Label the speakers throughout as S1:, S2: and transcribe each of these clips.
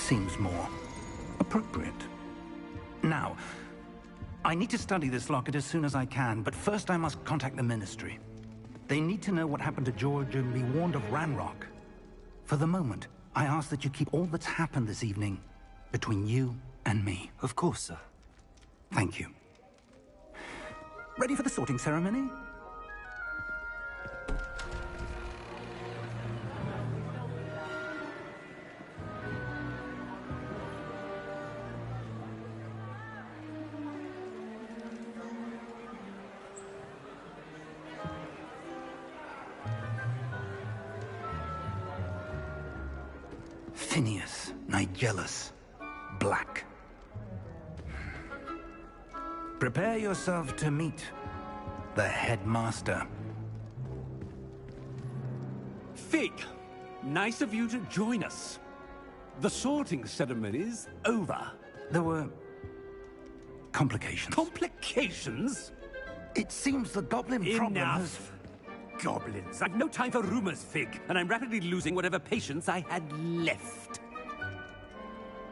S1: seems more appropriate. Now, I need to study this locket as soon as I can, but first I must contact the Ministry. They need to know what happened to George and be warned of Ranrock. For the moment, I ask that you keep all that's happened this evening between you and me.
S2: Of course, sir.
S1: Thank you. Ready for the sorting ceremony? Phineas, Nigellus, Black. Prepare yourself to meet the headmaster.
S3: Fig, nice of you to join us. The sorting ceremony's over.
S1: There were complications.
S3: Complications?
S1: It seems the goblin problem has...
S3: Enough. Goblins. I've no time for rumors, Fig, and I'm rapidly losing whatever patience I had left.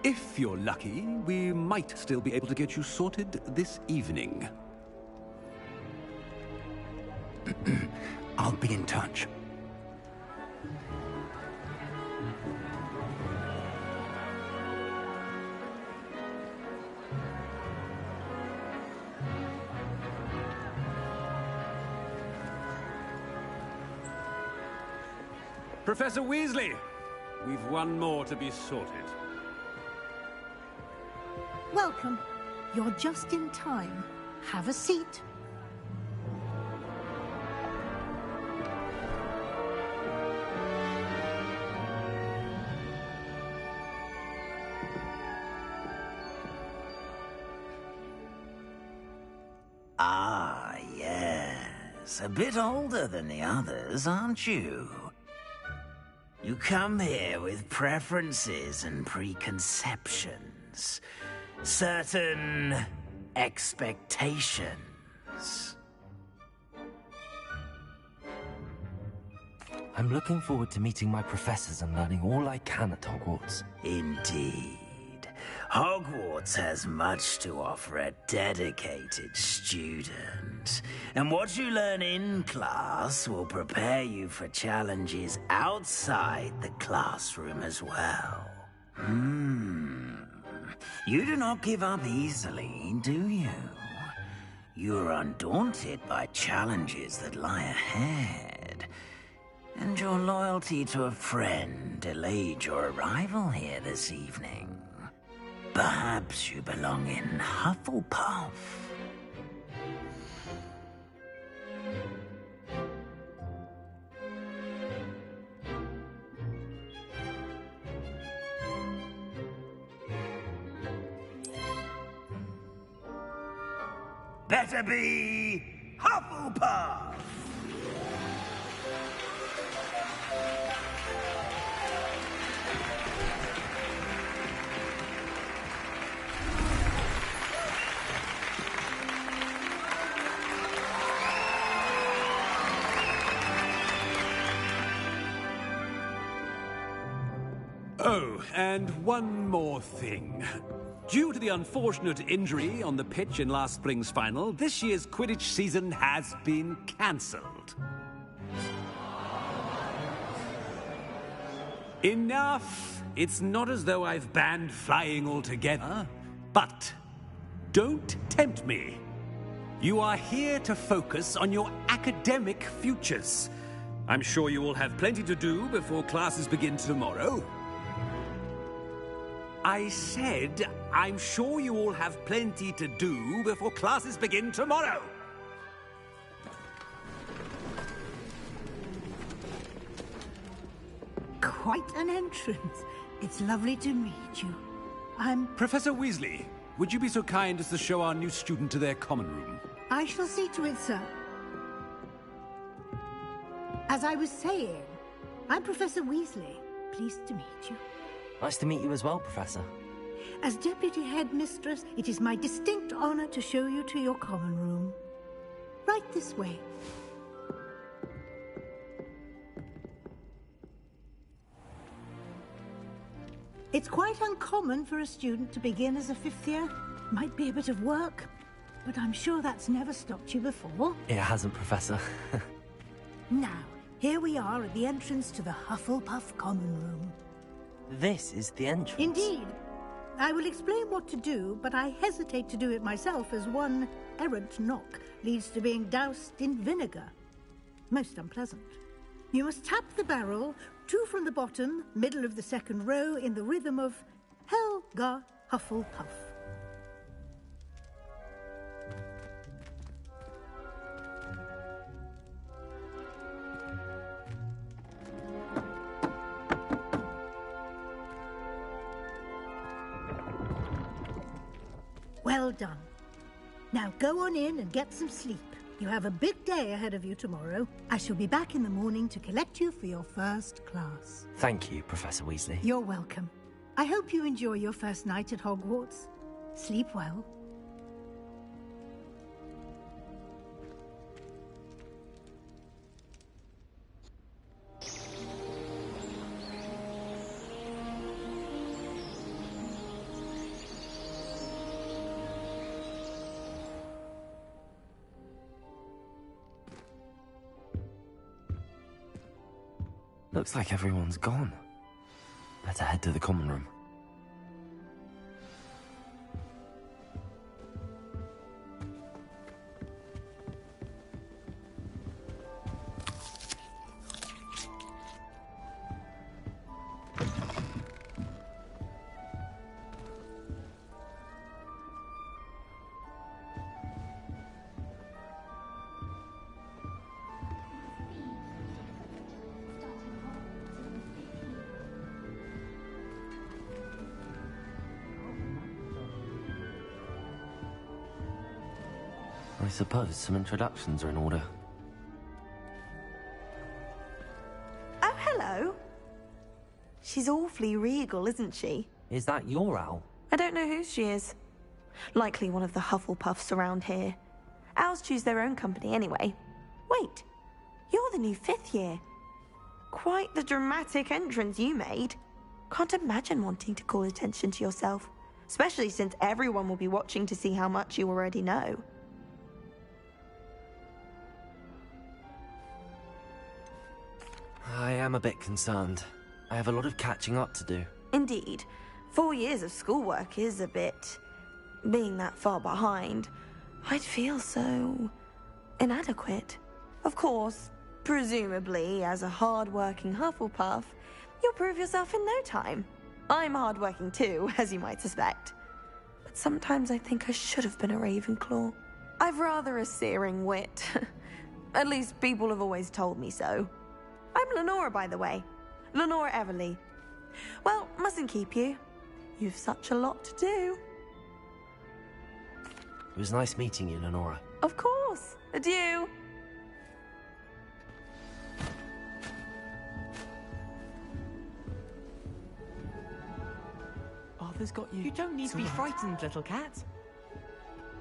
S3: If you're lucky, we might still be able to get you sorted this evening.
S1: I'll be in touch.
S3: Professor Weasley, we've one more to be sorted.
S4: Welcome. You're just in time. Have a seat.
S5: Ah, yes. A bit older than the others, aren't you? You come here with preferences and preconceptions. Certain expectations.
S2: I'm looking forward to meeting my professors and learning all I can at Hogwarts.
S5: Indeed. Hogwarts has much to offer a dedicated student. And what you learn in class will prepare you for challenges outside the classroom as well. You do not give up easily, do you? You're undaunted by challenges that lie ahead. And your loyalty to a friend delayed your arrival here this evening. Perhaps you belong in Hufflepuff. Better be Hufflepuff!
S3: Oh, and one more thing. Due to the unfortunate injury on the pitch in last spring's final, this year's Quidditch season has been cancelled. Enough! It's not as though I've banned flying altogether, but don't tempt me. You are here to focus on your academic futures. I'm sure you will have plenty to do before classes begin tomorrow. I said, I'm sure you all have plenty to do before classes begin tomorrow.
S4: Quite an entrance. It's lovely to meet you. I'm...
S3: Professor Weasley, would you be so kind as to show our new student to their common room?
S4: I shall see to it, sir. As I was saying, I'm Professor Weasley. Pleased to meet you.
S2: Nice to meet you as well, Professor.
S4: As Deputy Headmistress, it is my distinct honor to show you to your common room. Right this way. It's It's quite uncommon for a student to begin as a fifth year. Might be a bit of work, but I'm sure that's never stopped you before.
S2: It hasn't, Professor.
S4: Now, here we are at the entrance to the Hufflepuff Common Room.
S2: This is the entrance.
S4: Indeed. I will explain what to do, but I hesitate to do it myself as one errant knock leads to being doused in vinegar. Most unpleasant. You must tap the barrel, 2 from the bottom, middle of the second row, in the rhythm of Helga Hufflepuff. Well done. Now go on in and get some sleep. You have a big day ahead of you tomorrow. I shall be back in the morning to collect you for your first class.
S2: Thank you, Professor Weasley.
S4: You're welcome. I hope you enjoy your first night at Hogwarts. Sleep well.
S2: Looks like everyone's gone. Better head to the common room. I suppose some introductions are in order.
S6: Oh, hello. She's awfully regal, isn't she?
S2: Is that your owl?
S6: I don't know who she is. Likely one of the Hufflepuffs around here. Owls choose their own company anyway. Wait, you're the new 5th year. Quite the dramatic entrance you made. Can't imagine wanting to call attention to yourself, especially since everyone will be watching to see how much you already know.
S2: I am a bit concerned. I have a lot of catching up to do.
S6: Indeed. 4 years of schoolwork is a bit... Being that far behind, I'd feel so... inadequate. Of course, presumably, as a hard-working Hufflepuff, you'll prove yourself in no time. I'm hard-working too, as you might suspect. But sometimes I think I should have been a Ravenclaw. I've rather a searing wit. At least people have always told me so. I'm Lenora, by the way. Lenora Everly. Well, mustn't keep you. You've such a lot to do.
S2: It was nice meeting you, Lenora.
S6: Of course. Adieu.
S7: Arthur's got you. You don't need to be frightened, little cat.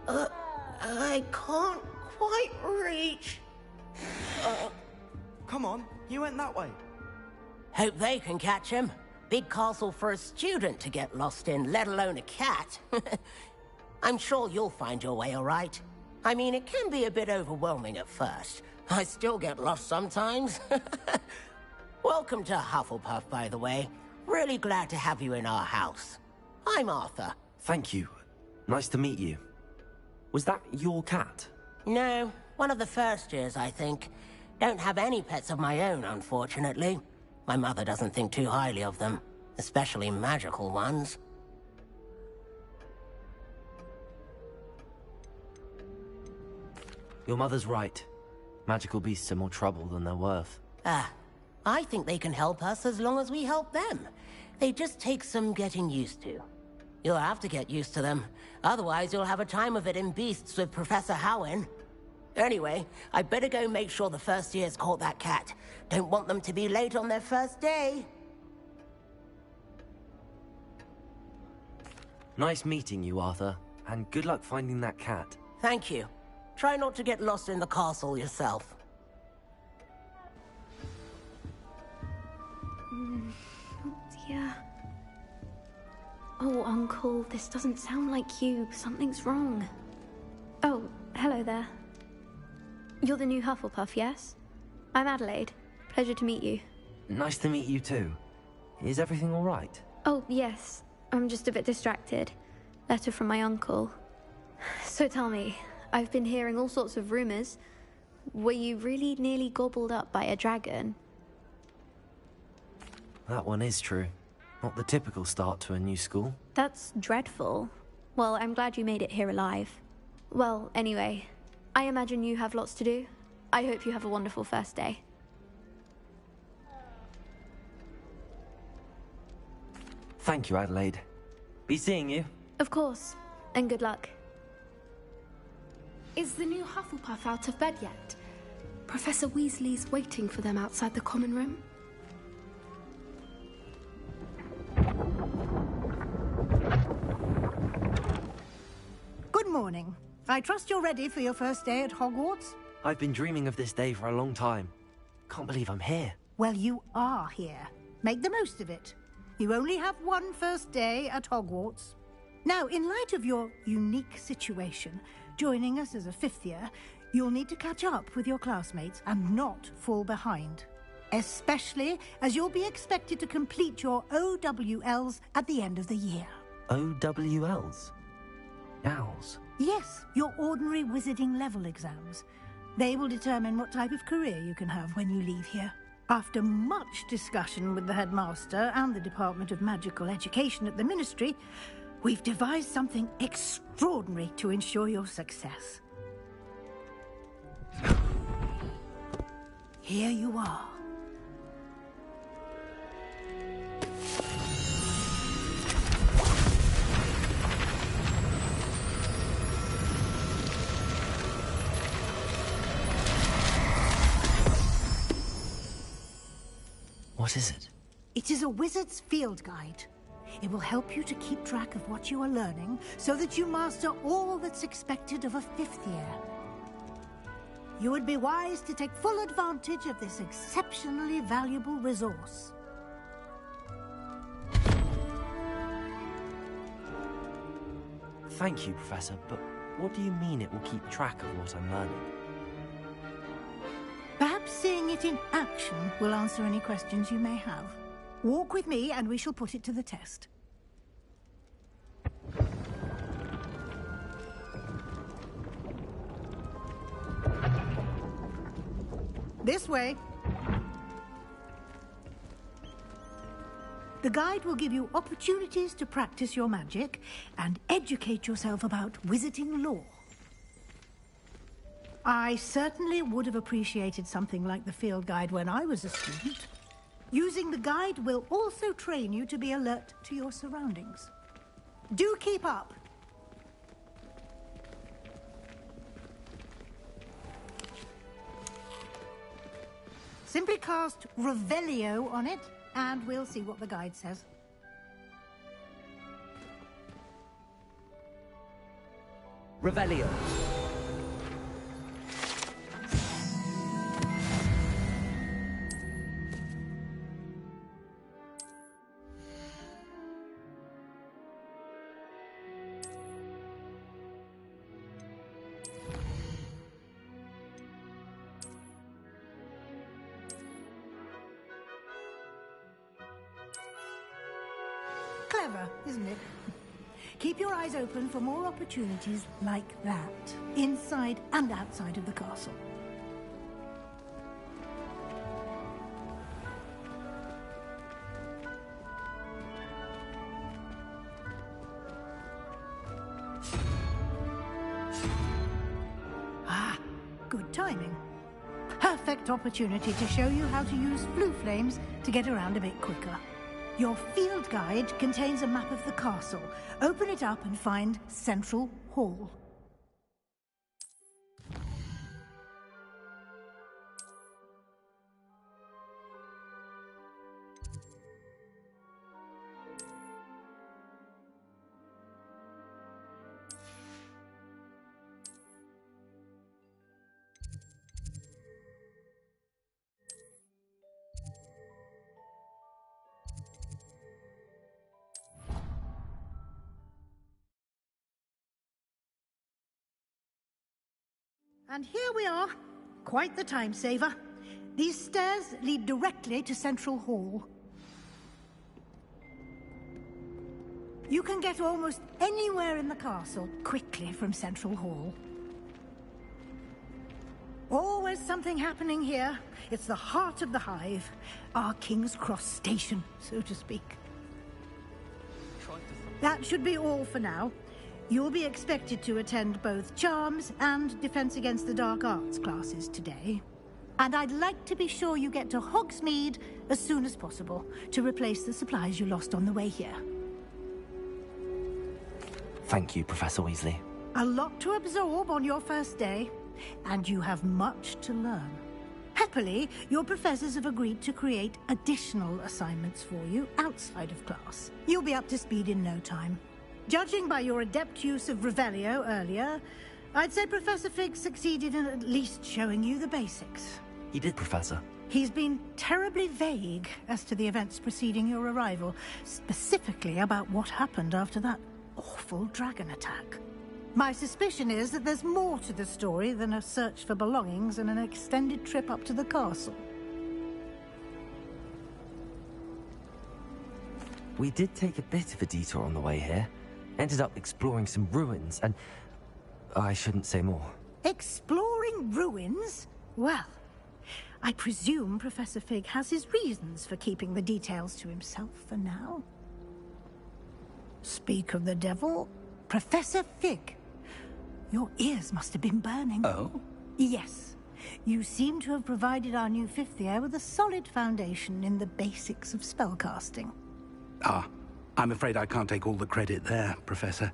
S8: I can't quite reach.
S7: Come on, you went that way.
S8: Hope they can catch him. Big castle for a student to get lost in, let alone a cat. I'm sure you'll find your way all right. I mean, it can be a bit overwhelming at first. I still get lost sometimes. Welcome to Hufflepuff, by the way. Really glad to have you in our house. I'm Arthur.
S2: Thank you. Nice to meet you. Was that your cat?
S8: No, one of the first years, I think. Don't have any pets of my own, unfortunately. My mother doesn't think too highly of them, especially magical ones.
S2: Your mother's right. Magical beasts are more trouble than they're worth.
S8: I think they can help us as long as we help them. They just take some getting used to. You'll have to get used to them. Otherwise, you'll have a time of it in Beasts with Professor Howin. Anyway, I'd better go make sure the first years caught that cat. Don't want them to be late on their first day.
S2: Nice meeting you, Arthur. And good luck finding that cat.
S8: Thank you. Try not to get lost in the castle yourself.
S6: Yeah.
S9: Oh, Uncle, this doesn't sound like you. Something's wrong. Oh, hello there. You're the new Hufflepuff, yes? I'm Adelaide. Pleasure to meet you.
S2: Nice to meet you too. Is everything all right?
S9: Oh, yes. I'm just a bit distracted. Letter from my uncle. So tell me, I've been hearing all sorts of rumors. Were you really nearly gobbled up by a dragon?
S2: That one is true. Not the typical start to a new school.
S9: That's dreadful. Well, I'm glad you made it here alive. Well, anyway, I imagine you have lots to do. I hope you have a wonderful first day.
S2: Thank you, Adelaide. Be seeing you.
S9: Of course, and good luck.
S10: Is the new Hufflepuff out of bed yet? Professor Weasley's waiting for them outside the common room.
S4: Good morning. I trust you're ready for your first day at Hogwarts?
S2: I've been dreaming of this day for a long time. Can't believe I'm here.
S4: Well, you are here. Make the most of it. You only have one first day at Hogwarts. Now, in light of your unique situation, joining us as a fifth year, you'll need to catch up with your classmates and not fall behind. Especially as you'll be expected to complete your OWLs at the end of the year.
S2: OWLs? Owls?
S4: Yes, your ordinary wizarding level exams. They will determine what type of career you can have when you leave here. After much discussion with the headmaster and the Department of Magical Education at the Ministry, we've devised something extraordinary to ensure your success. Here you are.
S2: What is it?
S4: It is a wizard's field guide. It will help you to keep track of what you are learning so that you master all that's expected of a fifth year. You would be wise to take full advantage of this exceptionally valuable resource.
S2: Thank you, Professor, but what do you mean it will keep track of what I'm learning?
S4: Perhaps seeing it in action will answer any questions you may have. Walk with me and we shall put it to the test. This way. The guide will give you opportunities to practice your magic and educate yourself about wizarding lore. I certainly would have appreciated something like the field guide when I was a student. Using the guide will also train you to be alert to your surroundings. Do keep up. Simply cast Revelio on it, and we'll see what the guide says.
S7: Revelio.
S4: Clever, isn't it? Keep your eyes open for more opportunities like that, inside and outside of the castle. Ah, good timing. Perfect opportunity to show you how to use blue flames to get around a bit quicker. Your field guide contains a map of the castle. Open it up and find Central Hall. And here we are. Quite the time saver. These stairs lead directly to Central Hall. You can get almost anywhere in the castle quickly from Central Hall. Always something happening here. It's the heart of the Hive. Our King's Cross station, so to speak. That should be all for now. You'll be expected to attend both Charms and Defense Against the Dark Arts classes today. And I'd like to be sure you get to Hogsmeade as soon as possible to replace the supplies you lost on the way here.
S2: Thank you, Professor Weasley.
S4: A lot to absorb on your first day, and you have much to learn. Happily, your professors have agreed to create additional assignments for you outside of class. You'll be up to speed in no time. Judging by your adept use of Revelio earlier, I'd say Professor Fig succeeded in at least showing you the basics.
S2: He did, Professor.
S4: He's been terribly vague as to the events preceding your arrival, specifically about what happened after that awful dragon attack. My suspicion is that there's more to the story than a search for belongings and an extended trip up to the castle.
S2: We did take a bit of a detour on the way here. Ended up exploring some ruins and... I shouldn't say more.
S4: Exploring ruins? Well, I presume Professor Fig has his reasons for keeping the details to himself for now. Speak of the devil, Professor Fig. Your ears must have been burning.
S1: Oh?
S4: Yes. You seem to have provided our new fifth year with a solid foundation in the basics of spellcasting.
S1: Ah, I'm afraid I can't take all the credit there, Professor.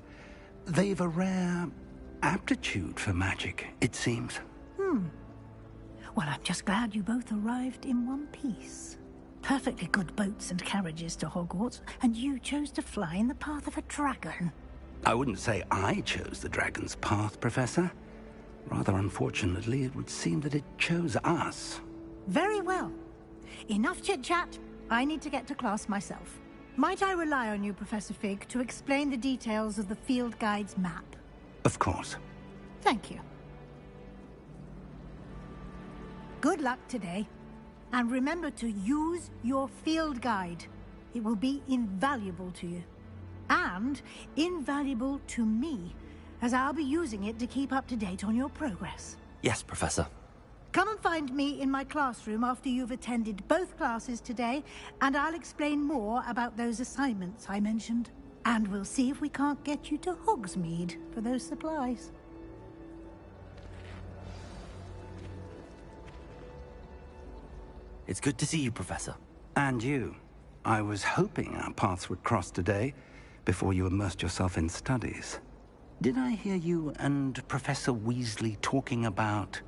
S1: They've a rare aptitude for magic, it seems.
S4: Well, I'm just glad you both arrived in one piece. Perfectly good boats and carriages to Hogwarts, and you chose to fly in the path of a dragon.
S1: I wouldn't say I chose the dragon's path, Professor. Rather unfortunately, it would seem that it chose us.
S4: Very well. Enough chit-chat. I need to get to class myself. Might I rely on you, Professor Fig, to explain the details of the field guide's map?
S1: Of course.
S4: Thank you. Good luck today. And remember to use your field guide. It will be invaluable to you. And invaluable to me, as I'll be using it to keep up to date on your progress.
S2: Yes, Professor.
S4: Come and find me in my classroom after you've attended both classes today, and I'll explain more about those assignments I mentioned. And we'll see if we can't get you to Hogsmeade for those supplies.
S2: It's good to see you, Professor.
S1: And you. I was hoping our paths would cross today, before you immersed yourself in studies. Did I hear you and Professor Weasley talking about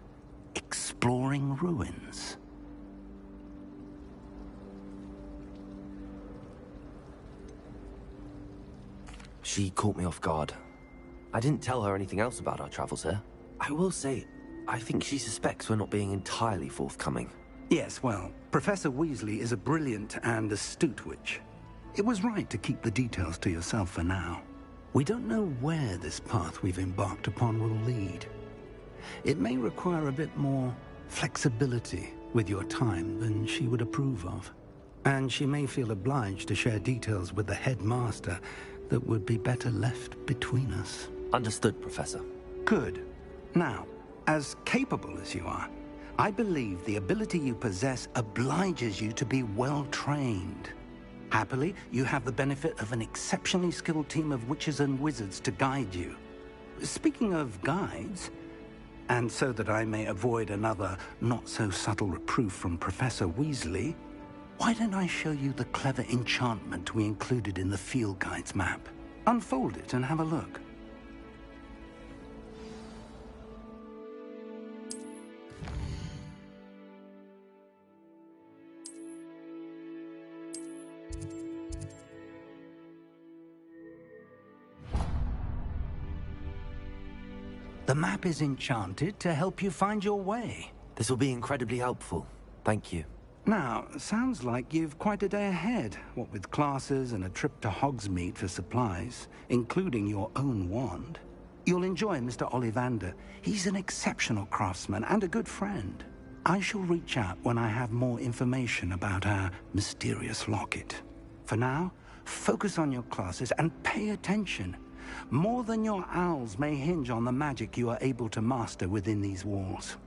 S1: exploring ruins?
S2: She caught me off guard. I didn't tell her anything else about our travels here. I will say, I think she suspects we're not being entirely forthcoming.
S1: Yes, well, Professor Weasley is a brilliant and astute witch. It was right to keep the details to yourself for now. We don't know where this path we've embarked upon will lead. It may require a bit more flexibility with your time than she would approve of. And she may feel obliged to share details with the headmaster that would be better left between us.
S2: Understood, Professor.
S1: Good. Now, as capable as you are, I believe the ability you possess obliges you to be well-trained. Happily, you have the benefit of an exceptionally skilled team of witches and wizards to guide you. Speaking of guides, and so that I may avoid another not-so-subtle reproof from Professor Weasley, why don't I show you the clever enchantment we included in the field guide's map? Unfold it and have a look. The map is enchanted to help you find your way.
S2: This will be incredibly helpful. Thank you.
S1: Now, sounds like you've quite a day ahead, what with classes and a trip to Hogsmeade for supplies, including your own wand. You'll enjoy Mr. Ollivander. He's an exceptional craftsman and a good friend. I shall reach out when I have more information about our mysterious locket. For now, focus on your classes and pay attention. More than your owls may hinge on the magic you are able to master within these walls.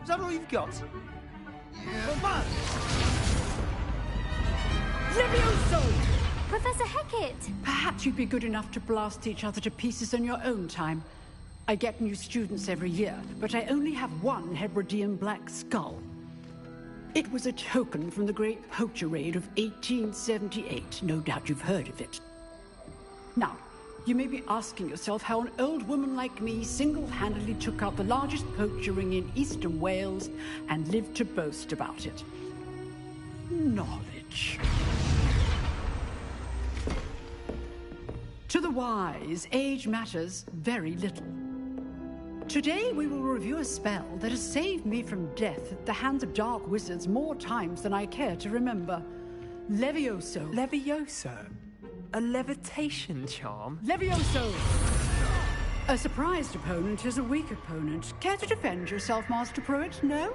S11: Is that all you've got? Yeah.
S12: Levioso!
S9: Professor Hecat!
S12: Perhaps you'd be good enough to blast each other to pieces in your own time. I get new students every year, but I only have one Hebridean black skull. It was a token from the Great Poacher Raid of 1878. No doubt you've heard of it. Now, you may be asking yourself how an old woman like me single-handedly took out the largest poacher ring in eastern Wales and lived to boast about it. Knowledge. To the wise, age matters very little. Today we will review a spell that has saved me from death at the hands of dark wizards more times than I care to remember. Levioso.
S11: Levioso? A levitation charm?
S12: Levioso! A surprised opponent is a weak opponent. Care to defend yourself, Master Pruitt? No?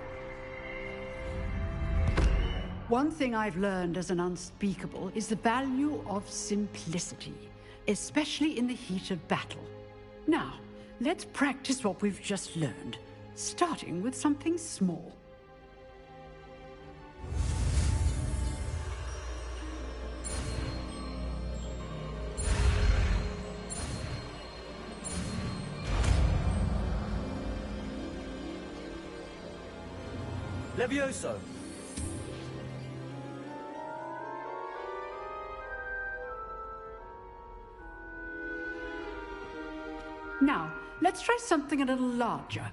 S12: One thing I've learned as an unspeakable is the value of simplicity, especially in the heat of battle. Now, let's practice what we've just learned, starting with something small.
S2: Levioso!
S12: Now, let's try something a little larger.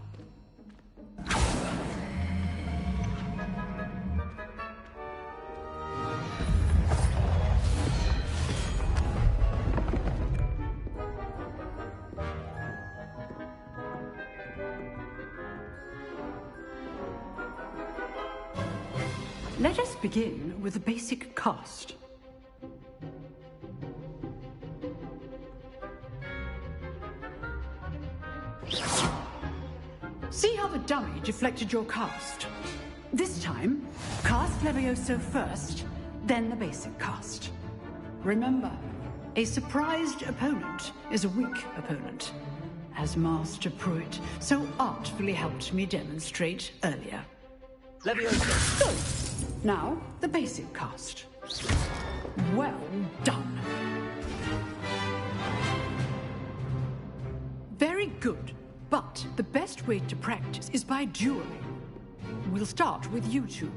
S12: Let us begin with the basic cast. See how the dummy deflected your cast? This time, cast Levioso first, then the basic cast. Remember, a surprised opponent is a weak opponent, as Master Pruitt so artfully helped me demonstrate earlier.
S2: Levioso!
S12: Good. Now, the basic cast. Well done. Very good. But the best way to practice is by dueling. We'll start with you two.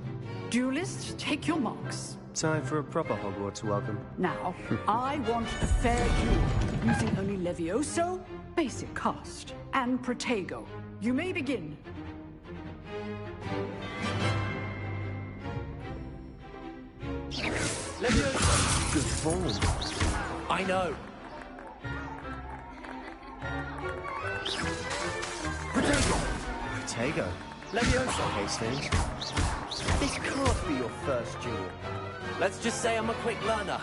S12: Duelists, take your marks.
S11: Time for a proper Hogwarts welcome.
S12: Now, I want a fair duel, using only Levioso, basic cast, and Protego. You may begin.
S2: Levioso! Good form. I know.
S11: Protego.
S2: Levioso!
S11: Hastings. This can't be your first duel.
S2: Let's just say I'm a quick learner.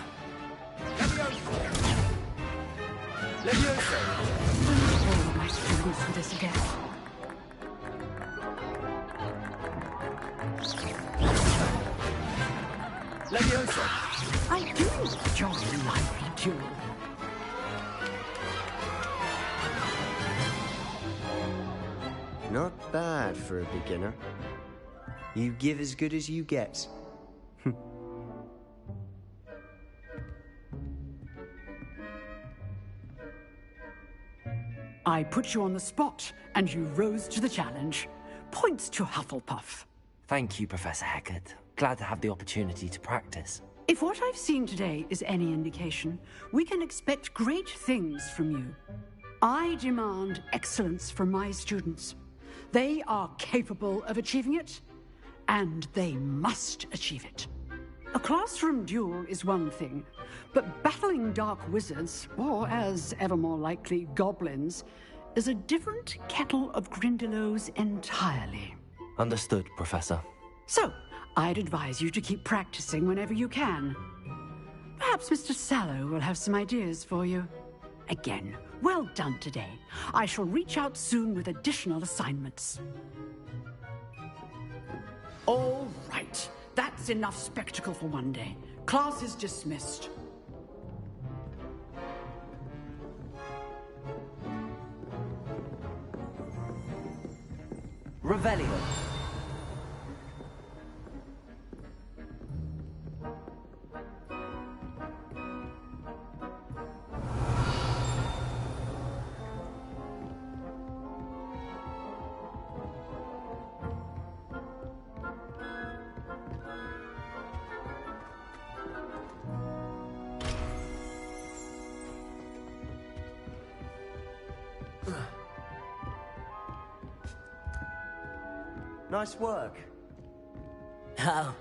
S2: Levioso! Levioso!
S12: All my students for this again.
S2: Levioso!
S12: I do enjoy a lively duel.
S13: Not bad for a beginner. You give as good as you get.
S12: I put you on the spot, and you rose to the challenge. Points to Hufflepuff.
S2: Thank you, Professor Hecat. Glad to have the opportunity to practice.
S12: If what I've seen today is any indication, we can expect great things from you. I demand excellence from my students. They are capable of achieving it, and they must achieve it. A classroom duel is one thing, but battling dark wizards, or as ever more likely, goblins, is a different kettle of Grindylows entirely.
S2: Understood, Professor.
S12: So, I'd advise you to keep practicing whenever you can. Perhaps Mr. Sallow will have some ideas for you. Again, well done today. I shall reach out soon with additional assignments. All right. That's enough spectacle for one day. Class is dismissed.
S7: Revelio.
S13: Nice work.
S8: Oh,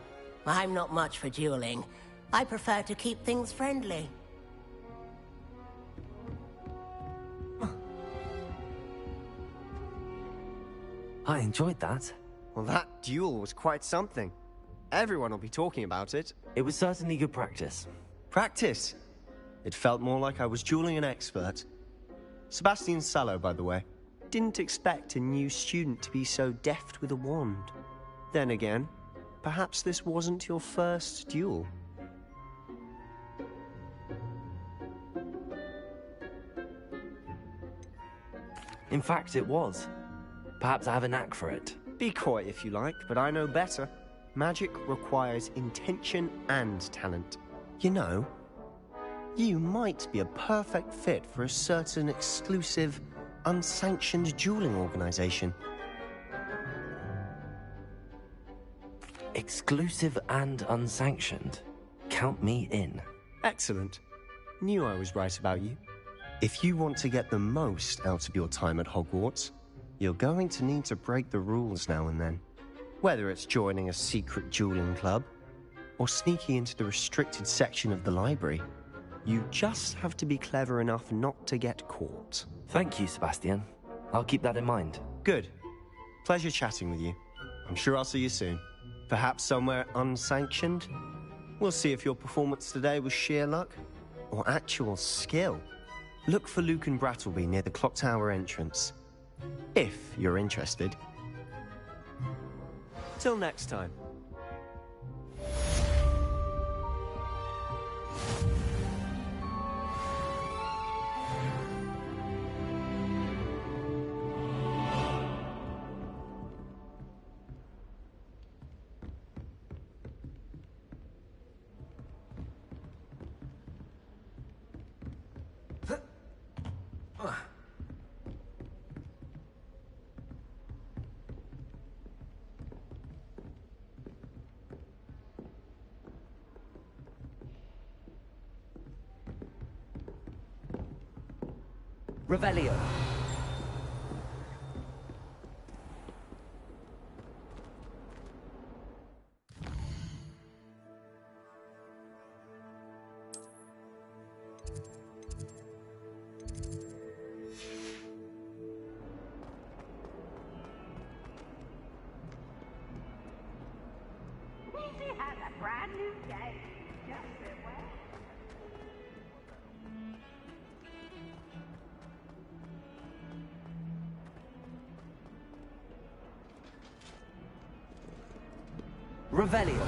S8: I'm not much for dueling. I prefer to keep things friendly.
S2: I enjoyed that.
S13: Well, that duel was quite something. Everyone will be talking about it.
S2: It was certainly good practice.
S13: Practice? It felt more like I was dueling an expert. Sebastian Sallow, by the way. Didn't expect a new student to be so deft with a wand. Then again, perhaps this wasn't your first duel.
S2: In fact, it was. Perhaps I have a knack for it.
S13: Be coy if you like, but I know better. Magic requires intention and talent. You know, you might be a perfect fit for a certain exclusive, unsanctioned dueling organization.
S2: Exclusive and unsanctioned. Count me in.
S13: Excellent. Knew I was right about you. If you want to get the most out of your time at Hogwarts, you're going to need to break the rules now and then. Whether it's joining a secret dueling club, or sneaking into the restricted section of the library, you just have to be clever enough not to get caught.
S2: Thank you, Sebastian. I'll keep that in mind.
S13: Good. Pleasure chatting with you. I'm sure I'll see you soon. Perhaps somewhere unsanctioned? We'll see if your performance today was sheer luck or actual skill. Look for Luke and Brattleby near the clock tower entrance. If you're interested. Till next time.
S7: Revelio.
S14: Weasley has a brand new day. Just sit well.
S7: Revelio.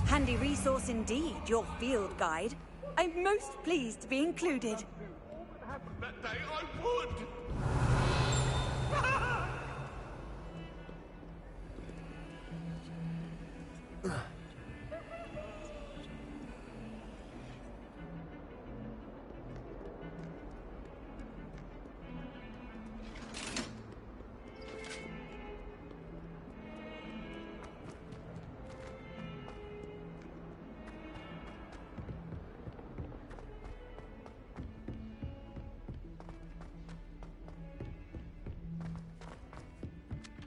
S15: Handy resource indeed, your field guide. I'm most pleased to be included.
S16: That day I would!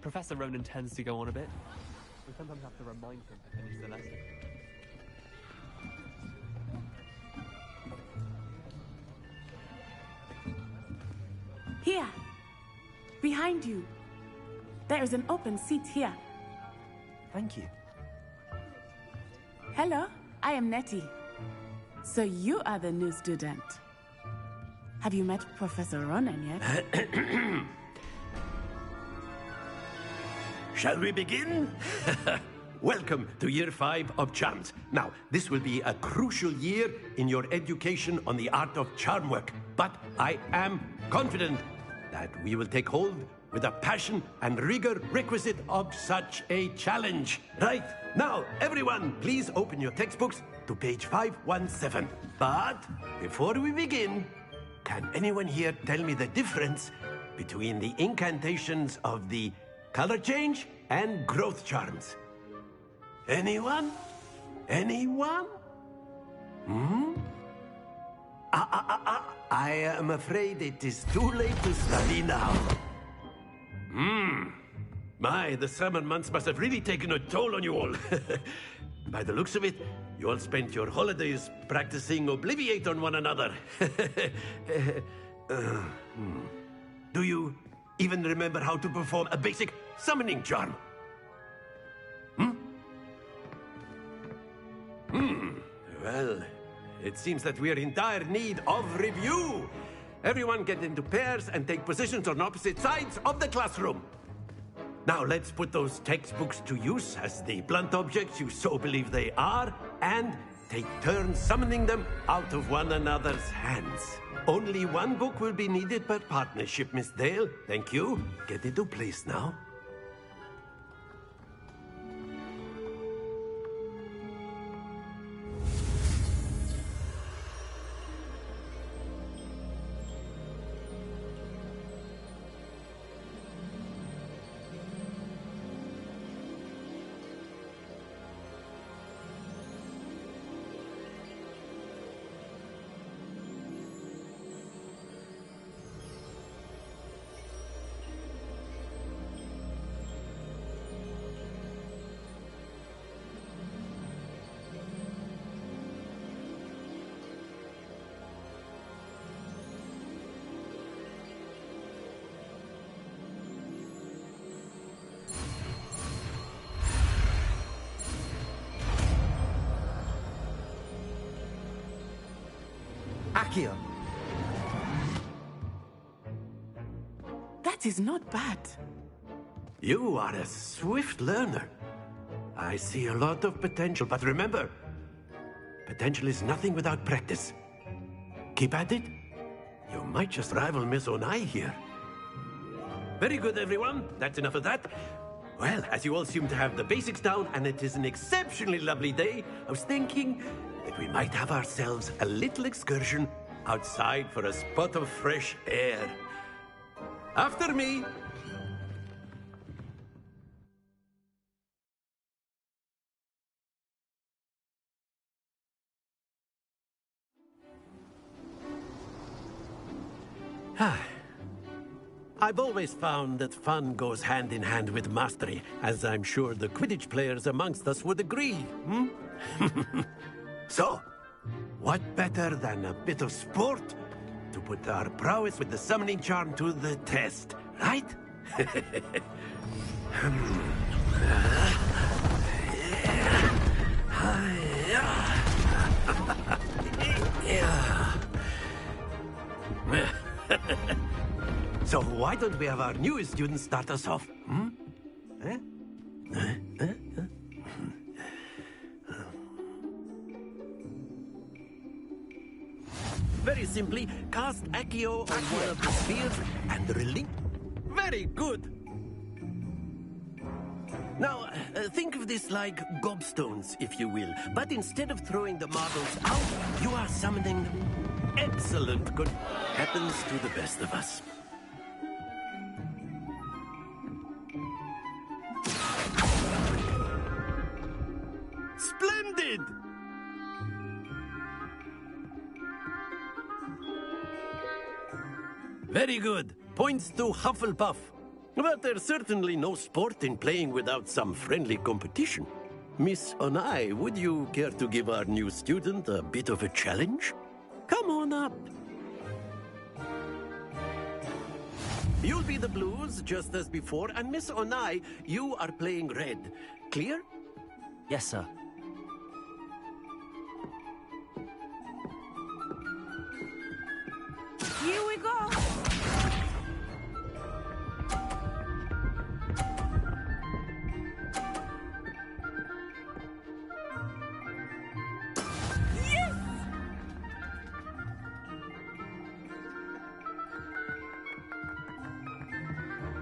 S17: Professor Ronan tends to go on a bit. We sometimes have to remind him to finish the lesson.
S18: Here! Behind you. There is an open seat here.
S2: Thank you.
S18: Hello, I am Nettie. So you are the new student. Have you met Professor Ronan yet?
S19: Shall we begin? Welcome to Year 5 of Charms. Now, this will be a crucial year in your education on the art of charm work, but I am confident that we will take hold with the passion and rigor requisite of such a challenge. Right, now, everyone, please open your textbooks to page 517. But before we begin, can anyone here tell me the difference between the incantations of the color change and growth charms? Anyone? Anyone? I am afraid it is too late to study now. The summer months must have really taken a toll on you all. By the looks of it, you all spent your holidays practicing Obliviate on one another. Do you even remember how to perform a basic summoning charm? Well, it seems that we are in dire need of review. Everyone get into pairs and take positions on opposite sides of the classroom. Now let's put those textbooks to use as the blunt objects you so believe they are, and take turns summoning them out of one another's hands. Only one book will be needed per partnership, Miss Dale. Thank you. Get into place now.
S13: Accio.
S18: That is not bad.
S19: You are a swift learner. I see a lot of potential, but remember, potential is nothing without practice. Keep at it. You might just rival Miss Onai here. Very good, everyone. That's enough of that. Well, as you all seem to have the basics down, and it is an exceptionally lovely day, I was thinking that we might have ourselves a little excursion outside for a spot of fresh air. After me. I've always found that fun goes hand in hand with mastery, as I'm sure the Quidditch players amongst us would agree. So, what better than a bit of sport to put our prowess with the summoning charm to the test, right? So why don't we have our newest student start us off? very simply, cast Accio on one of the spheres and release. Very good. Now, think of this like gobstones, if you will. But instead of throwing the marbles out, you are summoning them. Excellent. Good. Happens to the best of us. Splendid! Very good. Points to Hufflepuff. But there's certainly no sport in playing without some friendly competition. Miss Onai, would you care to give our new student a bit of a challenge? Come on up. You'll be the blues, just as before, and Miss Onai, you are playing red. Clear?
S2: Yes, sir.
S15: Here we go.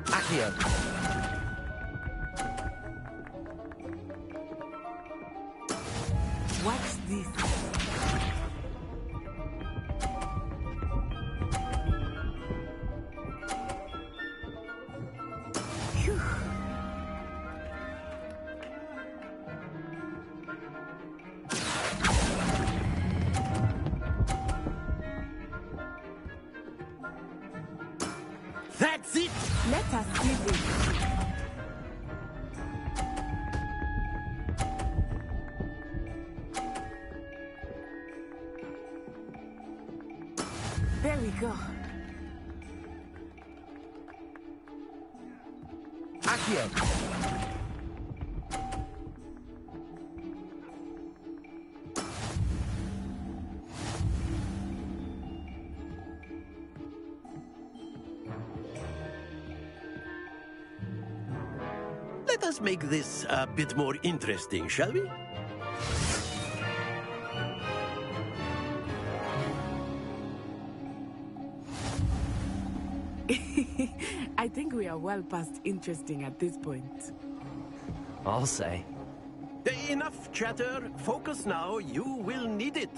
S2: Accio.
S18: What's this? Phew.
S19: That's it!
S18: Let us see this. There we go.
S2: Accio.
S19: Let us make this a bit more interesting, shall we?
S18: I think we are well past interesting at this point.
S2: I'll say.
S19: Enough chatter. Focus now. You will need it.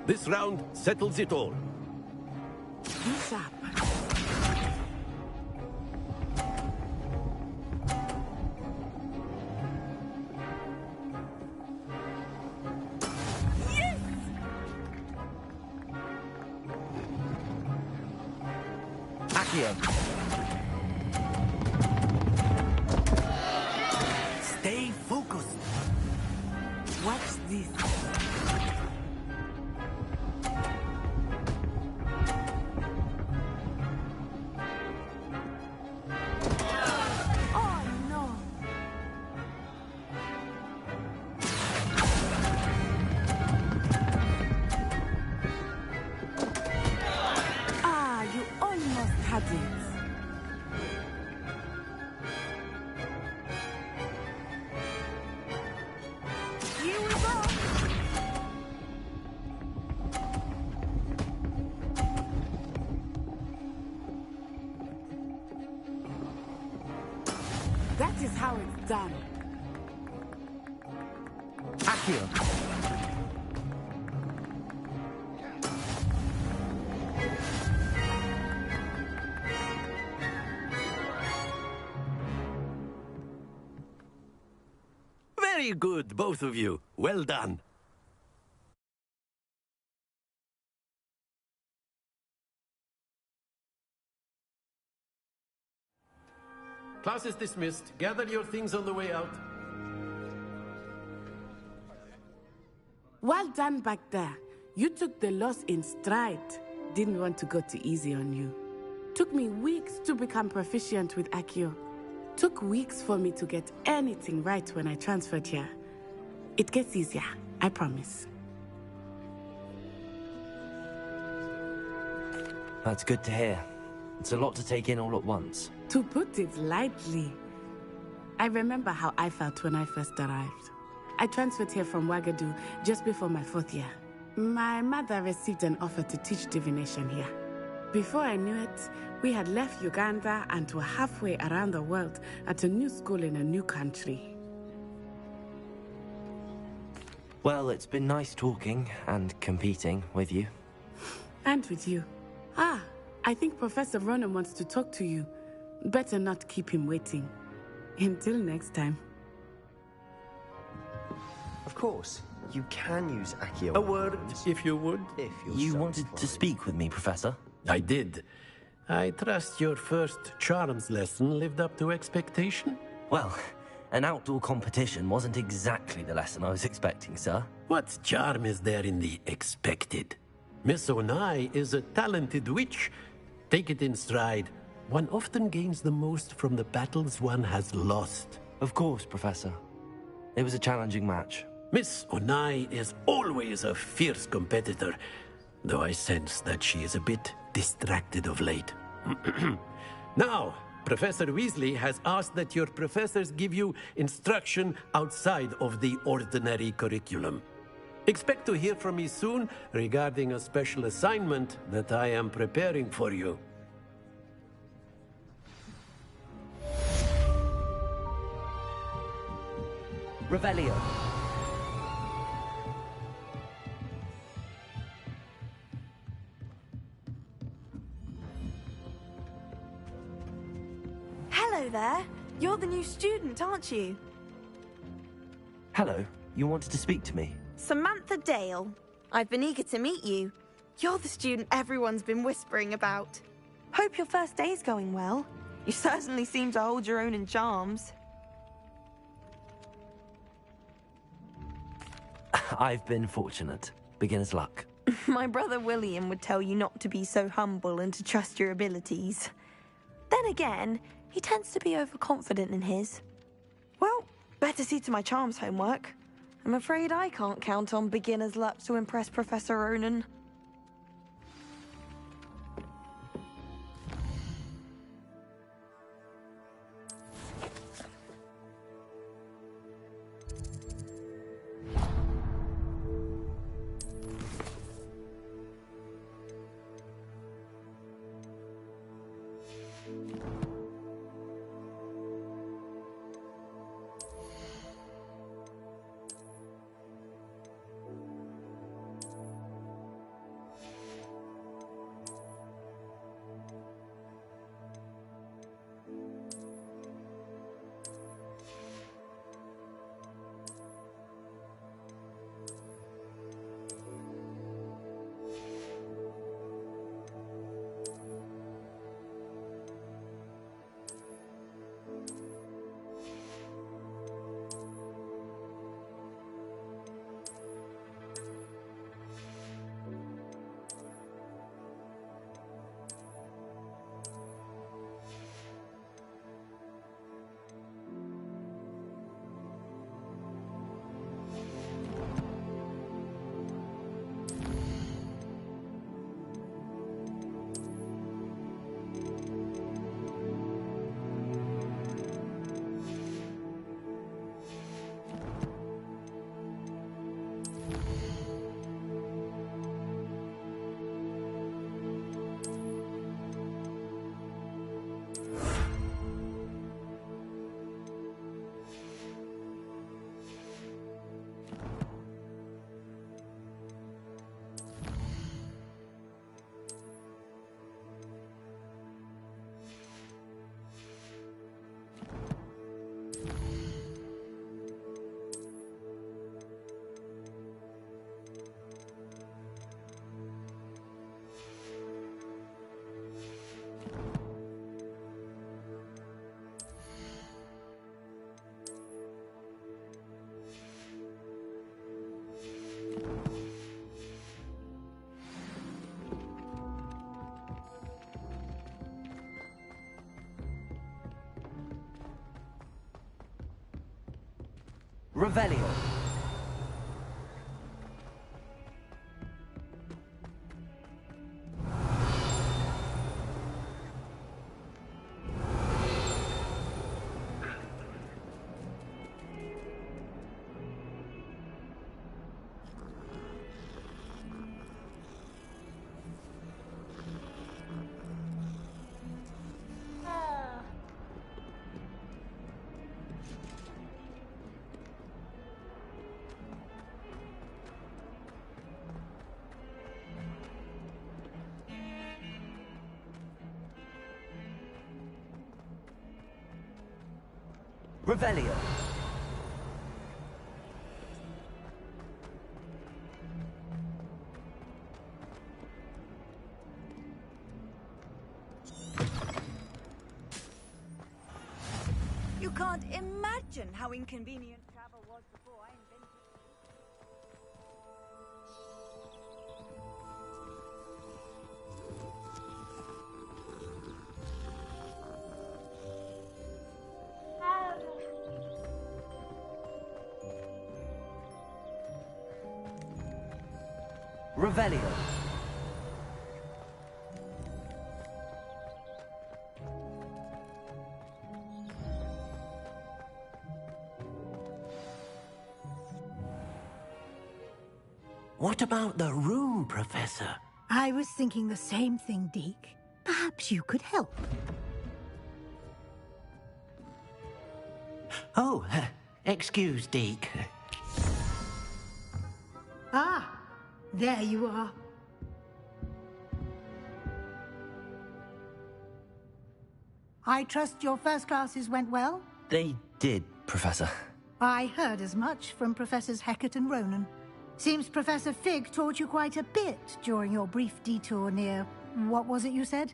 S19: This round settles it all.
S18: Be sharp.
S2: Accio.
S19: Stay focused.
S18: Watch this. Oh no. Ah, you almost had it. Here we go. That is how it's done.
S2: Accio.
S19: Very good, both of you. Well done. Class is dismissed. Gather your things on the way out.
S18: Well done back there. You took the loss in stride. Didn't want to go too easy on you. Took me weeks to become proficient with Accio. Took weeks for me to get anything right when I transferred here. It gets easier, I promise.
S2: That's good to hear. It's a lot to take in all at once.
S18: To put it lightly, I remember how I felt when I first arrived. I transferred here from Wagadu just before my 4th year. My mother received an offer to teach divination here. Before I knew it, we had left Uganda and were halfway around the world at a new school in a new country.
S2: Well, it's been nice talking and competing with you.
S18: And with you. Ah, I think Professor Ronan wants to talk to you. Better not keep him waiting. Until next time.
S13: Of course, you can use Accio.
S19: A word, if you would.
S13: If
S2: You wanted to speak with me, Professor?
S19: I did. I trust your first charms lesson lived up to expectation?
S2: Well, an outdoor competition wasn't exactly the lesson I was expecting, sir.
S19: What charm is there in the expected? Miss Onai is a talented witch. Take it in stride. One often gains the most from the battles one has lost.
S2: Of course, Professor. It was a challenging match.
S19: Miss Onai is always a fierce competitor, though I sense that she is a bit distracted of late. Now, Professor Weasley has asked that your professors give you instruction outside of the ordinary curriculum. Expect to hear from me soon regarding a special assignment that I am preparing for you.
S7: Revelio.
S6: Hello there. You're the new student, aren't you?
S2: Hello, you wanted to speak to me?
S6: Samantha Dale. I've been eager to meet you. You're the student everyone's been whispering about. Hope your first day's going well. You certainly seem to hold your own in charms.
S2: I've been fortunate. Beginner's luck.
S6: My brother William would tell you not to be so humble and to trust your abilities. Then again, he tends to be overconfident in his. Well, better see to my charms homework. I'm afraid I can't count on beginner's luck to impress Professor Ronan.
S7: Revelio. Revelio.
S15: You can't imagine how inconvenient travel was before I invented
S7: Revelio.
S19: What about the room, Professor?
S4: I was thinking the same thing, Deke. Perhaps you could help.
S19: Oh, excuse, Deke.
S4: Ah, there you are. I trust your first classes went well?
S2: They did, Professor.
S4: I heard as much from Professors Hecat and Ronan. Seems Professor Fig taught you quite a bit during your brief detour near... what was it you said?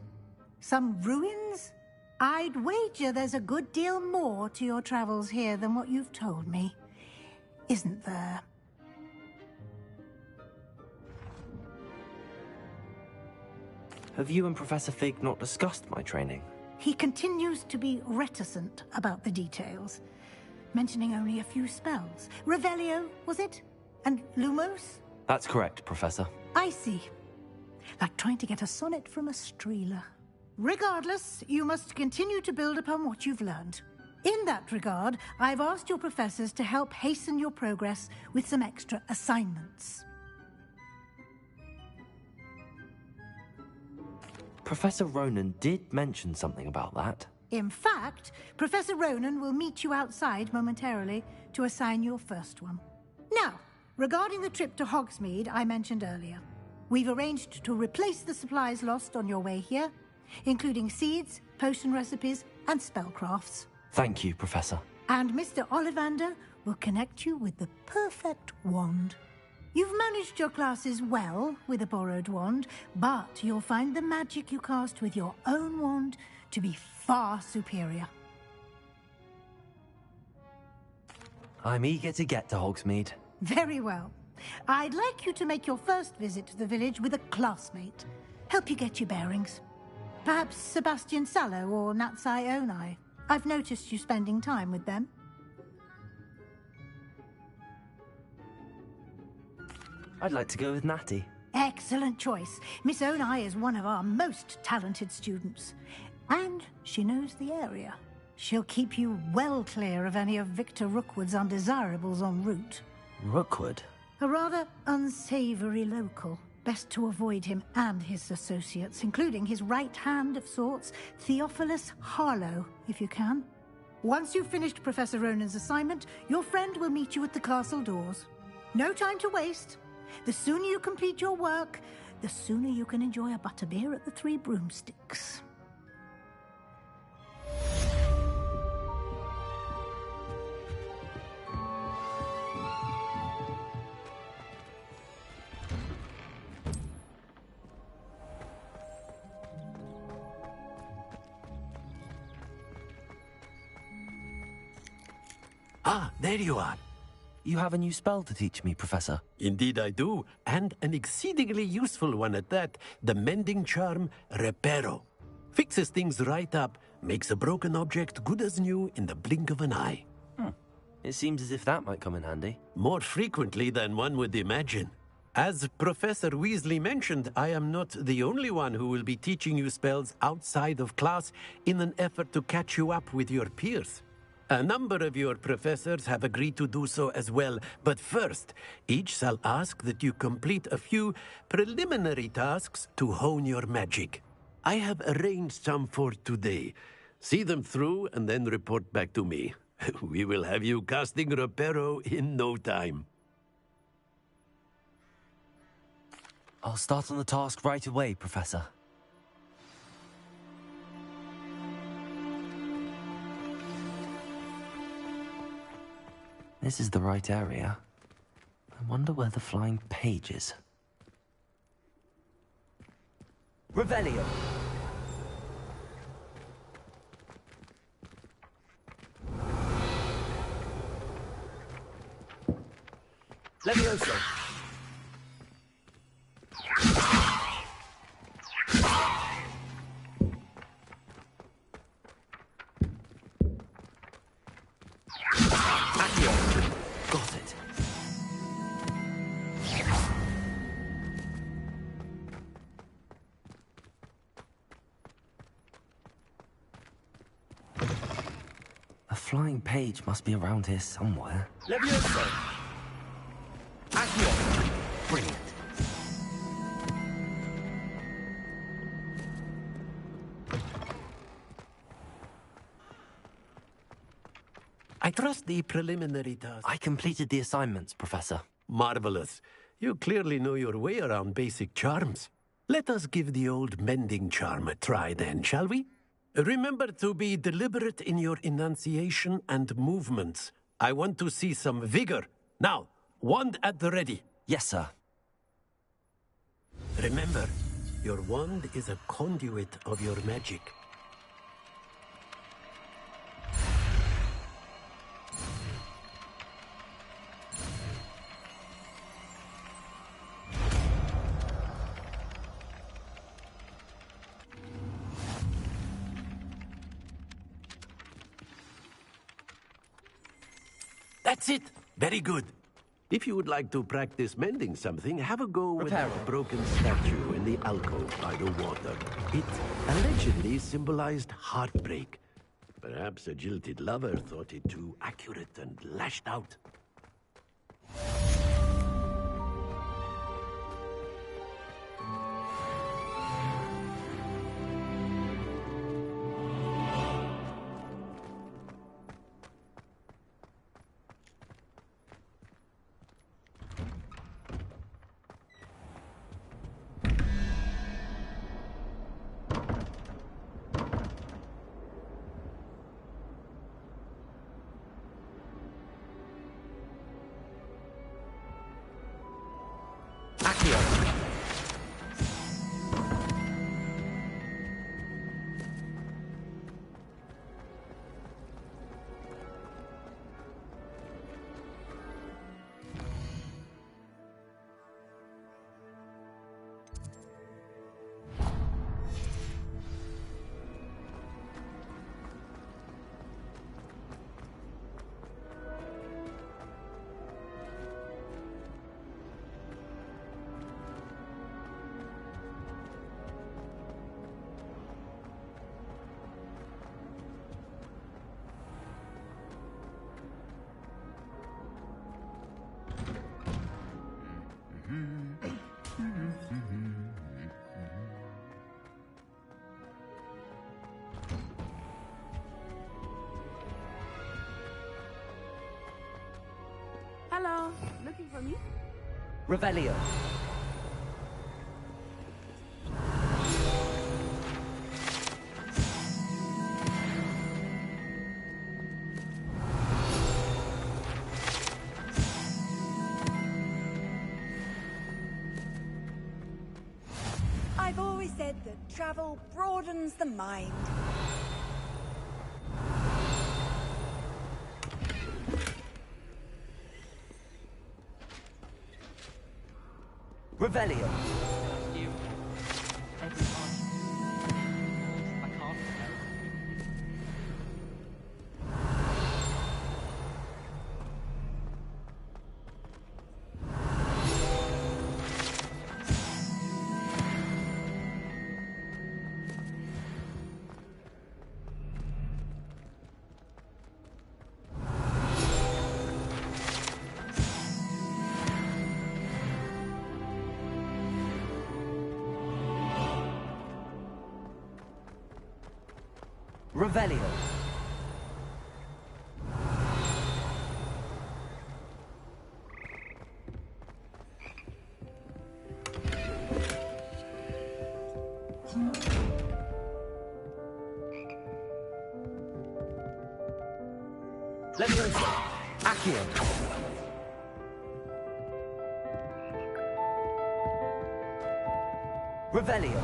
S4: Some ruins? I'd wager there's a good deal more to your travels here than what you've told me. Isn't there?
S2: Have you and Professor Fig not discussed my training?
S4: He continues to be reticent about the details, mentioning only a few spells. Revelio, was it? And Lumos?
S2: That's correct, Professor.
S4: I see. Like trying to get a sonnet from a streeler. Regardless, you must continue to build upon what you've learned. In that regard, I've asked your professors to help hasten your progress with some extra assignments.
S2: Professor Ronan did mention something about that.
S4: In fact, Professor Ronan will meet you outside momentarily to assign your first one. Now, regarding the trip to Hogsmeade I mentioned earlier, we've arranged to replace the supplies lost on your way here, including seeds, potion recipes, and spellcrafts.
S2: Thank you, Professor.
S4: And Mr. Ollivander will connect you with the perfect wand. You've managed your classes well with a borrowed wand, but you'll find the magic you cast with your own wand to be far superior.
S2: I'm eager to get to Hogsmeade.
S4: Very well. I'd like you to make your first visit to the village with a classmate. Help you get your bearings. Perhaps Sebastian Sallow or Natsai Onai. I've noticed you spending time with them.
S2: I'd like to go with Natty.
S4: Excellent choice. Miss Onai is one of our most talented students. And she knows the area. She'll keep you well clear of any of Victor Rookwood's undesirables en route.
S2: Rookwood?
S4: A rather unsavory local. Best to avoid him and his associates, including his right hand of sorts, Theophilus Harlow, if you can. Once you've finished Professor Ronan's assignment, your friend will meet you at the castle doors. No time to waste. The sooner you complete your work, the sooner you can enjoy a butterbeer at the Three Broomsticks.
S19: Ah, there you are.
S2: You have a new spell to teach me, Professor.
S19: Indeed I do, and an exceedingly useful one at that. The mending charm, Reparo. Fixes things right up, makes a broken object good as new in the blink of an eye.
S2: It seems as if that might come in handy.
S19: More frequently than one would imagine. As Professor Weasley mentioned, I am not the only one who will be teaching you spells outside of class in an effort to catch you up with your peers. A number of your professors have agreed to do so as well, but first, each shall ask that you complete a few preliminary tasks to hone your magic. I have arranged some for today. See them through and then report back to me. We will have you casting Reparo in no time.
S2: I'll start on the task right away, Professor. This is the right area. I wonder where the flying page is.
S7: Revelio. Levioso.
S2: Accio. Got it. A flying page must be around here somewhere.
S7: Levioso. Accio.
S2: Brilliant.
S19: I trust the preliminary task.
S2: I completed the assignments, Professor.
S19: Marvelous. You clearly know your way around basic charms. Let us give the old mending charm a try then, shall we? Remember to be deliberate in your enunciation and movements. I want to see some vigor. Now, wand at the ready.
S2: Yes, sir.
S19: Remember, your wand is a conduit of your magic. That's it. Very good. If you would like to practice mending something, have a go with a broken statue in the alcove by the water. It allegedly symbolized heartbreak. Perhaps a jilted lover thought it too accurate and lashed out.
S18: Hello, looking for me?
S7: Revelio.
S15: I've always said that travel broadens the mind.
S7: Revelio. Revelio. Levioso.
S2: Accio. Revelio.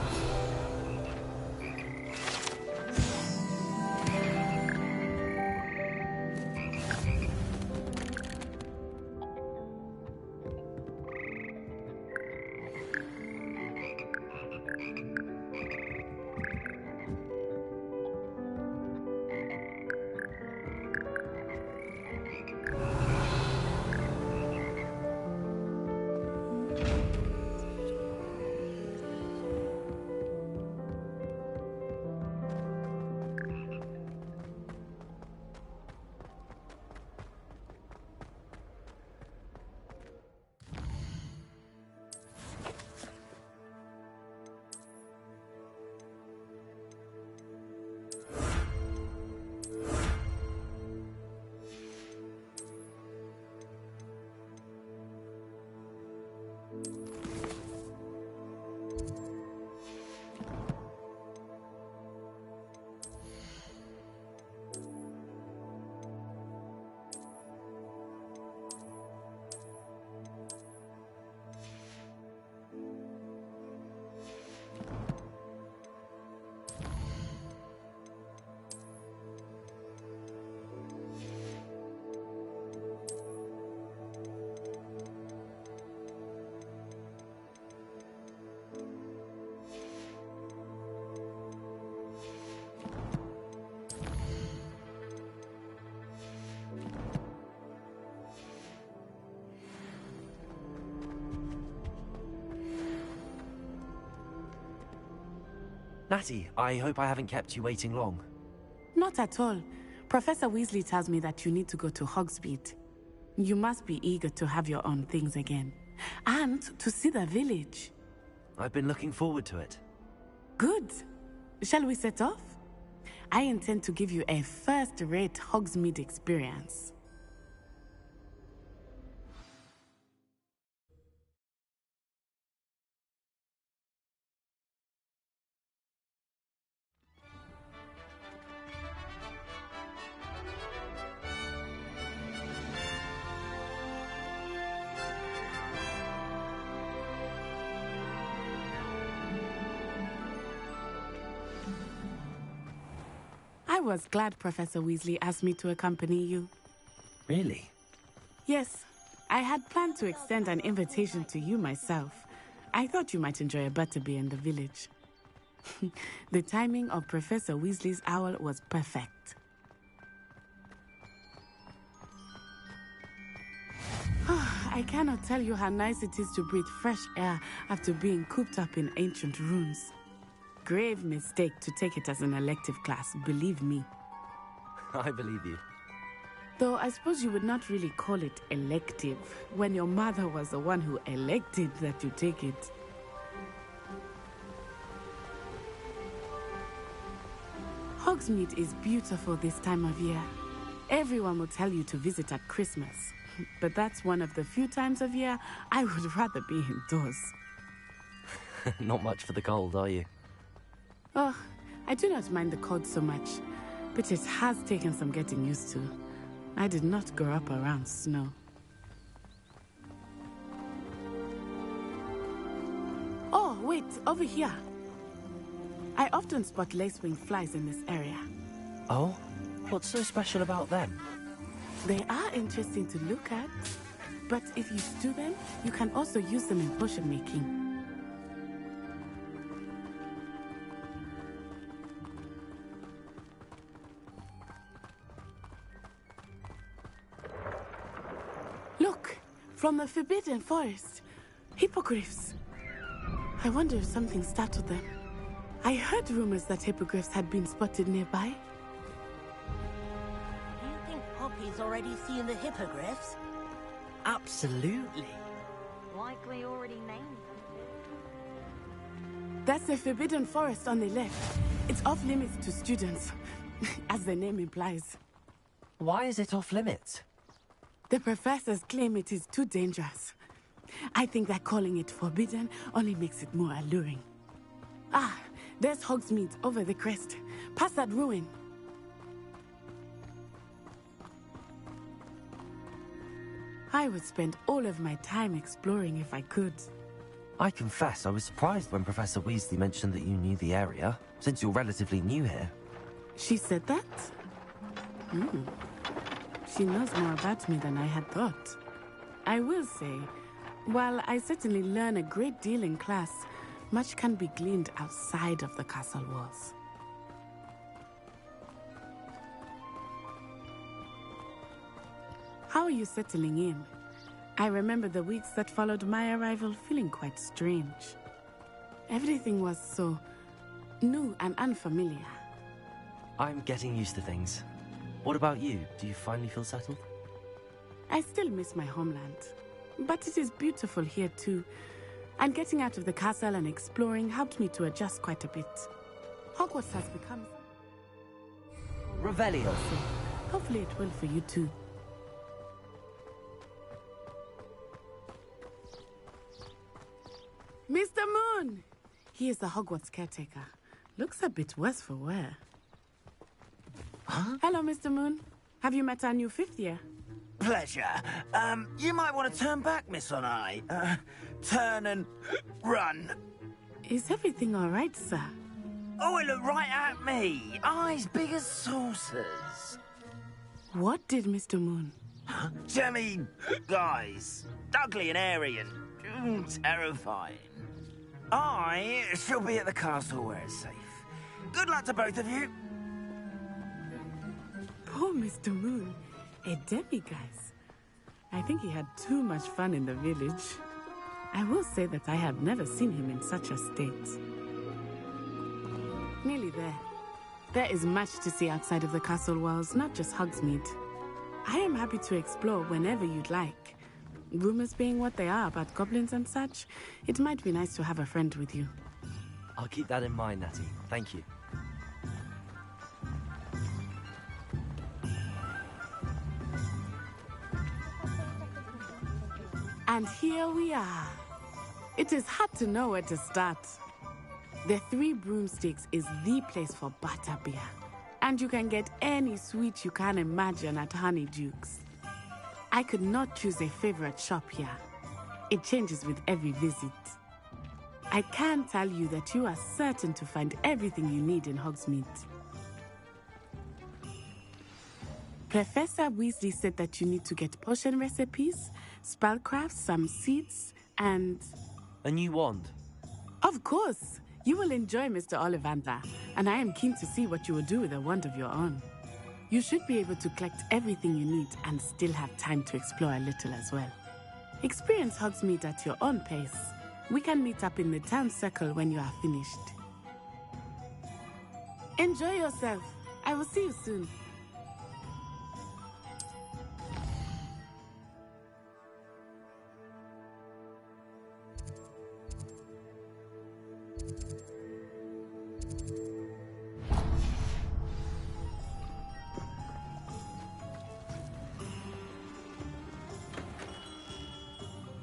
S2: Natty, I hope I haven't kept you waiting long.
S18: Not at all. Professor Weasley tells me that you need to go to Hogsmeade. You must be eager to have your own things again. And to see the village.
S2: I've been looking forward to it.
S18: Good. Shall we set off? I intend to give you a first-rate Hogsmeade experience. I was glad Professor Weasley asked me to accompany you.
S2: Really?
S18: Yes, I had planned to extend an invitation to you myself. I thought you might enjoy a butterbeer in the village. The timing of Professor Weasley's owl was perfect. I cannot tell you how nice it is to breathe fresh air after being cooped up in ancient ruins. Grave mistake to take it as an elective class, believe me.
S2: I believe you.
S18: Though I suppose you would not really call it elective when your mother was the one who elected that you take it. Hogsmeade is beautiful this time of year. Everyone will tell you to visit at Christmas, but that's one of the few times of year I would rather be indoors.
S2: Not much for the cold, are you?
S18: Oh, I do not mind the cold so much, but it has taken some getting used to. I did not grow up around snow. Oh, wait, over here. I often spot lacewing flies in this area.
S2: Oh? What's so special about them?
S18: They are interesting to look at, but if you stew them, you can also use them in potion making. Look, from the Forbidden Forest. Hippogriffs. I wonder if something startled them. I heard rumors that hippogriffs had been spotted nearby.
S8: Do you think Poppy's already seen the hippogriffs?
S2: Absolutely.
S15: Likely already named them.
S18: That's the Forbidden Forest on the left. It's off limits to students, as the name implies.
S2: Why is it off limits?
S18: The professors claim it is too dangerous. I think that calling it forbidden only makes it more alluring. Ah, there's Hogsmeade over the crest. Past that ruin. I would spend all of my time exploring if I could.
S2: I confess I was surprised when Professor Weasley mentioned that you knew the area, since you're relatively new here.
S18: She said that? She knows more about me than I had thought. I will say, while I certainly learn a great deal in class, much can be gleaned outside of the castle walls. How are you settling in? I remember the weeks that followed my arrival feeling quite strange. Everything was so new and unfamiliar.
S2: I'm getting used to things. What about you? Do you finally feel settled?
S18: I still miss my homeland, but it is beautiful here too. And getting out of the castle and exploring helped me to adjust quite a bit. Hogwarts has become...
S7: Revelio.
S18: Hopefully it will for you too. Mr. Moon! He is the Hogwarts caretaker. Looks a bit worse for wear.
S5: Huh?
S18: Hello, Mr. Moon. Have you met our new fifth year?
S5: Pleasure. You might want to turn back, Miss Onai. Turn and run.
S18: Is everything all right, sir?
S5: Oh, it looked right at me. Eyes big as saucers.
S18: What did Mr. Moon?
S5: Jemmy, guys. Ugly and airy and terrifying. I shall be at the castle where it's safe. Good luck to both of you.
S18: Poor Mr. Moon. A demiguise. I think he had too much fun in the village. I will say that I have never seen him in such a state. Nearly there. There is much to see outside of the castle walls, not just Hogsmeade. I am happy to explore whenever you'd like. Rumors being what they are about goblins and such, it might be nice to have a friend with you.
S2: I'll keep that in mind, Natty. Thank you.
S18: And here we are. It is hard to know where to start. The Three Broomsticks is the place for butterbeer. And you can get any sweet you can imagine at Honeyduke's. I could not choose a favorite shop here. It changes with every visit. I can tell you that you are certain to find everything you need in Hogsmeade. Professor Weasley said that you need to get potion recipes, spellcraft, some seeds, and...
S2: A new wand?
S18: Of course! You will enjoy Mr. Ollivander, and I am keen to see what you will do with a wand of your own. You should be able to collect everything you need and still have time to explore a little as well. Experience Hogsmeade at your own pace. We can meet up in the town circle when you are finished. Enjoy yourself. I will see you soon.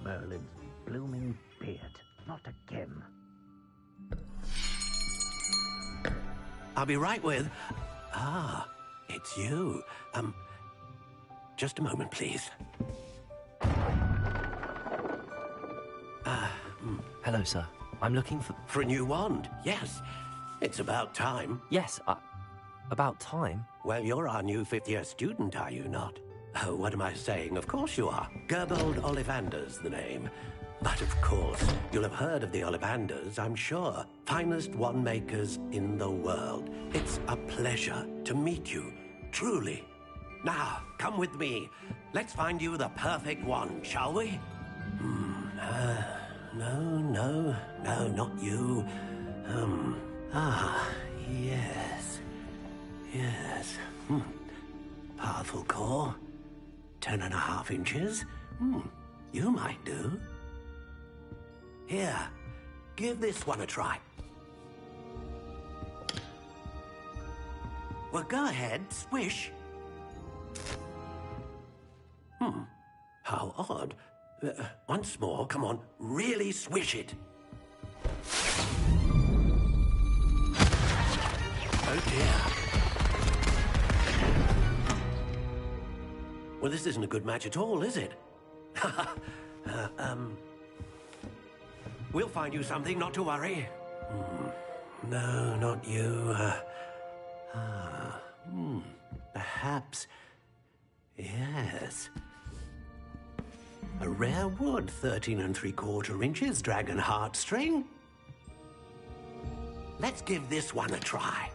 S5: Merlin's blooming beard. Not again.
S19: I'll be right with... Ah, it's you. Just a moment, please.
S2: Hello, sir. I'm looking for...
S19: For a new wand, yes. It's about time.
S2: Yes, about time?
S19: Well, you're our new fifth-year student, are you not? Oh, what am I saying? Of course you are. Gerbold Ollivander's the name. But of course, you'll have heard of the Ollivanders, I'm sure. Finest wand makers in the world. It's a pleasure to meet you, truly. Now, come with me. Let's find you the perfect wand, shall we? No, not you. Yes. Powerful core. 10.5 inches. You might do. Here, give this one a try. Well, go ahead, swish. How odd. Once more, come on, really swish it. Oh dear. Well, this isn't a good match at all, is it? We'll find you something, not to worry. No, not you. Perhaps. Yes. A rare wood, 13 3/4 inches, dragon heartstring. Let's give this one a try.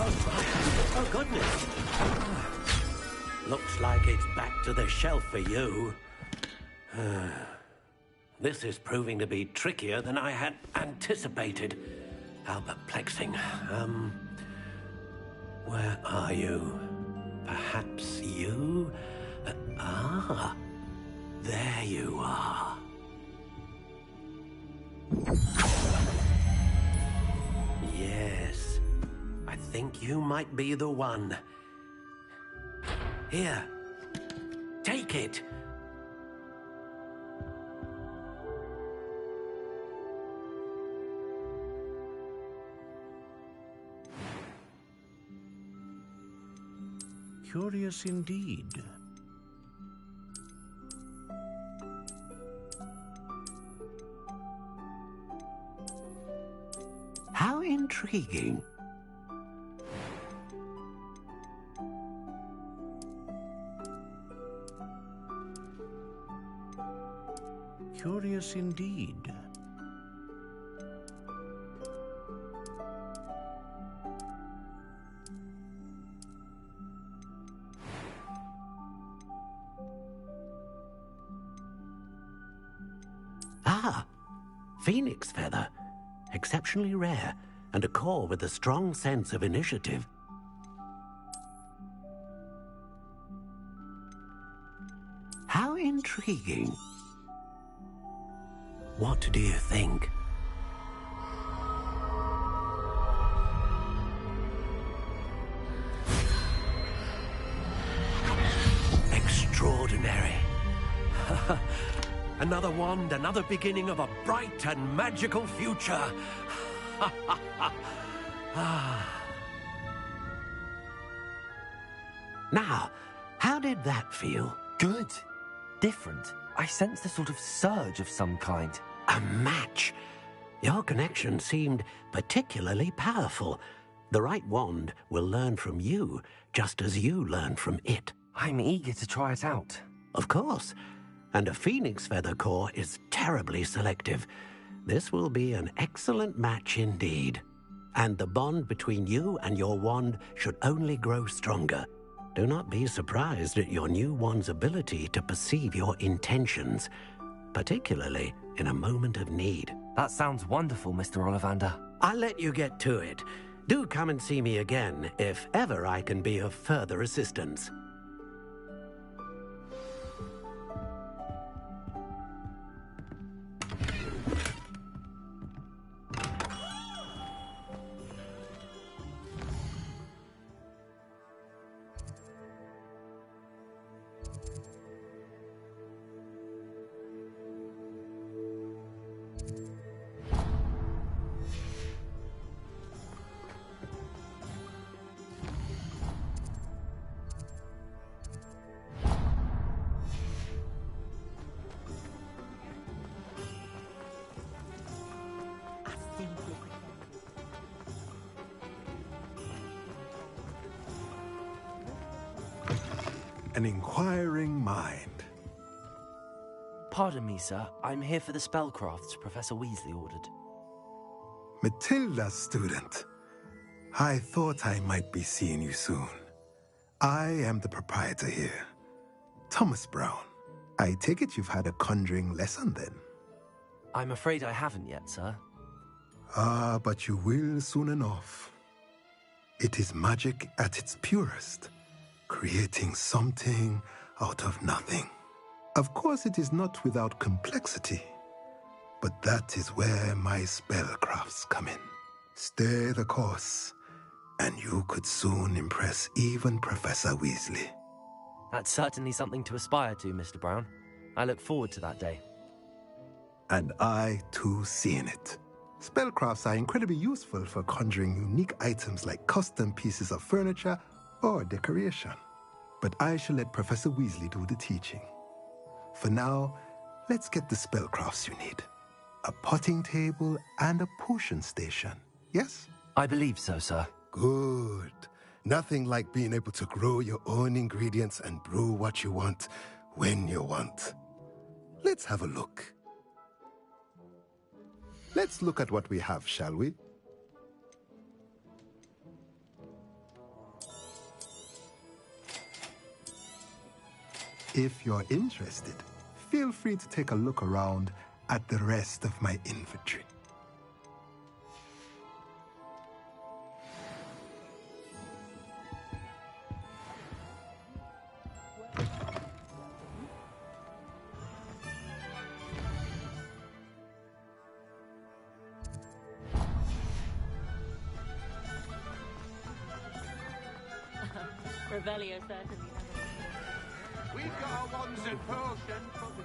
S19: Oh, goodness. Looks like it's back to the shelf for you. This is proving to be trickier than I had anticipated. How perplexing. Where are you? Perhaps you? There you are. Yes, I think you might be the one. Here, take it. Curious indeed. How intriguing. Curious indeed. Phoenix feather. Exceptionally rare, and a core with a strong sense of initiative. How intriguing. What do you think? Extraordinary. Another wand, another beginning of a bright and magical future. Now, how did that feel?
S2: Good. Different. I sensed a sort of surge of some kind.
S19: A match. Your connection seemed particularly powerful. The right wand will learn from you, just as you learn from it.
S2: I'm eager to try it out.
S19: Of course. And a phoenix feather core is terribly selective. This will be an excellent match indeed. And the bond between you and your wand should only grow stronger. Do not be surprised at your new wand's ability to perceive your intentions, particularly in a moment of need.
S2: That sounds wonderful, Mr. Ollivander.
S19: I'll let you get to it. Do come and see me again if ever I can be of further assistance.
S20: An inquiring mind.
S2: Pardon me, sir. I'm here for the spellcrafts Professor Weasley ordered.
S20: Matilda's student. I thought I might be seeing you soon. I am the proprietor here, Thomas Brown. I take it you've had a conjuring lesson then?
S2: I'm afraid I haven't yet, sir.
S20: Ah, but you will soon enough. It is magic at its purest, creating something out of nothing. Of course, it is not without complexity, but that is where my spellcrafts come in. Stay the course, and you could soon impress even Professor Weasley.
S2: That's certainly something to aspire to, Mr. Brown. I look forward to that day.
S20: And I, too, seeing it. Spellcrafts are incredibly useful for conjuring unique items like custom pieces of furniture or decoration. But I shall let Professor Weasley do the teaching. For now, let's get the spellcrafts you need. A potting table and a potion station, yes?
S2: I believe so, sir.
S20: Good. Nothing like being able to grow your own ingredients and brew what you want when you want. Let's have a look. Let's look at what we have, shall we? If you're interested, feel free to take a look around at the rest of my inventory.
S21: Revelio certainly has.
S16: We've got our wands and potions, but the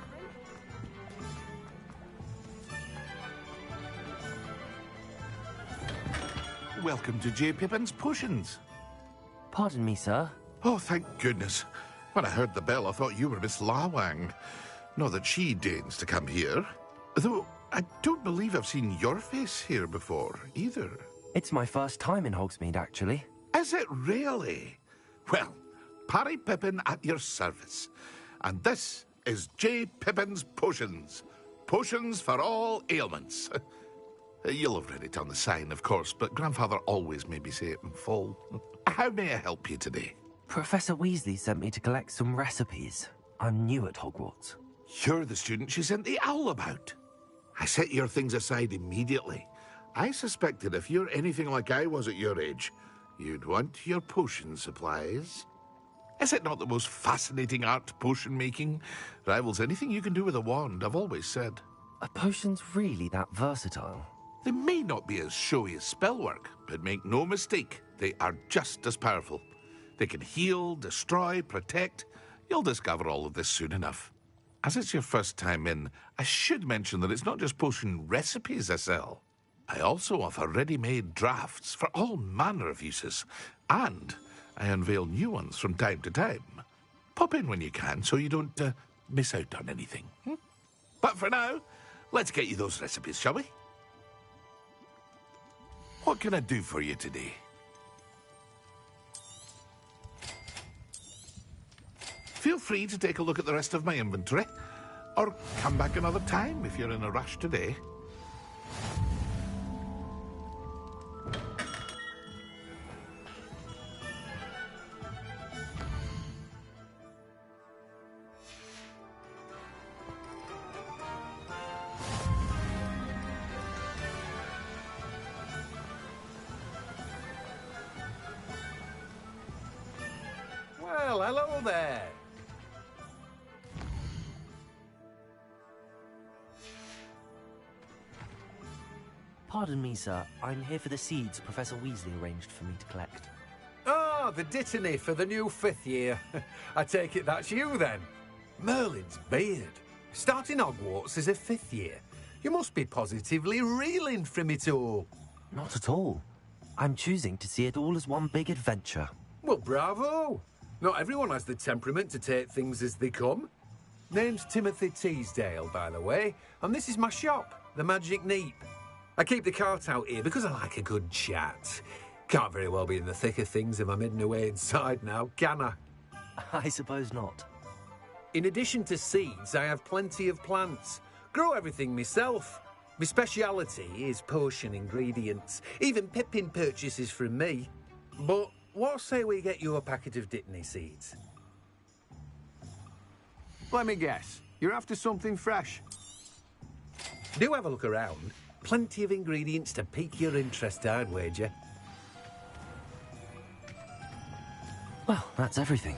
S16: Welcome to J. Pippin's Potions.
S2: Pardon me, sir.
S16: Oh, thank goodness. When I heard the bell, I thought you were Miss Lawang. Not that she deigns to come here. Though, I don't believe I've seen your face here before, either.
S2: It's my first time in Hogsmeade, actually.
S16: Is it really? Well, Parry Pippin at your service. And this is J. Pippin's Potions. Potions for all ailments. You'll have read it on the sign, of course, but Grandfather always made me say it in full. How may I help you today?
S2: Professor Weasley sent me to collect some recipes. I'm new at Hogwarts.
S16: You're the student she sent the owl about. I set your things aside immediately. I suspected if you're anything like I was at your age, you'd want your potion supplies. Is it not the most fascinating art, potion making? Rivals anything you can do with a wand, I've always said.
S2: Are potions really that versatile?
S16: They may not be as showy as spellwork, but make no mistake, they are just as powerful. They can heal, destroy, protect. You'll discover all of this soon enough. As it's your first time in, I should mention that it's not just potion recipes I sell. I also offer ready-made drafts for all manner of uses, and I unveil new ones from time to time. Pop in when you can so you don't miss out on anything. But for now, let's get you those recipes, shall we? What can I do for you today? Feel free to take a look at the rest of my inventory, or come back another time if you're in a rush today.
S22: Well, hello there.
S2: Pardon me, sir. I'm here for the seeds Professor Weasley arranged for me to collect.
S22: Ah, the dittany for the new 5th year. I take it that's you, then. Merlin's beard. Starting Hogwarts as a 5th year. You must be positively reeling from it all.
S2: Not at all. I'm choosing to see it all as one big adventure.
S22: Well, bravo. Not everyone has the temperament to take things as they come. Name's Timothy Teasdale, by the way, and this is my shop, the Magic Neep. I keep the cart out here because I like a good chat. Can't very well be in the thick of things if I'm hidden away inside now, can I?
S2: I suppose not.
S22: In addition to seeds, I have plenty of plants. Grow everything myself. My speciality is potion ingredients. Even Pippin purchases from me. But what say we get you a packet of Dittany seeds?
S23: Let me guess. You're after something fresh.
S22: Do have a look around. Plenty of ingredients to pique your interest, I'd wager.
S2: Well, that's everything.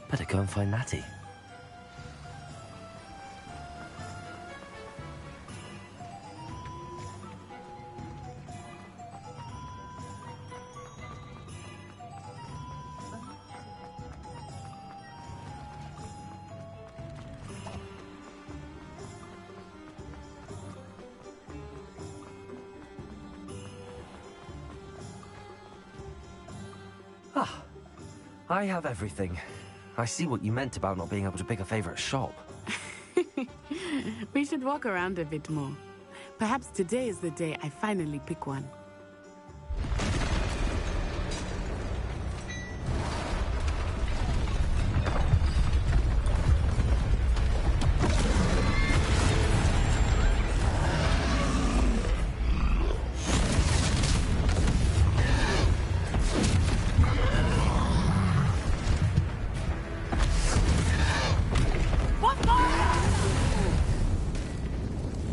S2: Better go and find Natty. I have everything. I see what you meant about not being able to pick a favorite shop.
S18: We should walk around a bit more. Perhaps today is the day I finally pick one.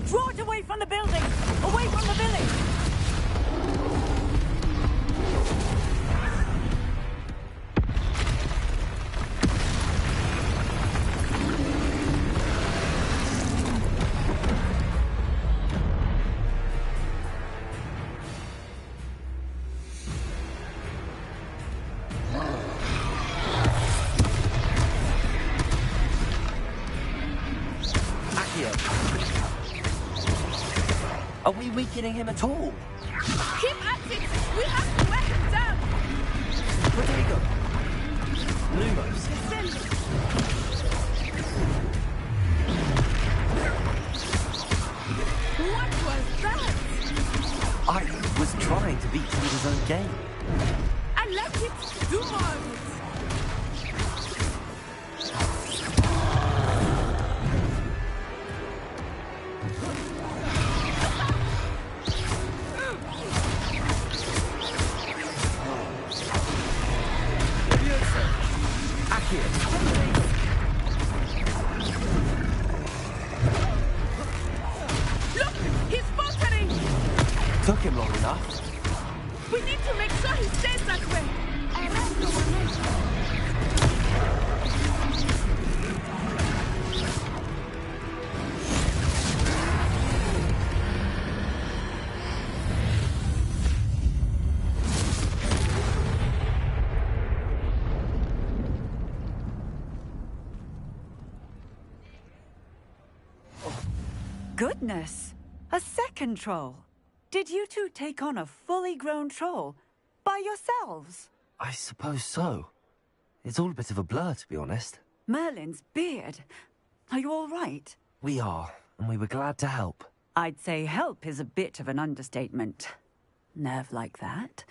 S15: Draw it away from the building! Away from the village!
S2: Are we weakening him at all?
S18: Keep at it! We have to wear him down!
S2: Rodrigo! Lumos!
S18: What was that?
S2: I was trying to beat him at his own game.
S18: I let it do more of it! Look! He's faltering!
S2: Took him long enough.
S18: We need to make sure he stays that way!
S15: Goodness! A second troll! Did you two take on a fully grown troll by yourselves?
S2: I suppose so. It's all a bit of a blur, to be honest.
S15: Merlin's beard. Are you all right?
S2: We are, and we were glad to help.
S15: I'd say help is a bit of an understatement. Nerve like that.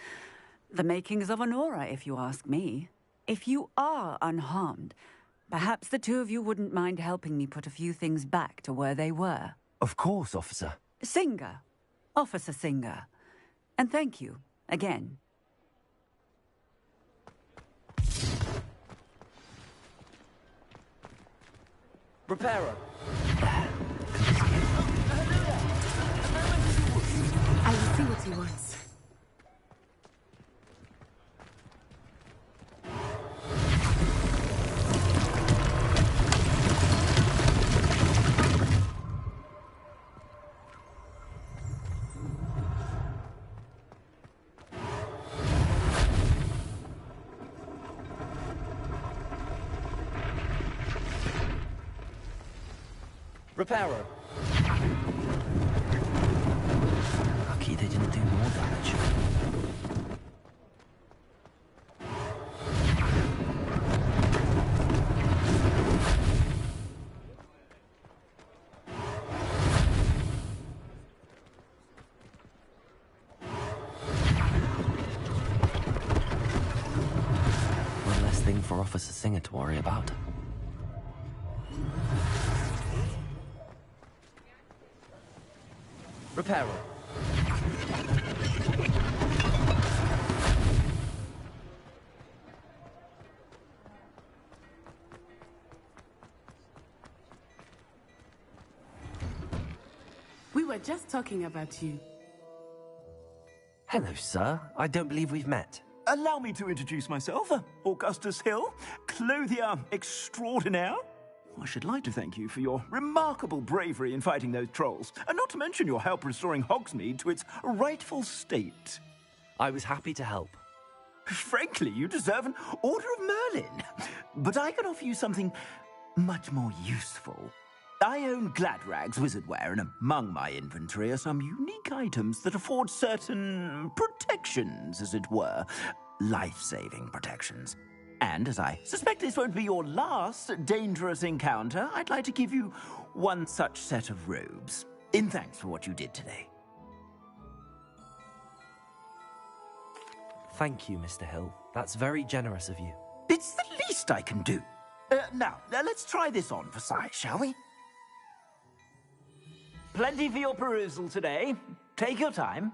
S15: The makings of an aura, if you ask me. If you are unharmed, perhaps the two of you wouldn't mind helping me put a few things back to where they were.
S2: Of course, officer.
S15: Singer. Officer Singer. And thank you, again.
S7: Reparo.
S18: I will see what he wants.
S7: Reparo.
S2: Lucky they didn't do more damage. One less thing for Officer Singer to worry about.
S7: Reparo.
S18: We were just talking about you.
S2: Hello, sir. I don't believe we've met.
S1: Allow me to introduce myself, Augustus Hill, clothier extraordinaire. I should like to thank you for your remarkable bravery in fighting those trolls, and not to mention your help restoring Hogsmeade to its rightful state.
S2: I was happy to help.
S1: Frankly, you deserve an Order of Merlin. But I can offer you something much more useful. I own Gladrag's wizardware, and among my inventory are some unique items that afford certain protections, as it were. Life-saving protections. And as I suspect this won't be your last dangerous encounter, I'd like to give you one such set of robes, in thanks for what you did today.
S2: Thank you, Mr. Hill. That's very generous of you.
S1: It's the least I can do. Now, let's try this on for size, shall we? Plenty for your perusal today. Take your time.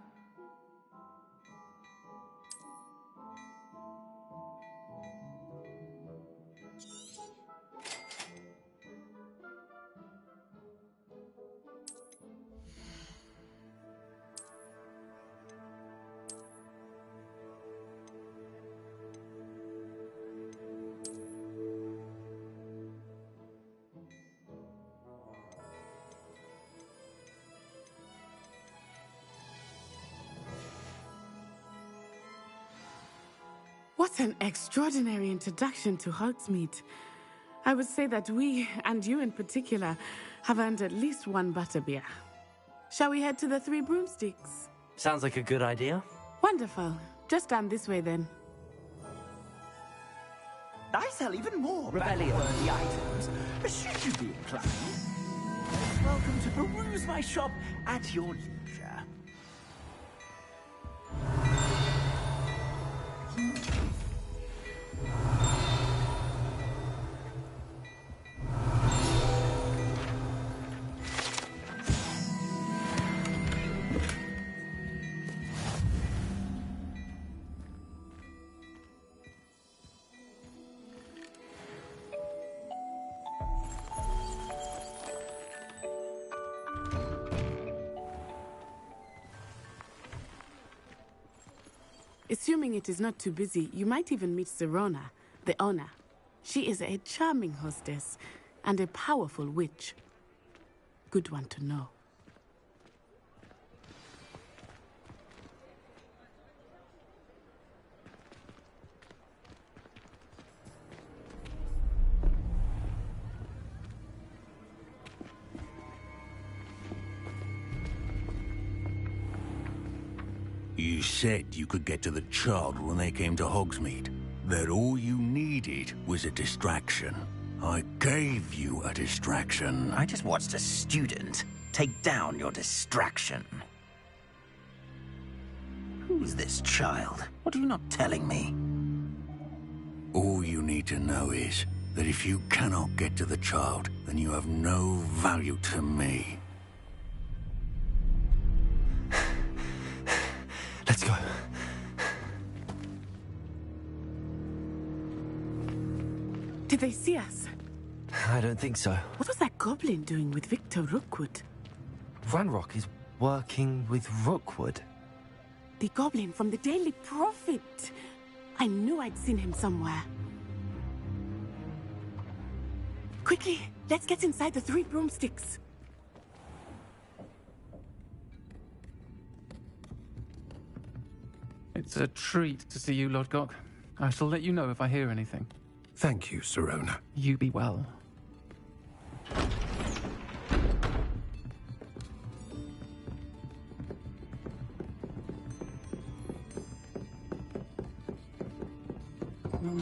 S18: What an extraordinary introduction to Hogsmeade. I would say that we, and you in particular, have earned at least one butterbeer. Shall we head to the Three Broomsticks?
S2: Sounds like a good idea.
S18: Wonderful. Just down this way then.
S1: I sell even more rebellion-worthy items. Should you be inclined, welcome to peruse my shop at your leisure.
S18: Assuming it is not too busy, you might even meet Sirona, the owner. She is a charming hostess and a powerful witch. Good one to know.
S3: You said you could get to the child when they came to Hogsmeade. That all you needed was a distraction. I gave you a distraction.
S5: I just watched a student take down your distraction. Who's this child? What are you not telling me?
S3: All you need to know is that if you cannot get to the child, then you have no value to me.
S2: Let's go.
S18: Did they see us?
S2: I don't think so.
S18: What was that goblin doing with Victor Rookwood?
S2: Ranrock is working with Rookwood.
S18: The goblin from the Daily Prophet. I knew I'd seen him somewhere. Quickly, let's get inside the Three Broomsticks.
S9: It's a treat to see you, Lodgok. I shall let you know if I hear anything.
S22: Thank you, Sirona.
S9: You be well.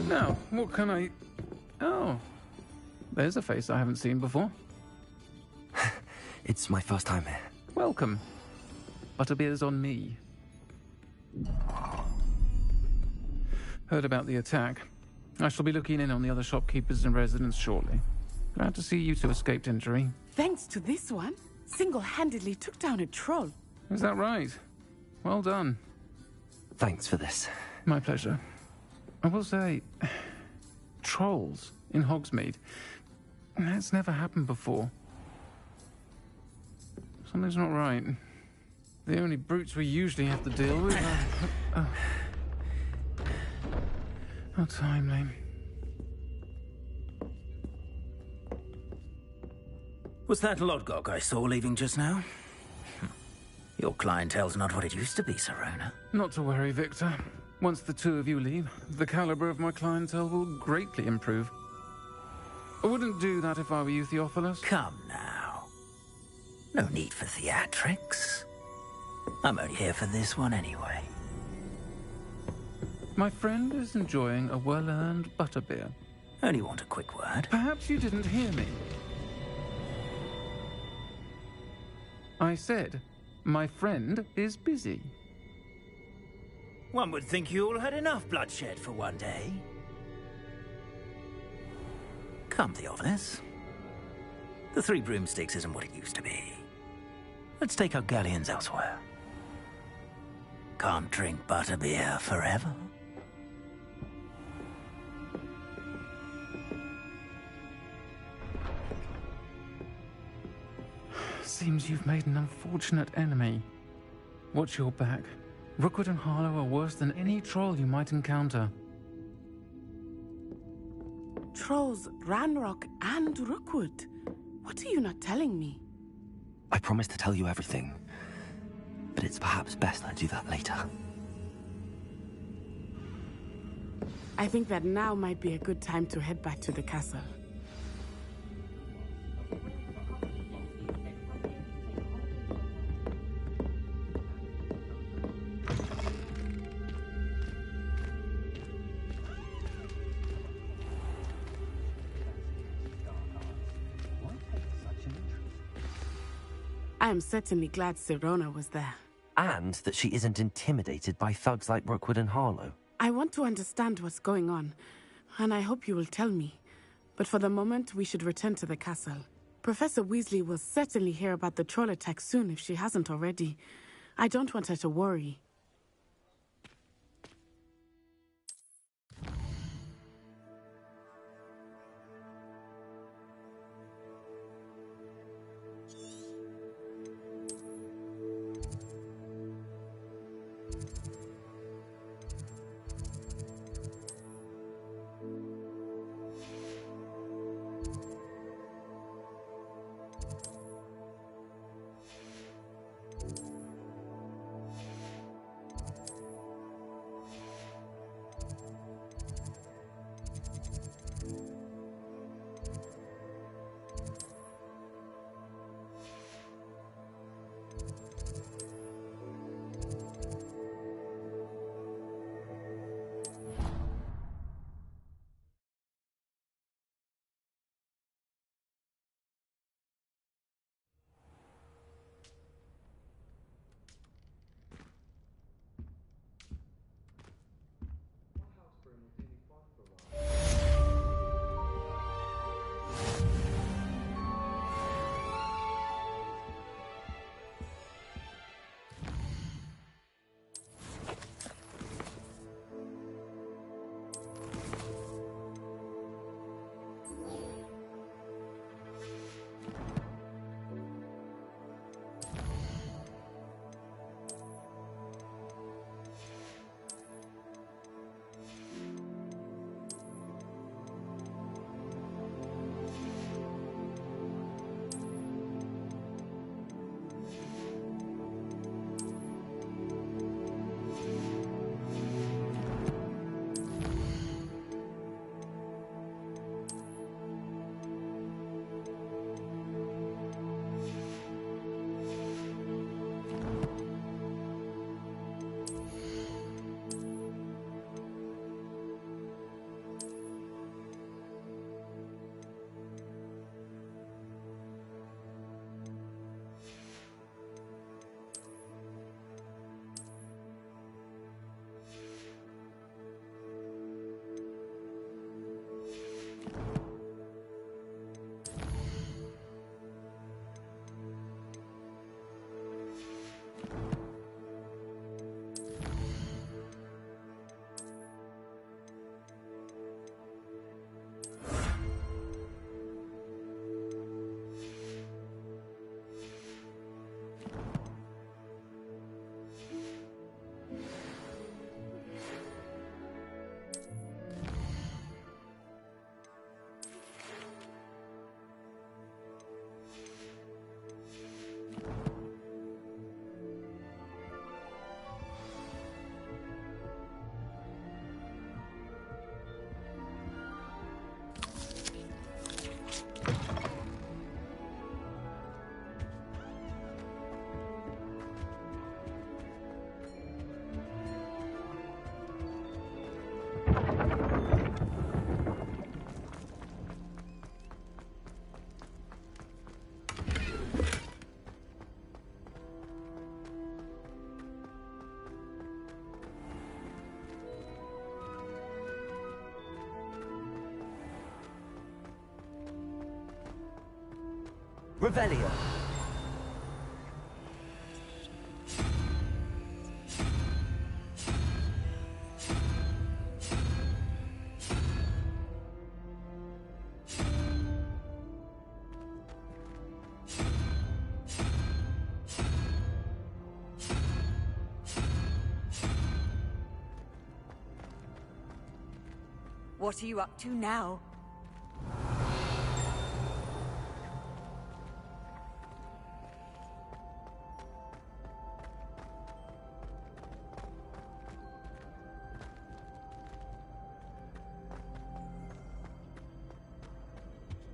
S9: Now, what can I... Oh, there's a face I haven't seen before.
S2: It's my first time here.
S9: Welcome. Butterbeer's on me. Heard about the attack. I shall be looking in on the other shopkeepers and residents shortly. Glad to see you two escaped injury.
S18: Thanks to this one, single-handedly took down a troll.
S9: Is that right? Well done.
S2: Thanks for this.
S9: My pleasure. I will say, trolls in Hogsmeade. That's never happened before. Something's not right. The only brutes we usually have to deal with are... How timely.
S5: Was that Lodgok I saw leaving just now? Your clientele's not what it used to be, Sirona.
S9: Not to worry, Victor. Once the two of you leave, the caliber of my clientele will greatly improve. I wouldn't do that if I were you, Theophilus.
S5: Come now. No need for theatrics. I'm only here for this one anyway.
S9: My friend is enjoying a well-earned butterbeer.
S5: Only want a quick word.
S9: Perhaps you didn't hear me. I said, my friend is busy.
S5: One would think you all had enough bloodshed for one day. Come, Theophilus. The Three Broomsticks isn't what it used to be. Let's take our galleons elsewhere. Can't drink butterbeer forever.
S9: Seems you've made an unfortunate enemy. Watch your back. Rookwood and Harlow are worse than any troll you might encounter.
S18: Trolls, Ranrock, and Rookwood. What are you not telling me?
S2: I promised to tell you everything, but it's perhaps best I do that later.
S18: I think that now might be a good time to head back to the castle. I am certainly glad Sirona was there.
S2: And that she isn't intimidated by thugs like Rookwood and Harlow.
S18: I want to understand what's going on, and I hope you will tell me. But for the moment, we should return to the castle. Professor Weasley will certainly hear about the troll attack soon if she hasn't already. I don't want her to worry.
S7: Revelio.
S15: What are you up to now?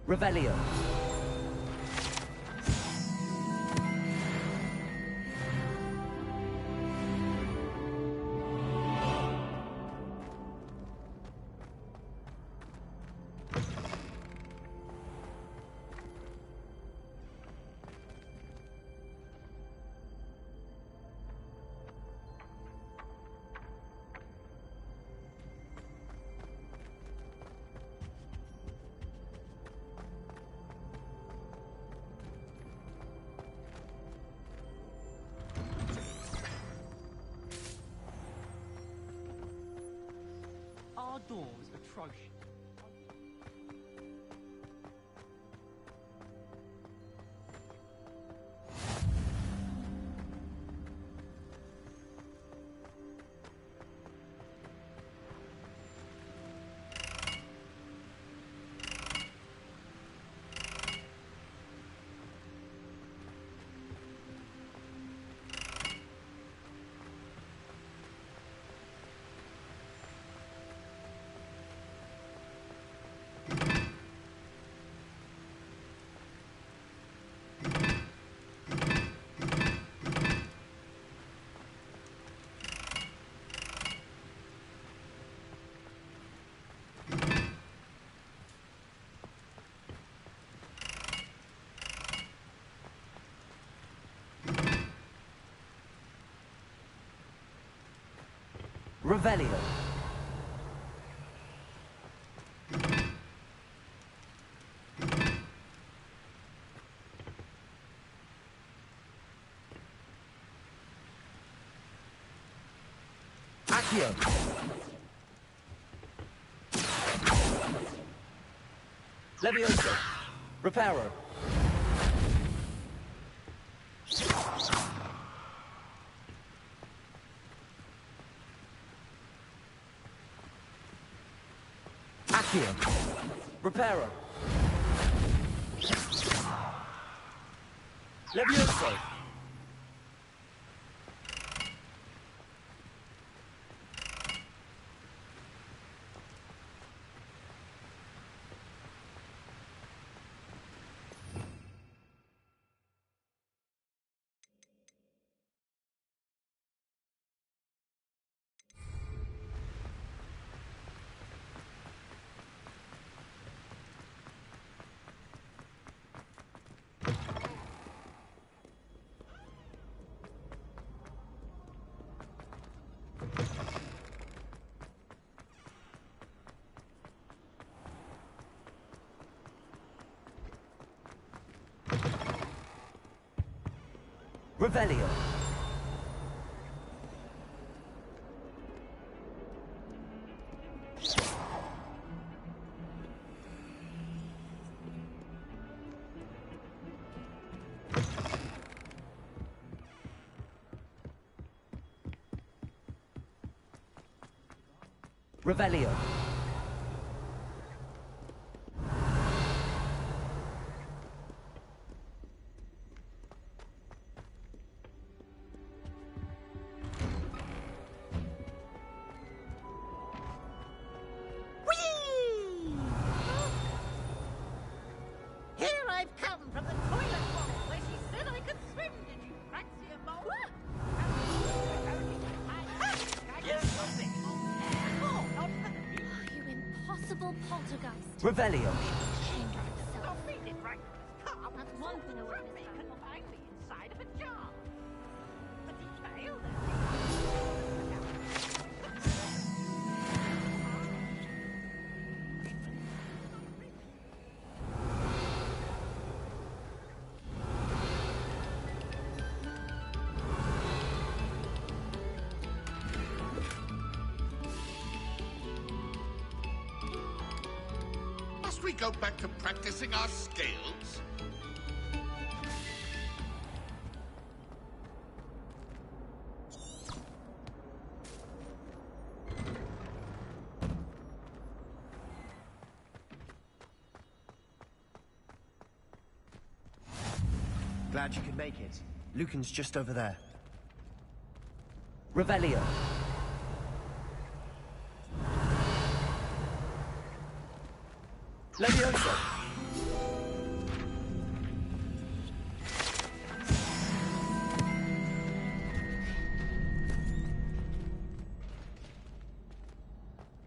S7: Revelio.
S17: Our door was atrocious.
S7: Revelio. Accio. Levioso. Reparo. Accio. Reparo. Levioso. Revelio. Revelio.
S14: Here I've come from the toilet bowl where she said I could swim. Did you fancy a bowl?
S10: You impossible poltergeist.
S7: Revelio.
S14: I'll feed it right to his car. That's one thing I would have missed. Can find the inside of a jar. But he failed
S16: we go back to practicing our scales?
S11: Glad you could make it. Lucan's just over there.
S7: Revelio.
S11: Levioso.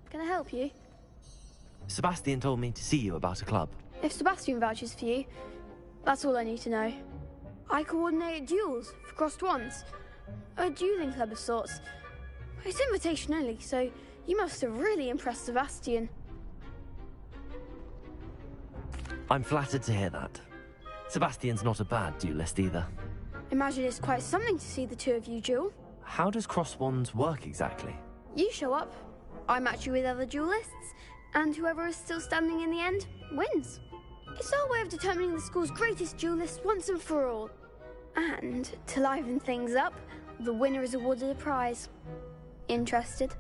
S12: Can I help you?
S2: Sebastian told me to see you about a club.
S12: If Sebastian vouches for you, that's all I need to know. I coordinate duels for crossed wands. A dueling club of sorts. It's invitation only, so you must have really impressed Sebastian.
S2: I'm flattered to hear that. Sebastian's not a bad duelist either.
S12: Imagine it's quite something to see the two of you duel.
S2: How does cross wands work exactly?
S12: You show up, I match you with other duelists, and whoever is still standing in the end wins. It's our way of determining the school's greatest duelist once and for all. And to liven things up, the winner is awarded a prize. Interested?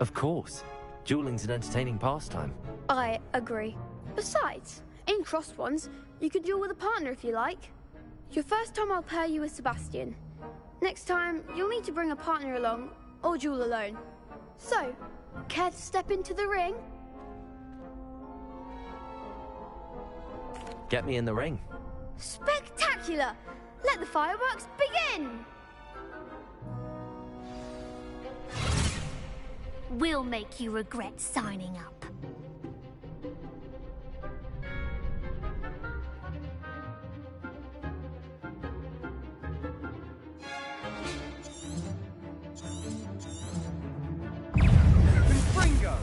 S2: Of course. Dueling's an entertaining pastime.
S12: I agree. Besides, in crossed ones, you could duel with a partner if you like. Your first time I'll pair you with Sebastian. Next time, you'll need to bring a partner along, or duel alone. So, care to step into the ring?
S2: Get me in the ring.
S12: Spectacular! Let the fireworks begin!
S10: We'll make you regret signing up.
S11: Springo!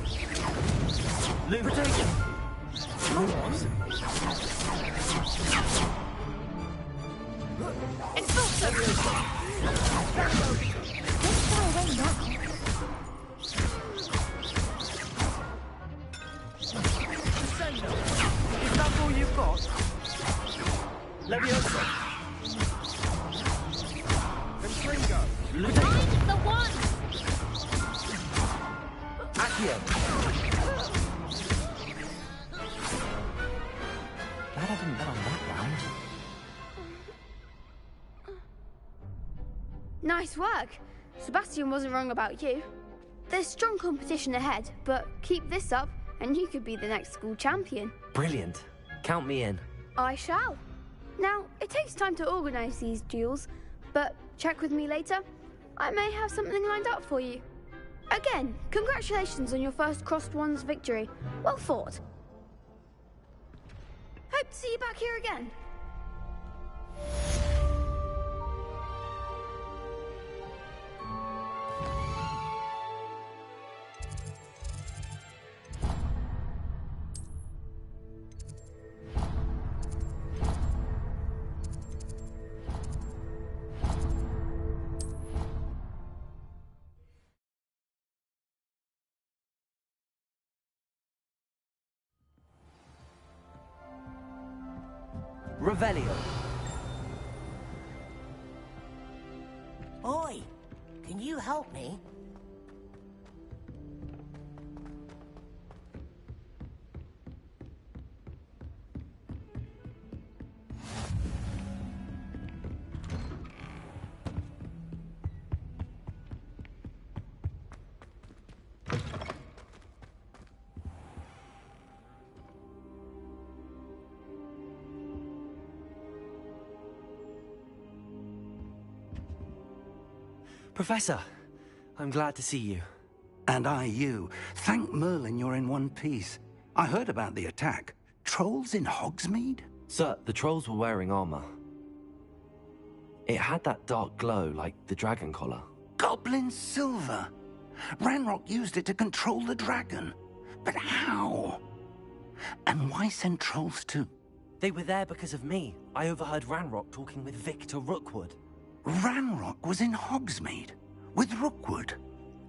S7: Lubrication.
S10: Expulso! Don't far away now.
S11: Is that all you've got? Levioso. Springo.
S10: Find the one!
S11: Accio.
S2: Glad I didn't bet on that round.
S12: Nice work. Sebastian wasn't wrong about you. There's strong competition ahead, but keep this up and you could be the next school champion.
S2: Brilliant. Count me in.
S12: I shall. Now, it takes time to organise these duels, but check with me later. I may have something lined up for you. Again, congratulations on your first crossed wands victory. Well fought. Hope to see you back here again.
S7: Revelio.
S8: Oi, can you help me?
S2: Professor, I'm glad to see you.
S13: And I you. Thank Merlin you're in one piece. I heard about the attack. Trolls in Hogsmeade?
S2: Sir, the trolls were wearing armor. It had that dark glow like the dragon collar.
S13: Goblin silver. Ranrock used it to control the dragon. But how? And why send trolls to
S2: They were there because of me. I overheard Ranrock talking with Victor Rookwood.
S13: Ranrock was in Hogsmeade? With Rookwood?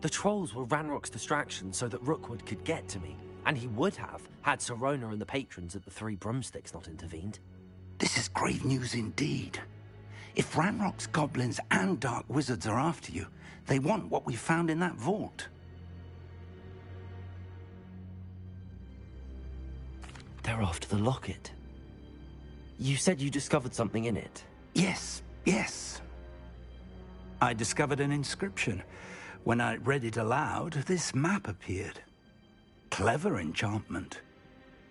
S2: The trolls were Ranrock's distraction so that Rookwood could get to me. And he would have, had Sirona and the patrons at the Three Broomsticks not intervened.
S13: This is grave news indeed. If Ranrock's goblins and dark wizards are after you, they want what we found in that vault.
S2: They're after the locket. You said you discovered something in it.
S13: Yes. I discovered an inscription. When I read it aloud, this map appeared. Clever enchantment.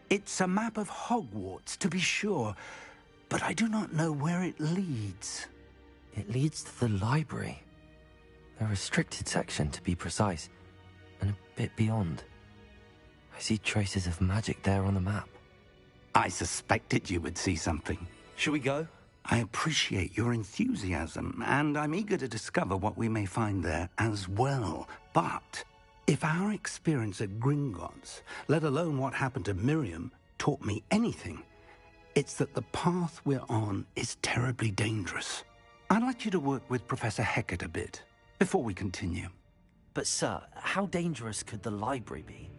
S13: It's a map of Hogwarts, to be sure, but I do not know where it leads.
S2: It leads to the library. A restricted section, to be precise, and a bit beyond. I see traces of magic there on the map.
S13: I suspected you would see something.
S2: Shall we go?
S13: I appreciate your enthusiasm, and I'm eager to discover what we may find there as well. But if our experience at Gringotts, let alone what happened to Miriam, taught me anything, it's that the path we're on is terribly dangerous. I'd like you to work with Professor Hecat a bit before we continue.
S2: But sir, how dangerous could the library be?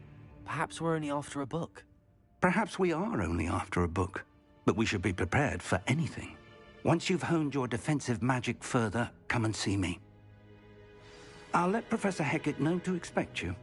S2: Perhaps we're only after a book.
S13: Perhaps we are only after a book, but we should be prepared for anything. Once you've honed your defensive magic further, come and see me. I'll let Professor Hecat know to expect you.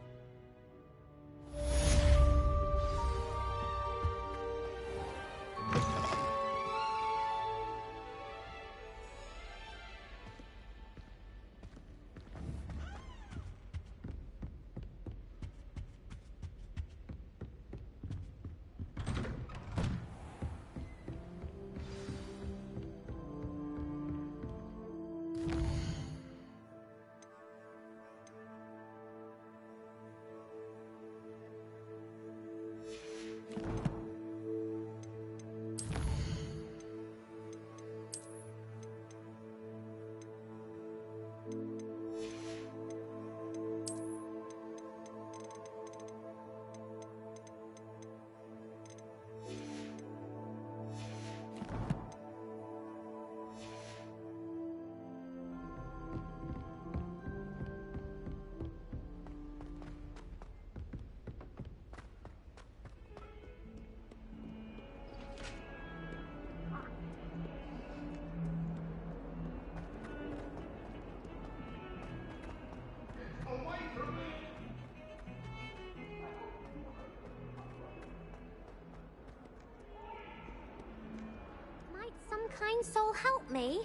S10: Might some kind soul help me?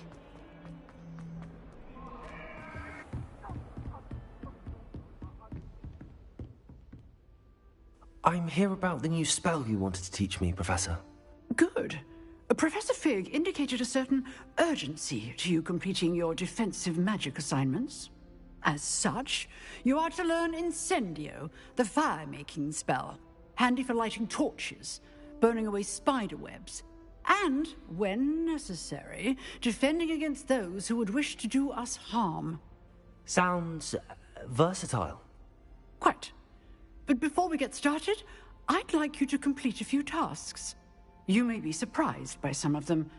S2: I'm here about the new spell you wanted to teach me, Professor.
S4: Good. Professor Fig indicated a certain urgency to you completing your defensive magic assignments. As such, you are to learn Incendio, the fire-making spell, handy for lighting torches, burning away spider webs, and, when necessary, defending against those who would wish to do us harm.
S2: Sounds versatile.
S4: Quite. But before we get started, I'd like you to complete a few tasks. You may be surprised by some of them.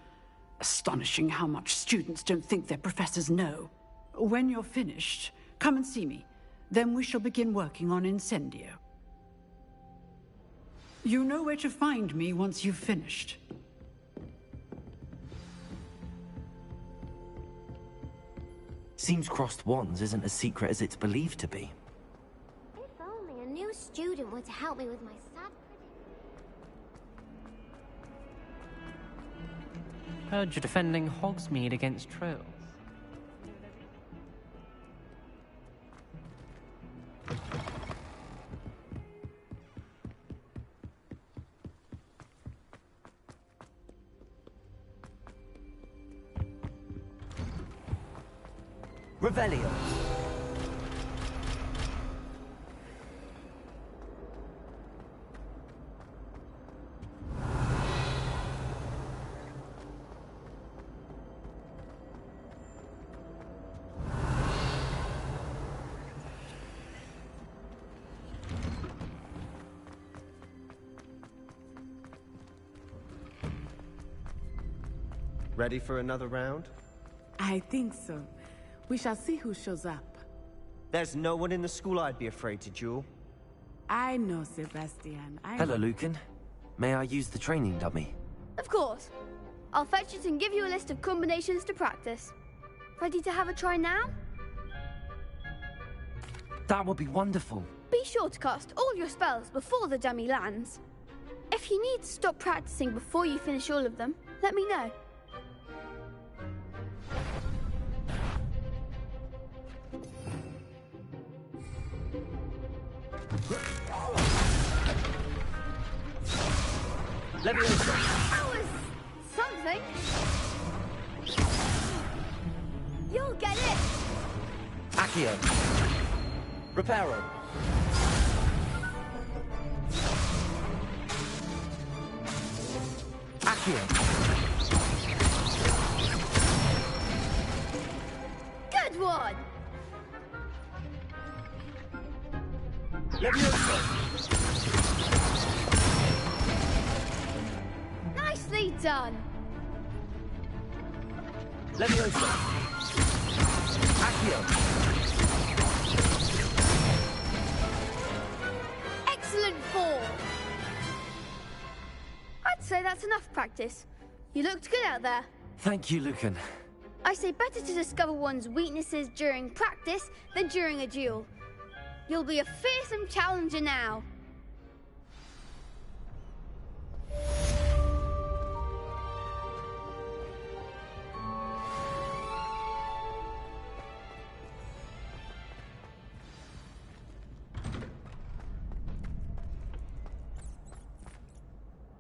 S4: Astonishing how much students don't think their professors know. When you're finished, come and see me. Then we shall begin working on Incendio. You know where to find me once you've finished.
S2: Seems crossed wands isn't as secret as it's believed to be.
S10: If only a new student were to help me with my sad
S17: Heard you're defending Hogsmeade against trolls.
S2: Revelio.
S11: Ready for another round?
S18: I think so. We shall see who shows up.
S11: There's no one in the school I'd be afraid to duel.
S18: I know, Sebastian.
S2: Hello, Lucan. May I use the training dummy?
S12: Of course. I'll fetch it and give you a list of combinations to practice. Ready to have a try now?
S2: That would be wonderful.
S12: Be sure to cast all your spells before the dummy lands. If you need to stop practicing before you finish all of them, let me know.
S7: Leviosa.
S12: That was something. You'll get it.
S7: Accio. Reparo.
S2: Accio.
S12: Good one.
S7: Leviosa.
S12: Nicely done.
S7: Leviosa. Accio.
S12: Excellent form. I'd say that's enough practice. You looked good out there.
S2: Thank you, Lucan.
S12: I say better to discover one's weaknesses during practice than during a duel. You'll be a fearsome challenger now.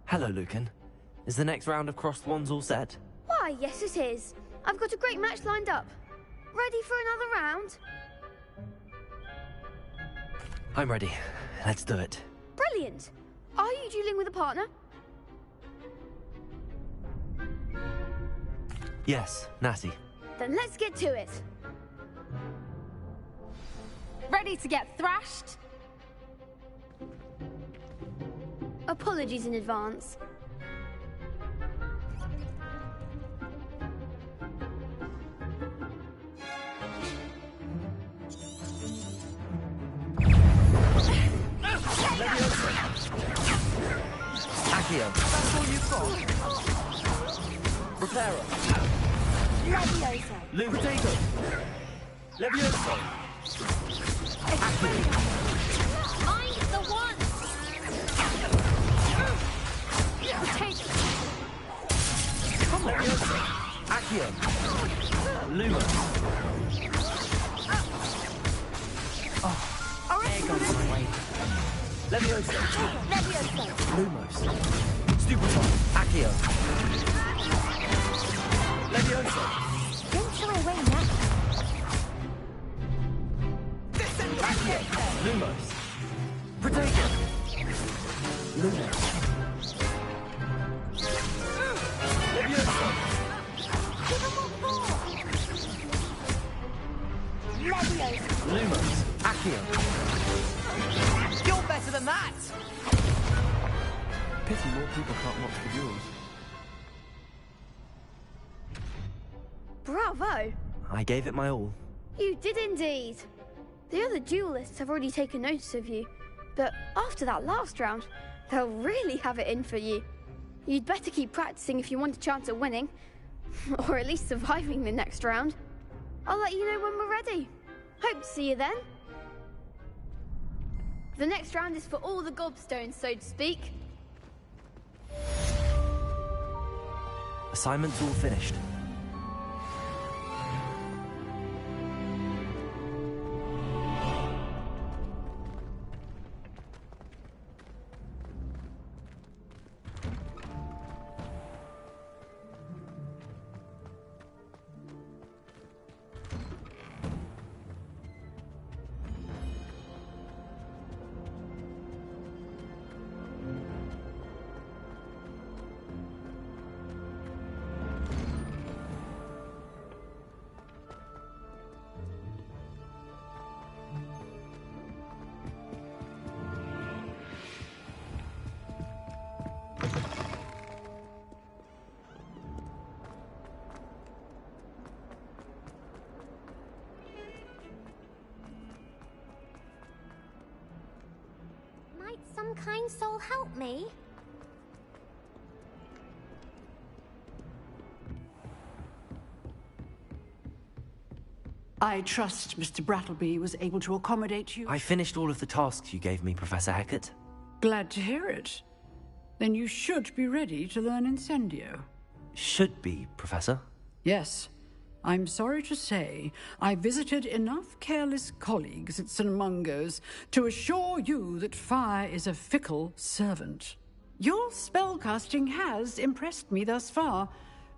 S2: Hello, Lucan. Is the next round of crossed wands all set?
S12: Why, yes it is. I've got a great match lined up. Ready for another round?
S2: I'm ready. Let's do it.
S12: Brilliant. Are you dueling with a partner?
S2: Yes, Natty.
S12: Then let's get to it. Ready to get thrashed? Apologies in advance.
S2: Accio.
S7: That's all you've got. Reparo.
S12: Leviosa.
S7: Potato. Leviosa.
S12: I'm the one. Potato.
S7: Come on.
S2: Accio.
S7: Luma.
S2: There goes my way.
S7: Leviosa.
S12: Leviosa.
S2: Lumos.
S7: Stupiton.
S2: Accio.
S7: Leviosa.
S12: Don't show away now.
S7: Accio. Lumos.
S2: Potato. Lumos.
S7: Leviosa.
S12: Leviosa.
S2: Lumos. Accio.
S7: You're better than that! Pity more people can't watch the duels.
S12: Bravo.
S2: I gave it my all.
S12: You did indeed. The other duelists have already taken notice of you, but after that last round, they'll really have it in for you. You'd better keep practicing if you want a chance at winning, or at least surviving the next round. I'll let you know when we're ready. Hope to see you then. The next round is for all the gobstones, so to speak.
S2: Assignment's all finished.
S10: Might some kind soul help me?
S4: I trust Mr. Brattleby was able to accommodate you.
S2: I finished all of the tasks you gave me, Professor Hecat.
S4: Glad to hear it. Then you should be ready to learn Incendio.
S2: Should be, Professor.
S4: Yes. I'm sorry to say, I visited enough careless colleagues at St. Mungo's to assure you that fire is a fickle servant. Your spellcasting has impressed me thus far,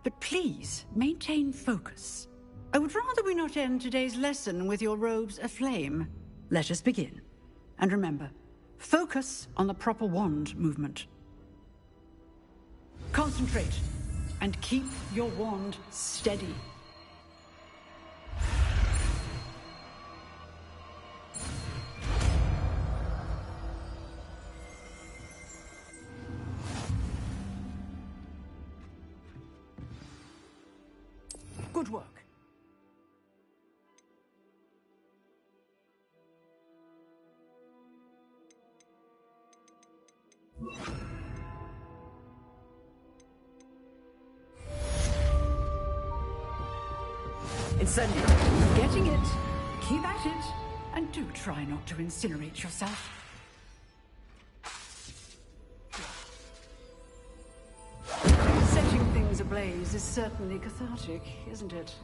S4: but please maintain focus. I would rather we not end today's lesson with your robes aflame. Let us begin. And remember, focus on the proper wand movement. Concentrate, and keep your wand steady. Good work.
S7: Incendio.
S4: Getting it. Keep at it. And do try not to incinerate yourself. Setting things ablaze is certainly cathartic, isn't it?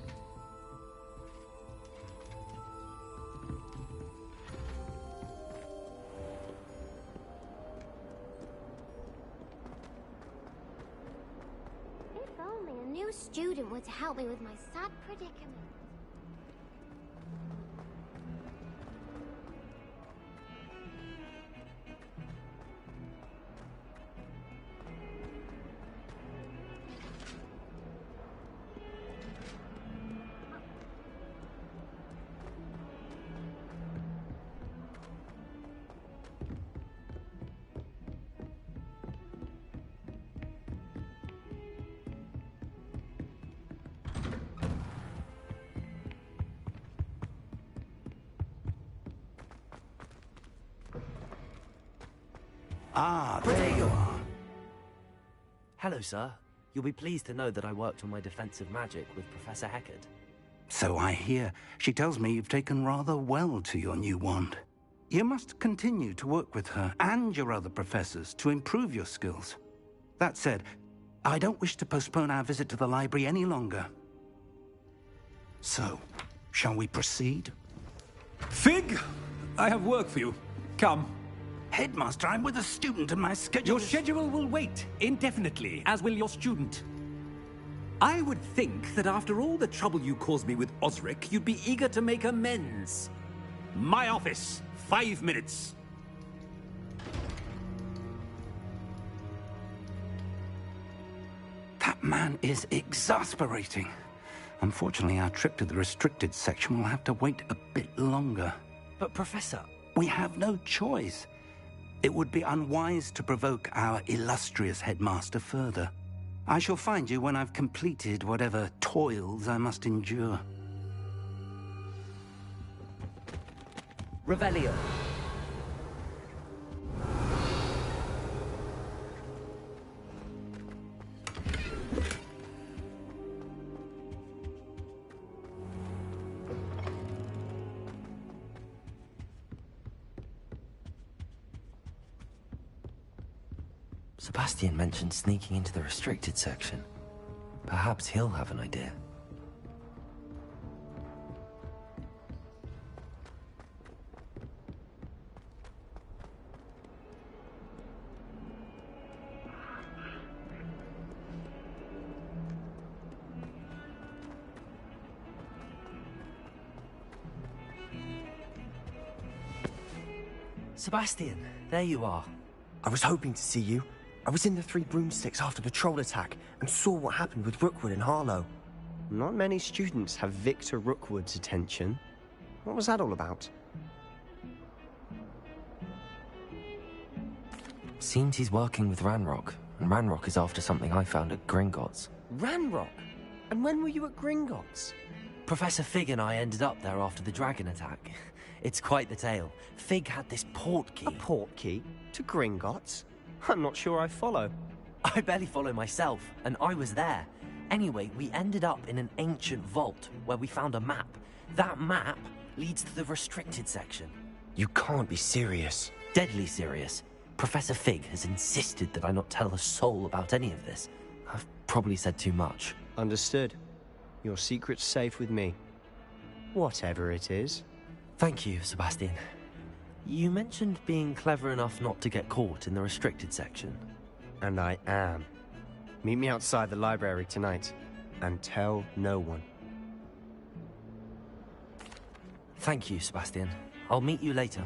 S10: If only a new student were to help me with my sad predicament.
S13: Ah, there you are.
S2: Hello, sir. You'll be pleased to know that I worked on my defensive magic with Professor Hecat.
S13: So I hear. She tells me you've taken rather well to your new wand. You must continue to work with her and your other professors to improve your skills. That said, I don't wish to postpone our visit to the library any longer. So, shall we proceed?
S6: Fig! I have work for you. Come.
S13: Headmaster, I'm with a student and my schedule
S6: Your schedule will wait indefinitely, as will your student. I would think that after all the trouble you caused me with Osric, you'd be eager to make amends. My office, 5 minutes.
S13: That man is exasperating. Unfortunately, our trip to the restricted section will have to wait a bit longer.
S2: But, Professor...
S13: We have no choice. It would be unwise to provoke our illustrious headmaster further. I shall find you when I've completed whatever toils I must endure.
S7: Revelio.
S2: Sebastian mentioned sneaking into the restricted section. Perhaps he'll have an idea.
S11: Sebastian,
S2: there you are.
S11: I was hoping to see you. I was in the Three Broomsticks after the troll attack and saw what happened with Rookwood and Harlow.
S19: Not many students have Victor Rookwood's attention. What was that all about?
S2: Seems he's working with Ranrock, and Ranrock is after something I found at Gringotts.
S11: Ranrock? And when were you at Gringotts?
S2: Professor Fig and I ended up there after the dragon attack. It's quite the tale. Fig had this port key.
S19: A port key? To Gringotts? I'm not sure I follow.
S2: I barely follow myself, and I was there. Anyway, we ended up in an ancient vault where we found a map. That map leads to the restricted section.
S19: You can't be serious.
S2: Deadly serious. Professor Fig has insisted that I not tell a soul about any of this. I've probably said too much.
S19: Understood. Your secret's safe with me. Whatever it is.
S2: Thank you, Sebastian. You mentioned being clever enough not to get caught in the restricted section.
S19: And I am. Meet me outside the library tonight, and tell no one.
S2: Thank you, Sebastian. I'll meet you later.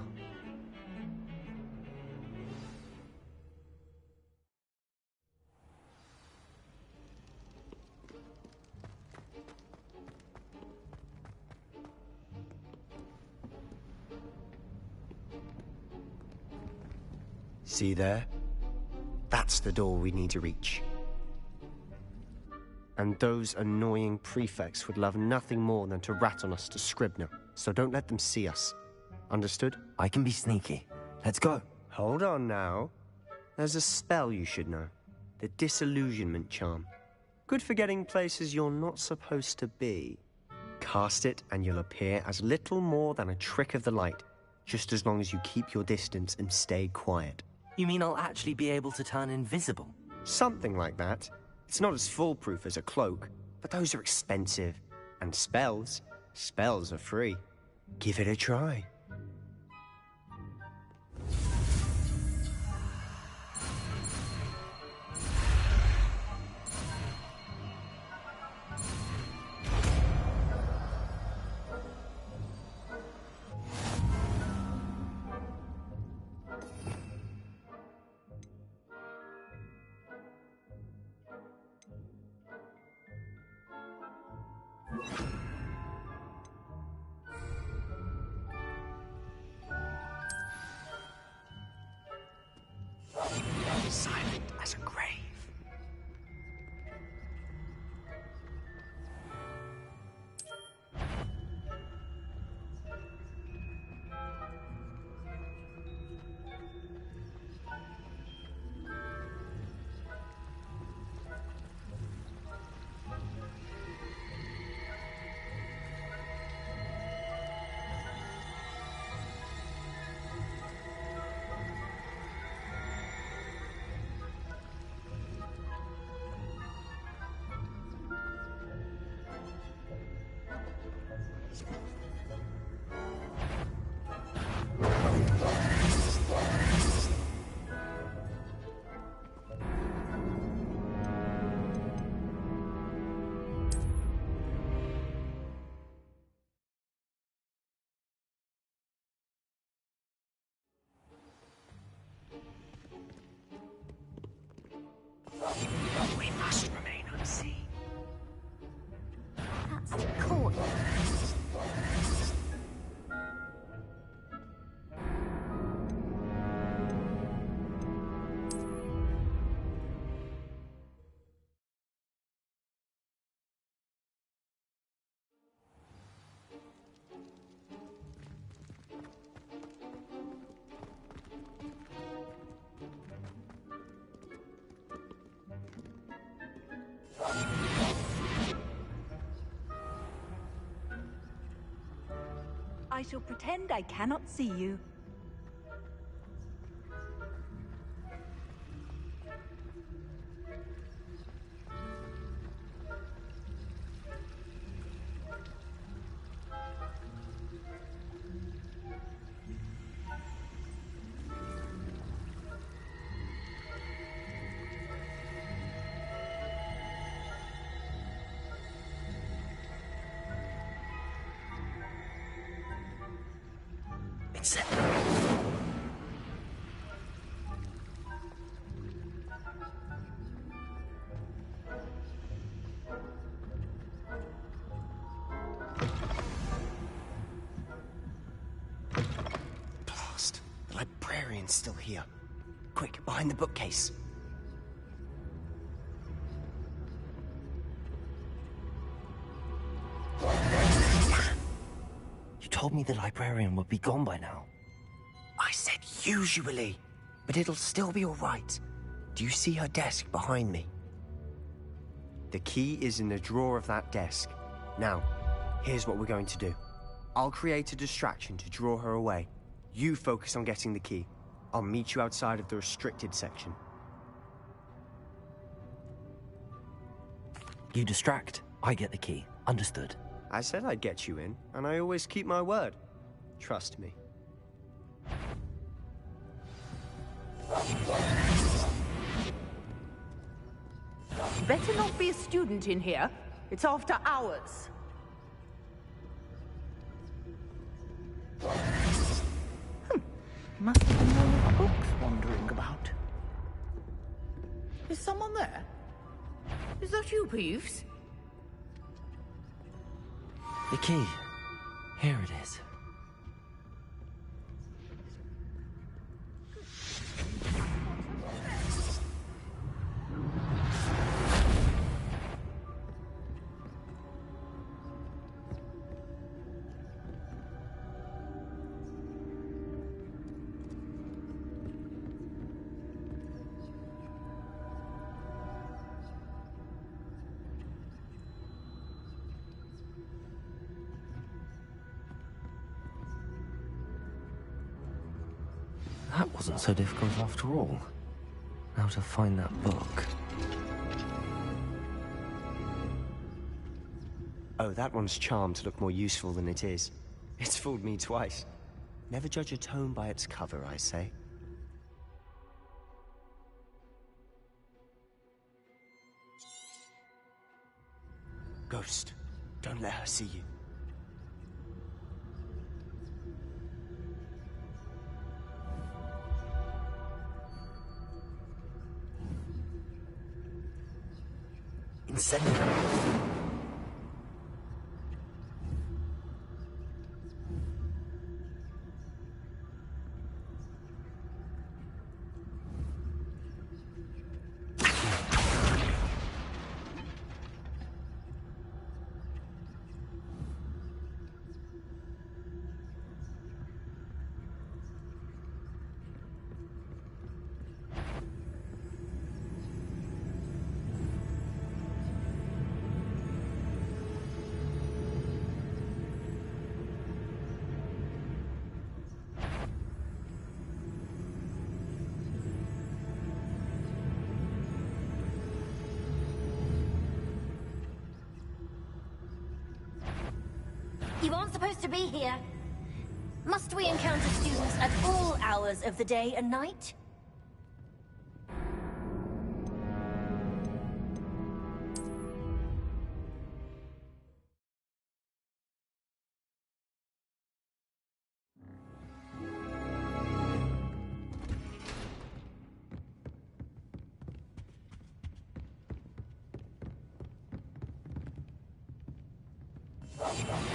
S19: See there? That's the door we need to reach. And those annoying prefects would love nothing more than to rat on us to Scribner, so don't let them see us. Understood?
S2: I can be sneaky. Let's go.
S19: Hold on now. There's a spell you should know. The Disillusionment Charm. Good for getting places you're not supposed to be. Cast it and you'll appear as little more than a trick of the light, just as long as you keep your distance and stay quiet.
S2: You mean I'll actually be able to turn invisible?
S19: Something like that. It's not as foolproof as a cloak, but those are expensive. And spells are free. Give it a try. Silent as a grave. We must remain unseen.
S10: That's the court.
S20: I shall pretend I cannot see you.
S2: It's it.
S19: Blast. The librarian's still here. Quick, behind the bookcase.
S2: told me the librarian would be gone by now.
S11: I said usually, but it'll still be all right. Do you see her desk behind me? The key is in the drawer of that desk. Now, here's what we're going to do. I'll create a distraction to draw her away. You focus on getting the key. I'll meet you outside of the restricted section.
S2: You distract, I get the key. Understood.
S19: I said I'd get you in, and I always keep my word. Trust me.
S1: Better not be a student in here. It's after hours. Must have been one of books wandering about. Is someone there? Is that you, Peeves?
S2: The key. Here it is. That wasn't so difficult after all. Now to find that book.
S19: Oh, that one's charmed to look more useful than it is. It's fooled me twice. Never judge a tome by its cover, I say.
S11: Ghost, don't let her see you. Incendio.
S21: You aren't supposed to be here. Must we encounter students at all hours of the day and night?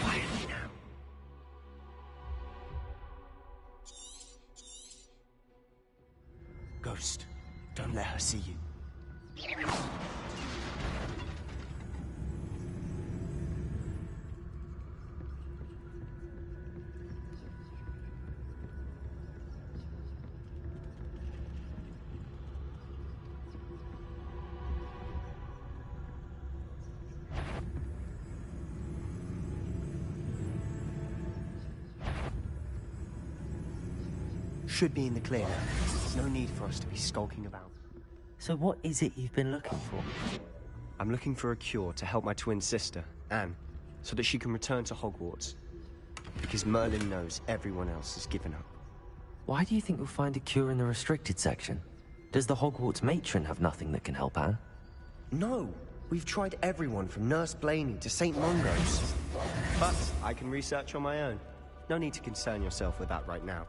S11: Quietly now. Ghost, don't let her see you. Should be in the clear now. No need for us to be skulking about.
S2: So what is it you've been looking for?
S19: I'm looking for a cure to help my twin sister, Anne, so that she can return to Hogwarts. Because Merlin knows everyone else has given up.
S2: Why do you think you'll find a cure in the restricted section? Does the Hogwarts matron have nothing that can help Anne?
S11: No, we've tried everyone from Nurse Blaney to St. Mungo's.
S19: But I can research on my own. No need to concern yourself with that right now.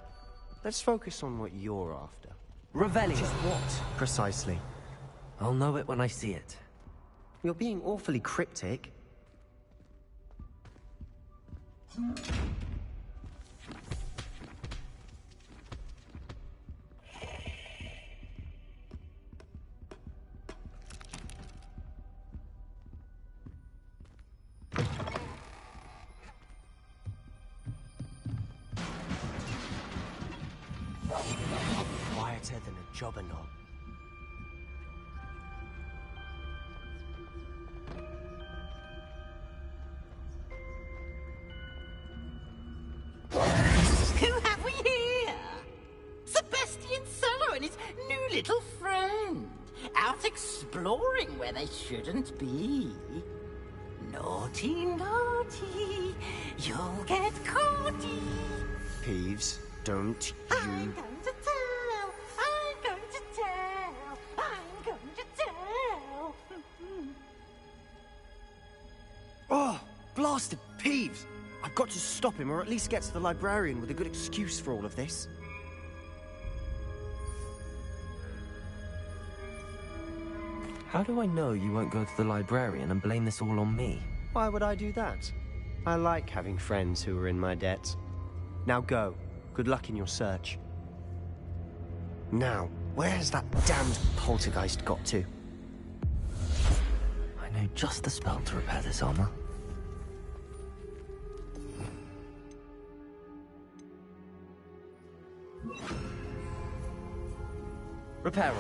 S19: Let's focus on what you're after.
S11: Revelio. Which is what, precisely?
S2: I'll know it when I see it.
S11: You're being awfully cryptic. better than a jobberknoll.
S5: Who have we here? Sebastian Solo and his new little friend. Out exploring where they shouldn't be. Naughty, naughty, you'll get caughty.
S11: Peeves, don't you...
S5: I'm going to tell, I'm going to tell, I'm going to tell.
S11: Oh, blasted Peeves! I've got to stop him, or at least get to the librarian with a good excuse for all of this.
S2: How do I know you won't go to the librarian and blame this all on me?
S19: Why would I do that? I like having friends who are in my debt. Now go. Good luck in your search.
S11: Now, where's that damned poltergeist got to?
S2: I know just the spell to repair this armor.
S11: Repairer.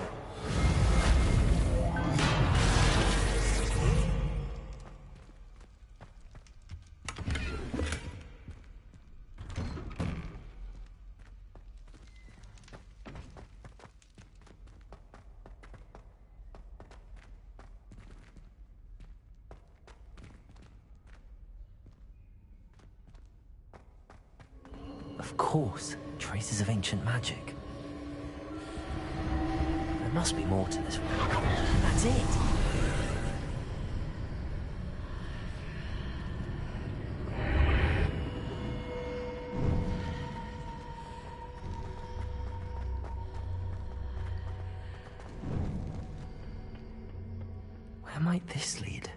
S2: Of course, traces of ancient magic. There must be more to this room. That's it. Where might this lead?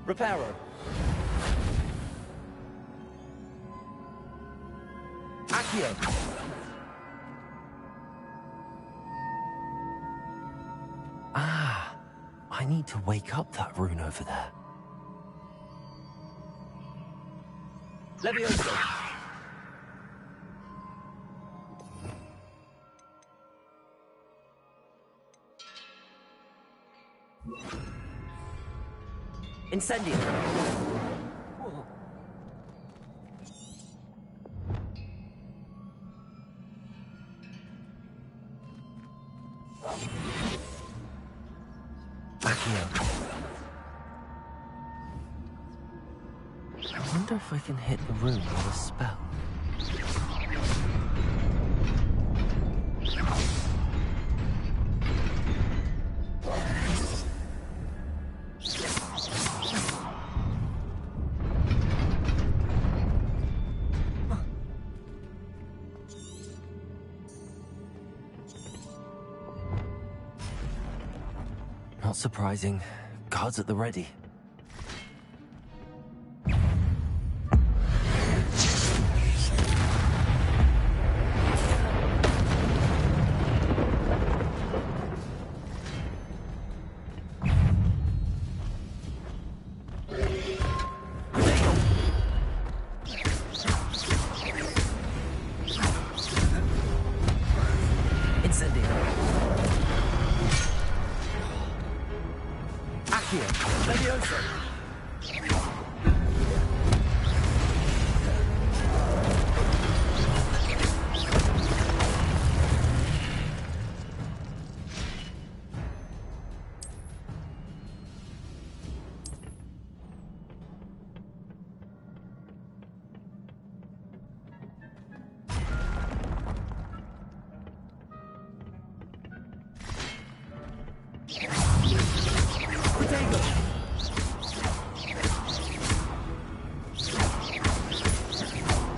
S11: Repairer. Accio.
S2: Ah, I need to wake up that rune over there.
S11: Levioso. Incendio.
S2: Accio. I wonder if I can hit the rune with a spell. Not surprising. Guards at the ready.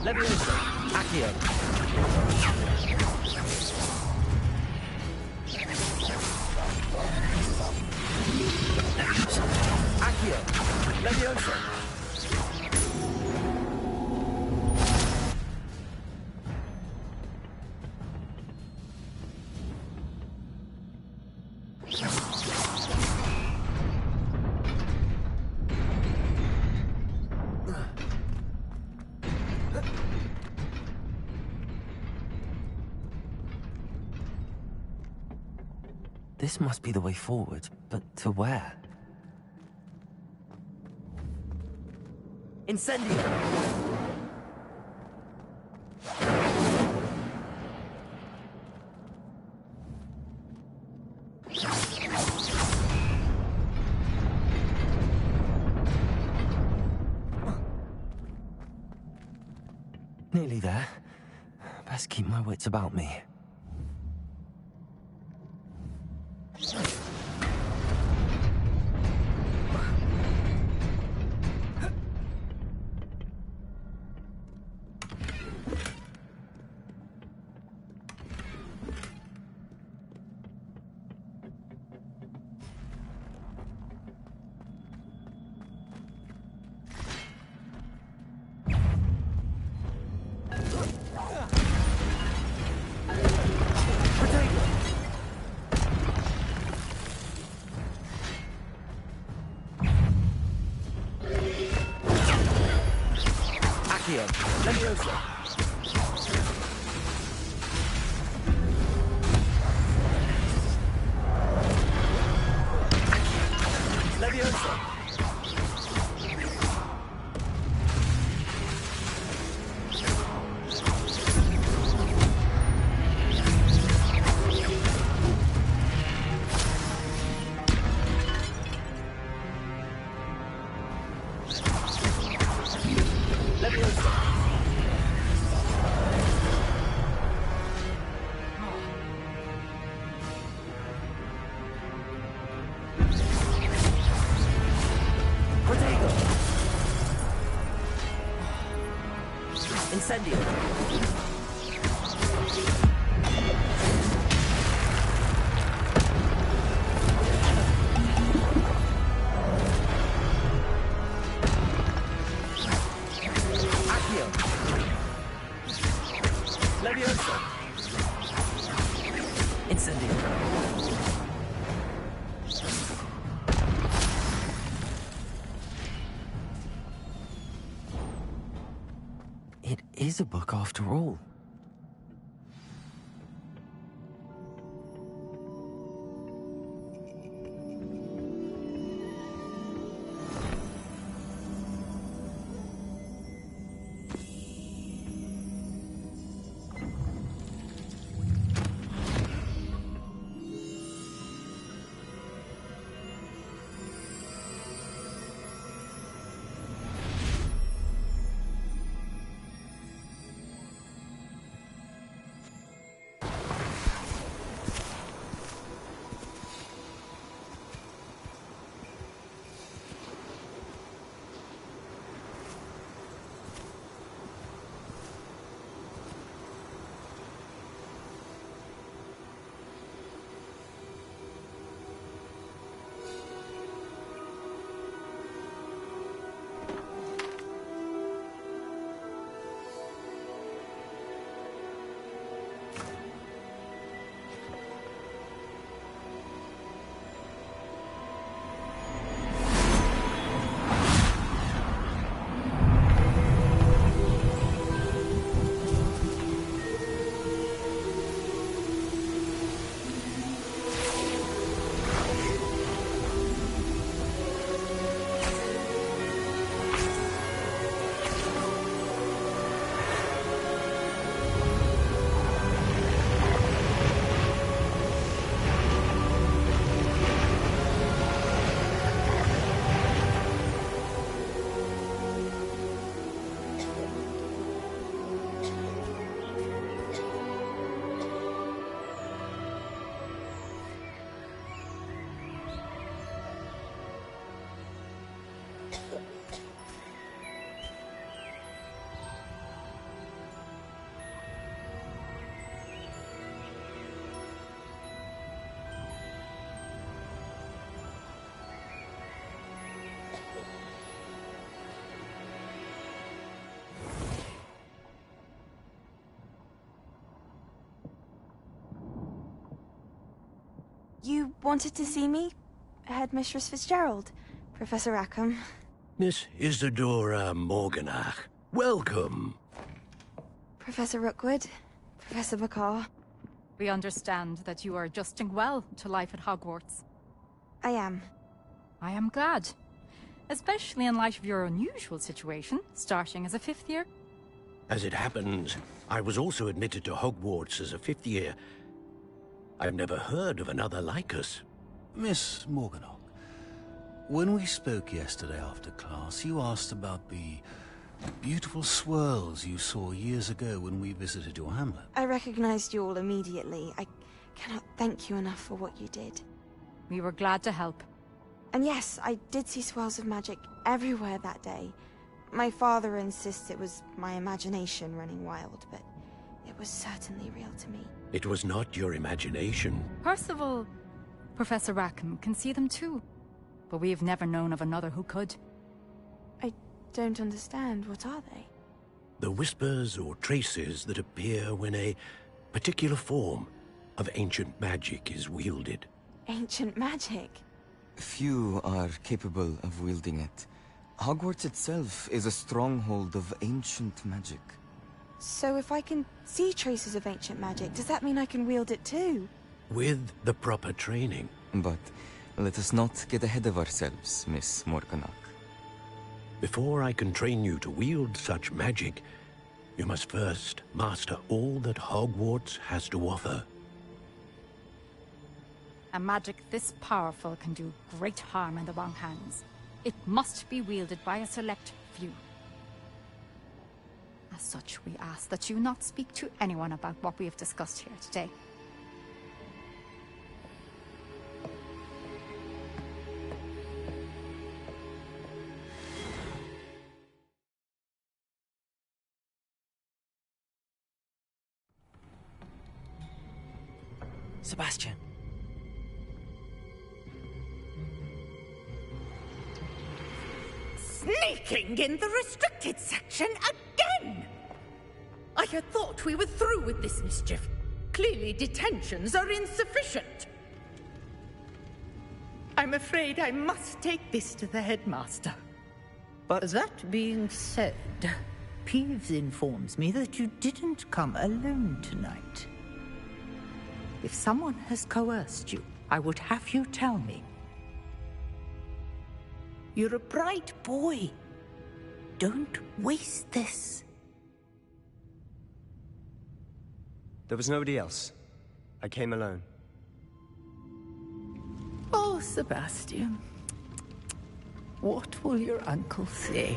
S11: Levioso. Accio. Accio. Levioso.
S2: This must be the way forward, but to where?
S7: Incendio!
S2: Nearly there. Best keep my wits about me.
S7: Incendio! Accio! Leviosa! Incendio!
S2: It is a book after all.
S3: You wanted to see me? Headmistress Fitzgerald, Professor Rackham.
S22: Miss Isadora Morganach, welcome.
S3: Professor Rookwood, Professor McCaw.
S9: We understand that you are adjusting well to life at Hogwarts.
S3: I am.
S9: I am glad. Especially in light of your unusual situation, starting as a 5th year.
S22: As it happens, I was also admitted to Hogwarts as a 5th year. I've never heard of another like us.
S15: Miss Morganach, when we spoke yesterday after class, you asked about the beautiful swirls you saw years ago when we visited your hamlet.
S3: I recognized you all immediately. I cannot thank you enough for what you did.
S9: We were glad to help.
S3: And yes, I did see swirls of magic everywhere that day. My father insists it was my imagination running wild, but it was certainly real to me.
S22: It was not your imagination.
S9: Percival, Professor Rackham can see them too. But we have never known of another who could.
S3: I don't understand. What are they?
S22: The whispers or traces that appear when a particular form of ancient magic is wielded.
S3: Ancient magic?
S2: Few are capable of wielding it. Hogwarts itself is a stronghold of ancient magic.
S3: So if I can see traces of ancient magic, does that mean I can wield it too?
S22: With the proper training.
S2: But let us not get ahead of ourselves, Miss Morganach.
S22: Before I can train you to wield such magic, you must first master all that Hogwarts has to offer.
S9: A magic this powerful can do great harm in the wrong hands. It must be wielded by a select few. As such, we ask that you not speak to anyone about what we have discussed here today.
S2: Sebastian.
S1: Sneaking in the restricted section again! I had thought we were through with this mischief. Clearly detentions are insufficient. I'm afraid I must take this to the headmaster.
S23: But that being said, Peeves informs me that you didn't come alone tonight. If someone has coerced you, I would have you tell me. You're a bright boy. Don't waste this.
S19: There was nobody else. I came alone.
S23: Oh, Sebastian. What will your uncle say?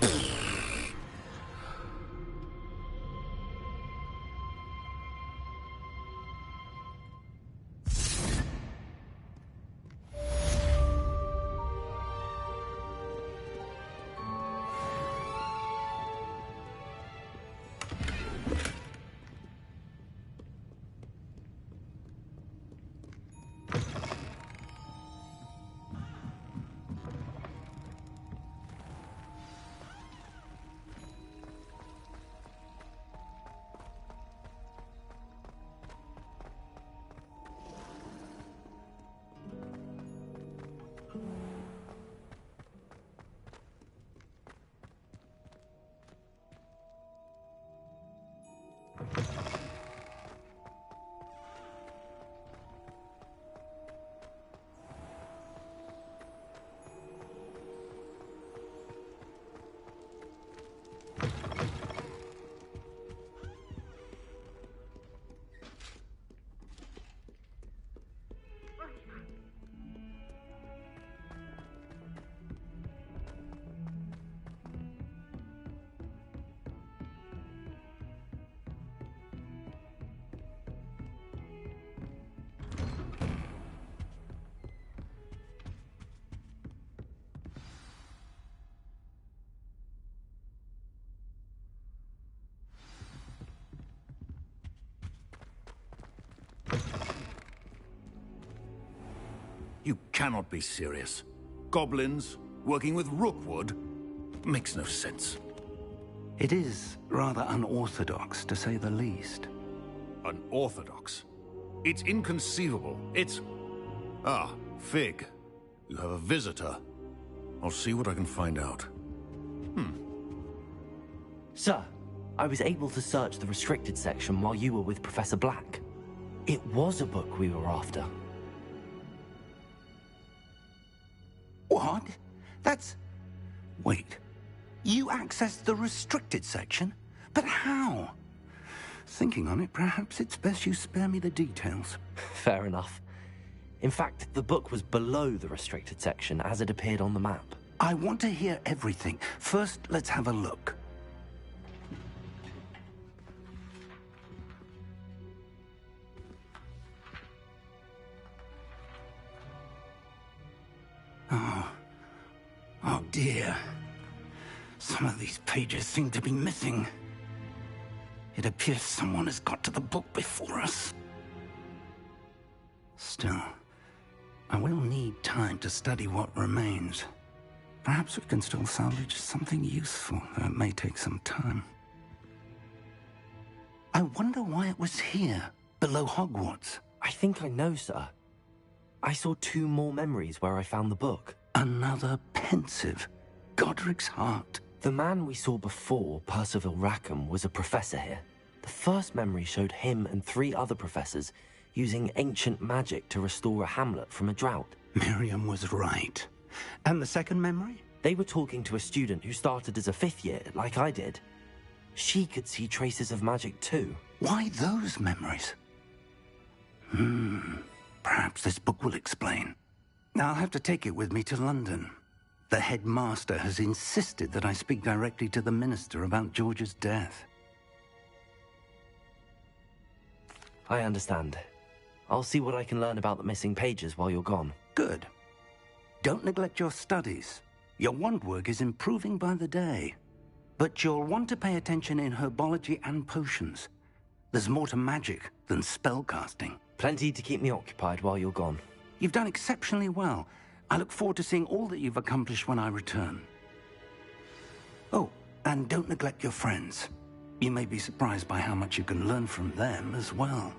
S24: You cannot be serious. Goblins working with Rookwood makes no sense.
S13: It is rather unorthodox, to say the least.
S24: Unorthodox? It's inconceivable. It's... Ah, Fig. You have a visitor. I'll see what I can find out.
S2: Sir, I was able to search the restricted section while you were with Professor Black. It was a book we were after.
S13: What? That's... Wait. You accessed the restricted section? But how? Thinking on it, perhaps it's best you spare me the details.
S2: Fair enough. In fact, the book was below the restricted section as it appeared on the map.
S13: I want to hear everything. First, let's have a look. Oh dear. Some of these pages seem to be missing. It appears someone has got to the book before us. Still, I will need time to study what remains. Perhaps we can still salvage something useful, though it may take some time. I wonder why it was here, below Hogwarts.
S2: I think I know, sir. I saw 2 more memories where I found the book.
S13: Another pensive. Godric's heart.
S2: The man we saw before, Percival Rackham, was a professor here. The first memory showed him and 3 other professors using ancient magic to restore a hamlet from a drought.
S13: Miriam was right. And the second memory?
S2: They were talking to a student who started as a 5th year, like I did. She could see traces of magic too.
S13: Why those memories? Perhaps this book will explain. I'll have to take it with me to London. The headmaster has insisted that I speak directly to the minister about George's death.
S2: I understand. I'll see what I can learn about the missing pages while you're gone.
S13: Good. Don't neglect your studies. Your wand work is improving by the day. But you'll want to pay attention in herbology and potions. There's more to magic than spellcasting.
S2: Plenty to keep me occupied while you're gone.
S13: You've done exceptionally well. I look forward to seeing all that you've accomplished when I return. Oh, and don't neglect your friends. You may be surprised by how much you can learn from them as well.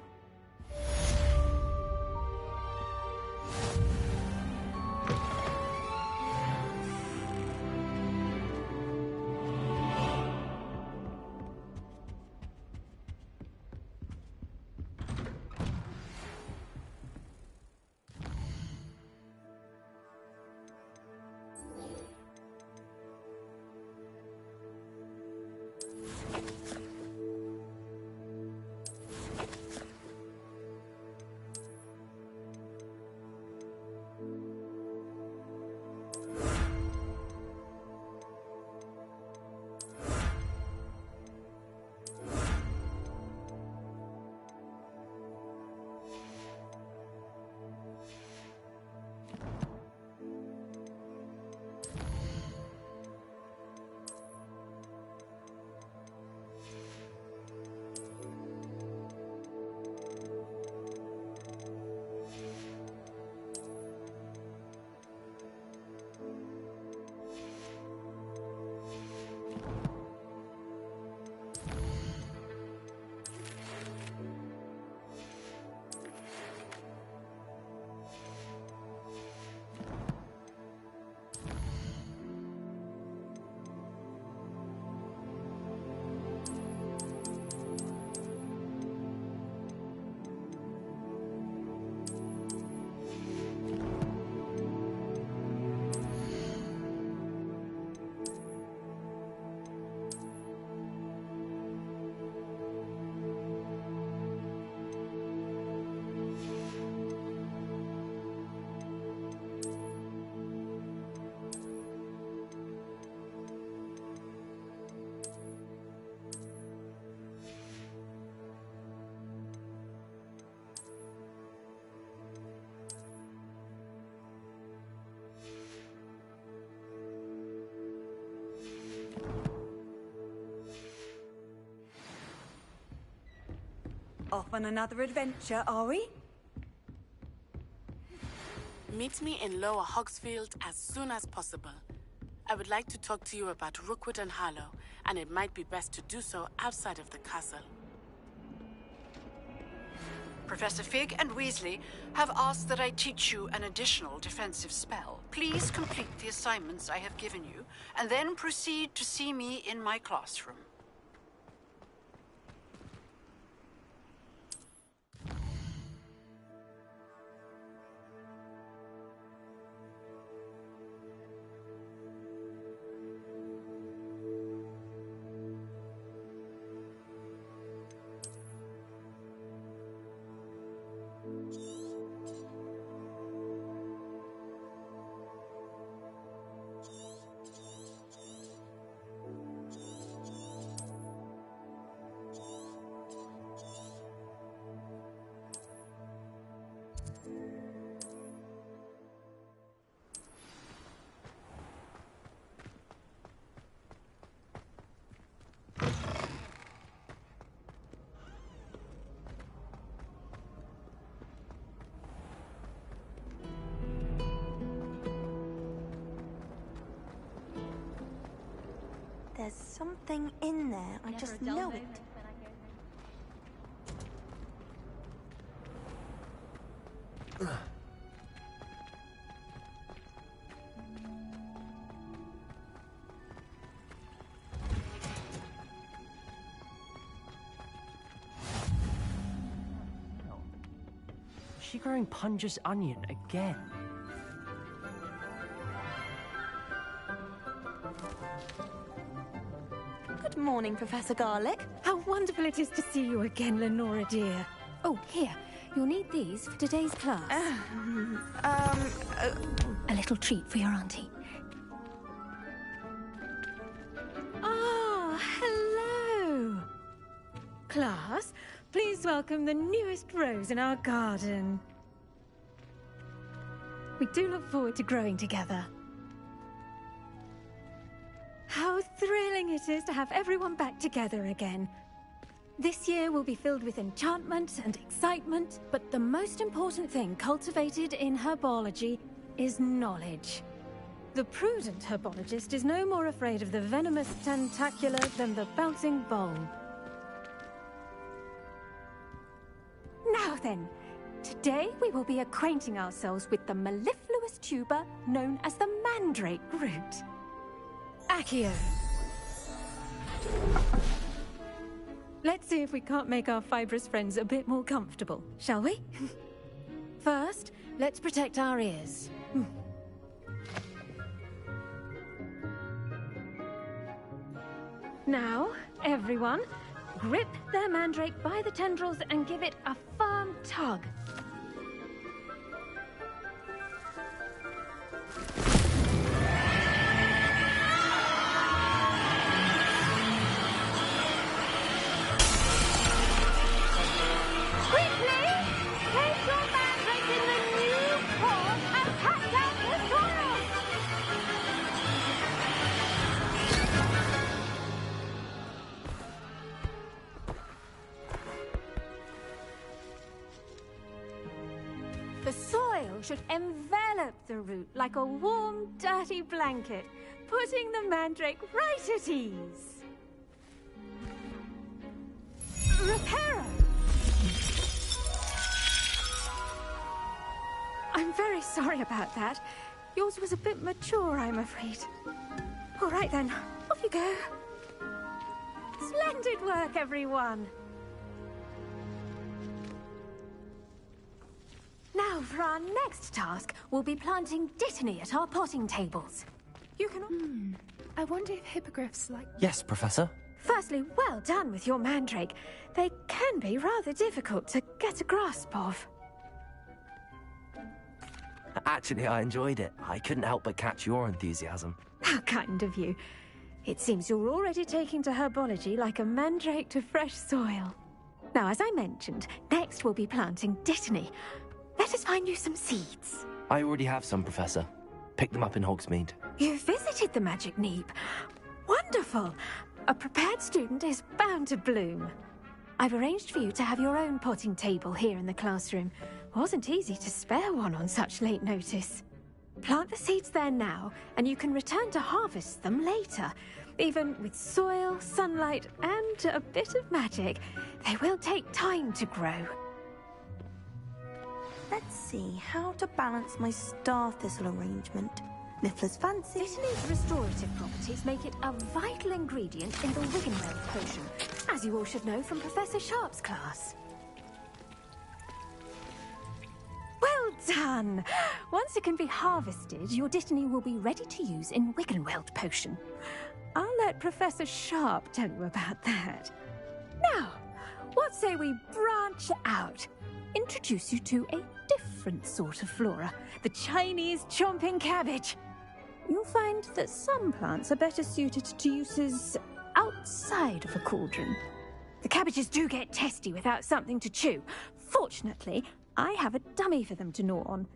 S20: Off on another adventure, are we?
S18: Meet me in Lower Hogsfield as soon as possible. I would like to talk to you about Rookwood and Harlow, and it might be best to do so outside of the castle.
S4: Professor Fig and Weasley have asked that I teach you an additional defensive spell. Please complete the assignments I have given you, and then proceed to see me in my classroom.
S3: There's something in there. I just know it.
S11: Is she growing Punja's onion again?
S3: Good morning, Professor Garlic.
S8: How wonderful it is to see you again, Lenora dear. Oh, here. You'll need these for today's class. A little treat for your auntie. Ah, hello. Class, please welcome the newest rose in our garden. We do look forward to growing together. How thrilling it is to have everyone back together again. This year will be filled with enchantment and excitement, but the most important thing cultivated in herbology is knowledge. The prudent herbologist is no more afraid of the venomous tentacular than the bouncing bulb. Now then, today we will be acquainting ourselves with the mellifluous tuber known as the mandrake root. Accio. Let's see if we can't make our fibrous friends a bit more comfortable, shall we? First, let's protect our ears. Now, everyone, grip their mandrake by the tendrils and give it a firm tug. The soil should envelop the root like a warm, dirty blanket, putting the mandrake right at ease. Reparo! I'm very sorry about that. Yours was a bit mature, I'm afraid. All right then, off you go. Splendid work, everyone! Now, for our next task, we'll be planting dittany at our potting tables. You can...
S14: I wonder if hippogriffs like...
S2: Yes, Professor.
S8: Firstly, well done with your mandrake. They can be rather difficult to get a grasp of.
S2: Actually, I enjoyed it. I couldn't help but catch your enthusiasm.
S8: How kind of you. It seems you're already taking to herbology like a mandrake to fresh soil. Now, as I mentioned, next we'll be planting dittany. Let us find you some seeds.
S2: I already have some, Professor. Picked them up in Hogsmeade.
S8: You visited the Magic Neep. Wonderful! A prepared student is bound to bloom. I've arranged for you to have your own potting table here in the classroom. Wasn't easy to spare one on such late notice. Plant the seeds there now, and you can return to harvest them later. Even with soil, sunlight, and a bit of magic, they will take time to grow.
S3: Let's see how to balance my star thistle arrangement. Mifflin's fancy.
S8: Dittany's restorative properties make it a vital ingredient in the Wiggenweld potion, as you all should know from Professor Sharp's class. Well done! Once it can be harvested, your dittany will be ready to use in Wiggenweld potion. I'll let Professor Sharp tell you about that. Now, what say we branch out? Introduce you to a different sort of flora, the Chinese chomping cabbage. You'll find that some plants are better suited to uses outside of a cauldron. The cabbages do get testy without something to chew. Fortunately, I have a dummy for them to gnaw on.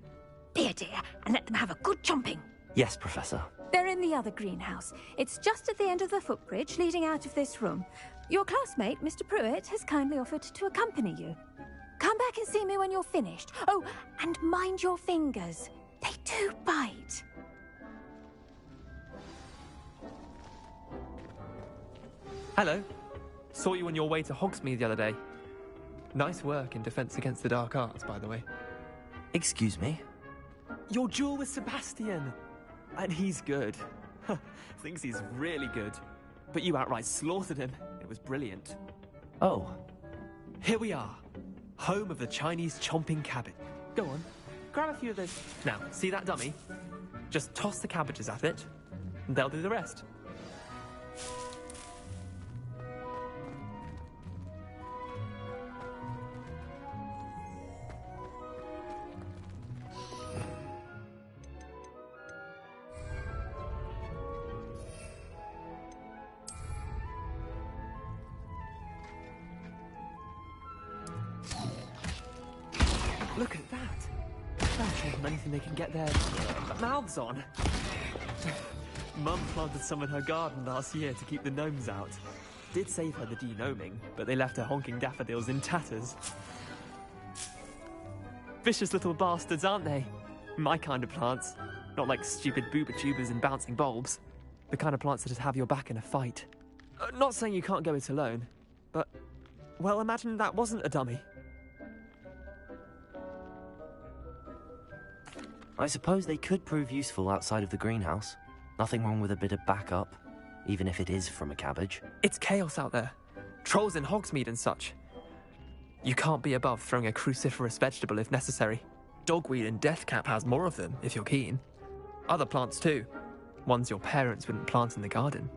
S8: Here, dear, and let them have a good chomping.
S2: Yes, Professor.
S8: They're in the other greenhouse. It's just at the end of the footbridge leading out of this room. Your classmate, Mr. Pruitt, has kindly offered to accompany you. Come back and see me when you're finished. Oh, and mind your fingers. They do bite.
S6: Hello. Saw you on your way to Hogsmeade the other day. Nice work in Defense Against the Dark Arts, by the way.
S2: Excuse me?
S6: Your duel with Sebastian! And he's good. Thinks he's really good. But you outright slaughtered him. It was brilliant.
S2: Oh.
S6: Here we are. Home of the Chinese chomping cabbage. Go on. Grab a few of those. Now, see that dummy? Just toss the cabbages at it, and they'll do the rest. Look at that! They'll show them anything they can get their mouths on. Mum planted some in her garden last year to keep the gnomes out. Did save her the de-gnoming, but they left her honking daffodils in tatters. Vicious little bastards, aren't they? My kind of plants. Not like stupid booba tubers and bouncing bulbs. The kind of plants that'd have your back in a fight. Not saying you can't go it alone, but... well, imagine that wasn't a dummy.
S2: I suppose they could prove useful outside of the greenhouse. Nothing wrong with a bit of backup, even if it is from a cabbage.
S6: It's chaos out there. Trolls in Hogsmeade and such. You can't be above throwing a cruciferous vegetable if necessary. Dogweed and deathcap has more of them, if you're keen. Other plants too. Ones your parents wouldn't plant in the garden.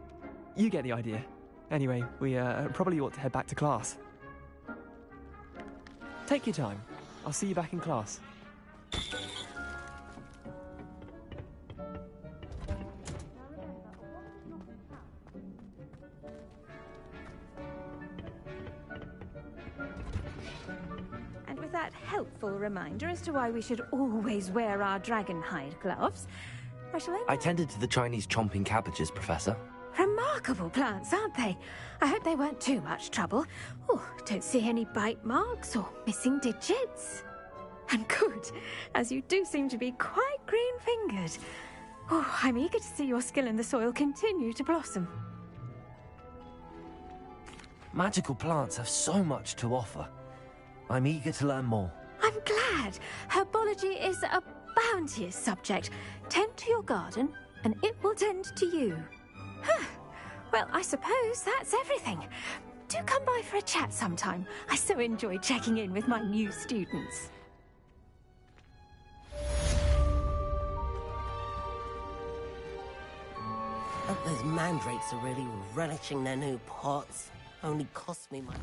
S6: You get the idea. Anyway, we probably ought to head back to class. Take your time. I'll see you back in class.
S8: That helpful reminder as to why we should always wear our dragonhide gloves,
S2: I tended to the Chinese chomping cabbages, Professor.
S8: Remarkable plants, aren't they? I hope they weren't too much trouble. Oh, don't see any bite marks or missing digits. And good, as you do seem to be quite green-fingered. Oh, I'm eager to see your skill in the soil continue to blossom.
S2: Magical plants have so much to offer. I'm eager to learn more.
S8: I'm glad. Herbology is a bounteous subject. Tend to your garden, and it will tend to you. Huh. Well, I suppose that's everything. Do come by for a chat sometime. I so enjoy checking in with my new students.
S12: Hope those mandrakes are really relishing their new pots. Only cost me my...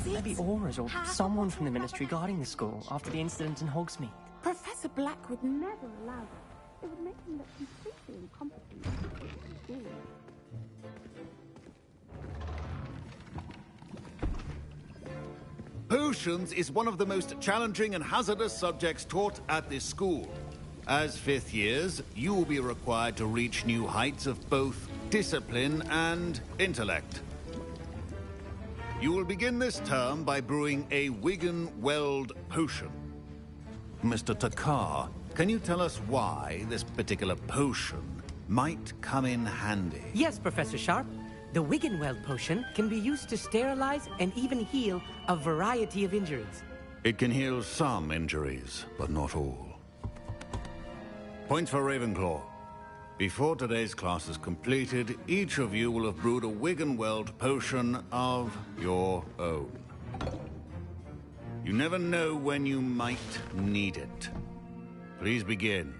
S16: Maybe Aura's or someone from the Ministry guarding the school after the incident in Hogsmeade.
S18: Professor Black would never allow that. It would make him look completely incompetent.
S24: Potions is one of the most challenging and hazardous subjects taught at this school. As fifth years, you will be required to reach new heights of both discipline and intellect. You will begin this term by brewing a Wiggenweld potion. Mr. Takar, can you tell us why this particular potion might come in handy?
S17: Yes, Professor Sharp. The Wiggenweld potion can be used to sterilize and even heal a variety of injuries.
S24: It can heal some injuries, but not all. Points for Ravenclaw. Before today's class is completed, each of you will have brewed a Wiggenweld potion of your own. You never know when you might need it. Please begin.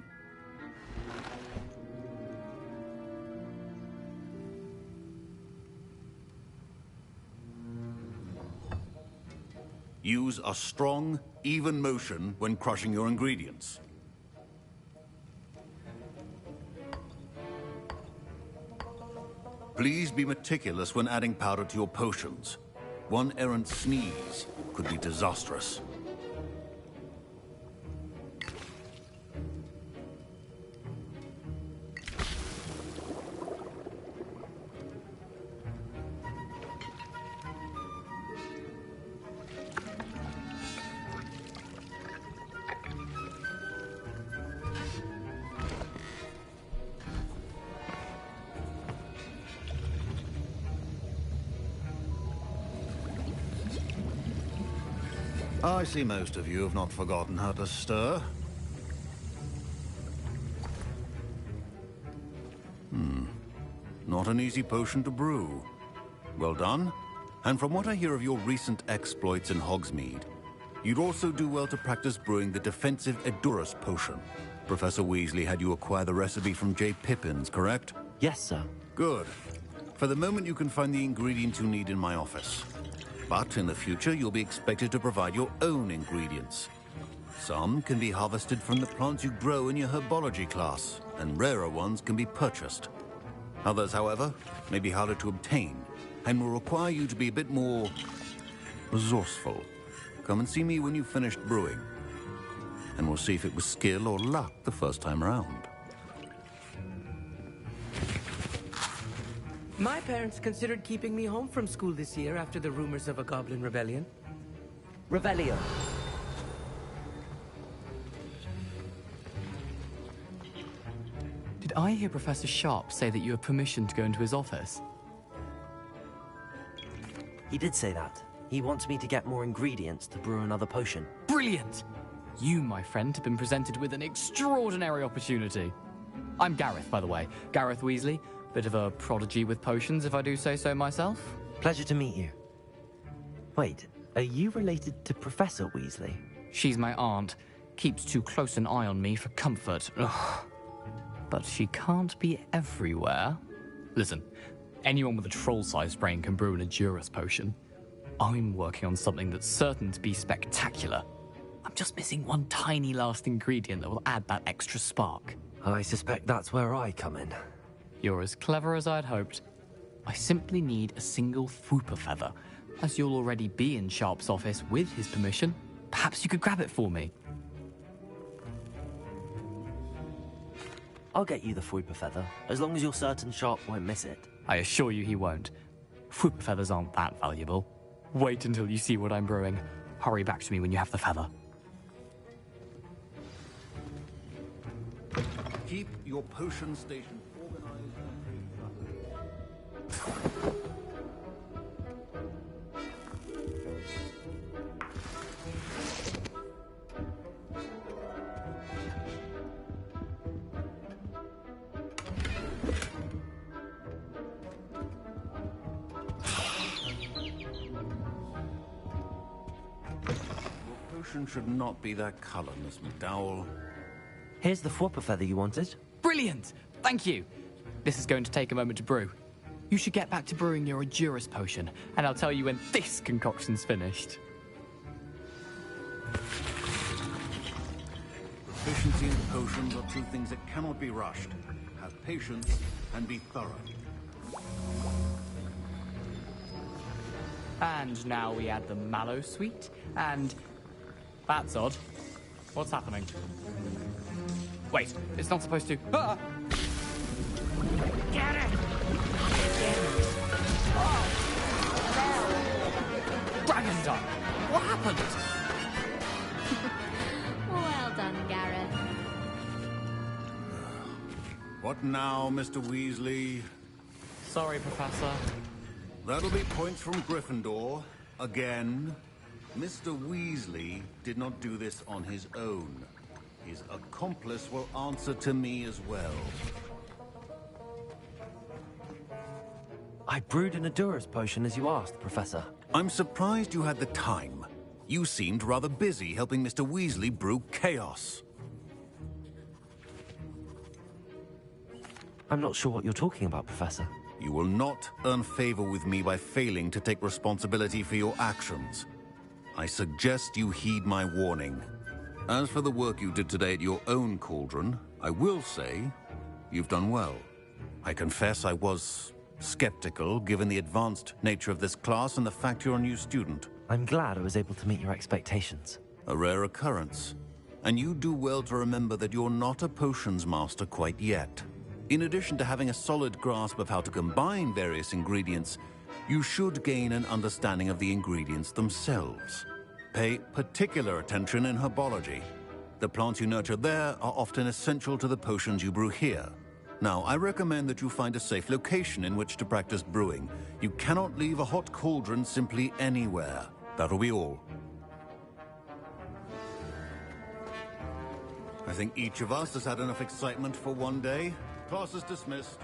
S24: Use a strong, even motion when crushing your ingredients. Please be meticulous when adding powder to your potions. One errant sneeze could be disastrous. I see most of you have not forgotten how to stir. Not an easy potion to brew. Well done. And from what I hear of your recent exploits in Hogsmeade, you'd also do well to practice brewing the defensive Edurus potion. Professor Weasley had you acquire the recipe from J. Pippins, correct?
S2: Yes, sir.
S24: Good. For the moment, you can find the ingredients you need in my office. But in the future, you'll be expected to provide your own ingredients. Some can be harvested from the plants you grow in your herbology class, and rarer ones can be purchased. Others, however, may be harder to obtain, and will require you to be a bit more resourceful. Come and see me when you've finished brewing, and we'll see if it was skill or luck the first time around.
S17: My parents considered keeping me home from school this year after the rumors of a goblin rebellion. Rebellion.
S5: Did I hear Professor Sharp say that you have permission to go into his office?
S2: He did say that. He wants me to get more ingredients to brew another potion.
S5: Brilliant! You, my friend, have been presented with an extraordinary opportunity. I'm Gareth, by the way. Gareth Weasley. Bit of a prodigy with potions, if I do say so myself.
S2: Pleasure to meet you. Wait, are you related to Professor Weasley?
S5: She's my aunt. Keeps too close an eye on me for comfort. Ugh. But she can't be everywhere. Listen, anyone with a troll-sized brain can brew an Edurus potion. I'm working on something that's certain to be spectacular. I'm just missing one tiny last ingredient that will add that extra spark.
S2: I suspect that's where I come in.
S5: You're as clever as I'd hoped. I simply need a single Fwooper feather. As you'll already be in Sharp's office with his permission, perhaps you could grab it for me.
S2: I'll get you the Fwooper feather, as long as you're certain Sharp won't miss it.
S5: I assure you he won't. Fwooper feathers aren't that valuable. Wait until you see what I'm brewing. Hurry back to me when you have the feather.
S24: Keep your potion station organized. Your potion should not be that color, Miss McDowell.
S2: Here's the Fwooper feather you wanted.
S5: Brilliant! Thank you! This is going to take a moment to brew. You should get back to brewing your Edurus potion, and I'll tell you when this concoction's finished.
S24: Proficiency and potions are two things that cannot be rushed. Have patience and be thorough.
S5: And now we add the mallow sweet, and... That's odd. What's happening? Wait, it's not supposed to... Ah!
S1: Get it!
S5: Dragon Dog! What happened?
S7: Well done, Gareth.
S24: What now, Mr. Weasley?
S5: Sorry, Professor.
S24: That'll be points from Gryffindor. Again. Mr. Weasley did not do this on his own. His accomplice will answer to me as well.
S2: I brewed an Edurus potion as you asked, Professor.
S24: I'm surprised you had the time. You seemed rather busy helping Mr. Weasley brew chaos.
S2: I'm not sure what you're talking about, Professor.
S24: You will not earn favor with me by failing to take responsibility for your actions. I suggest you heed my warning. As for the work you did today at your own cauldron, I will say you've done well. I confess I was skeptical, given the advanced nature of this class and the fact you're a new student.
S2: I'm glad I was able to meet your expectations.
S24: A rare occurrence. And you do well to remember that you're not a potions master quite yet. In addition to having a solid grasp of how to combine various ingredients, you should gain an understanding of the ingredients themselves. Pay particular attention in herbology. The plants you nurture there are often essential to the potions you brew here. Now, I recommend that you find a safe location in which to practice brewing. You cannot leave a hot cauldron simply anywhere. That'll be all. I think each of us has had enough excitement for one day. Class is dismissed.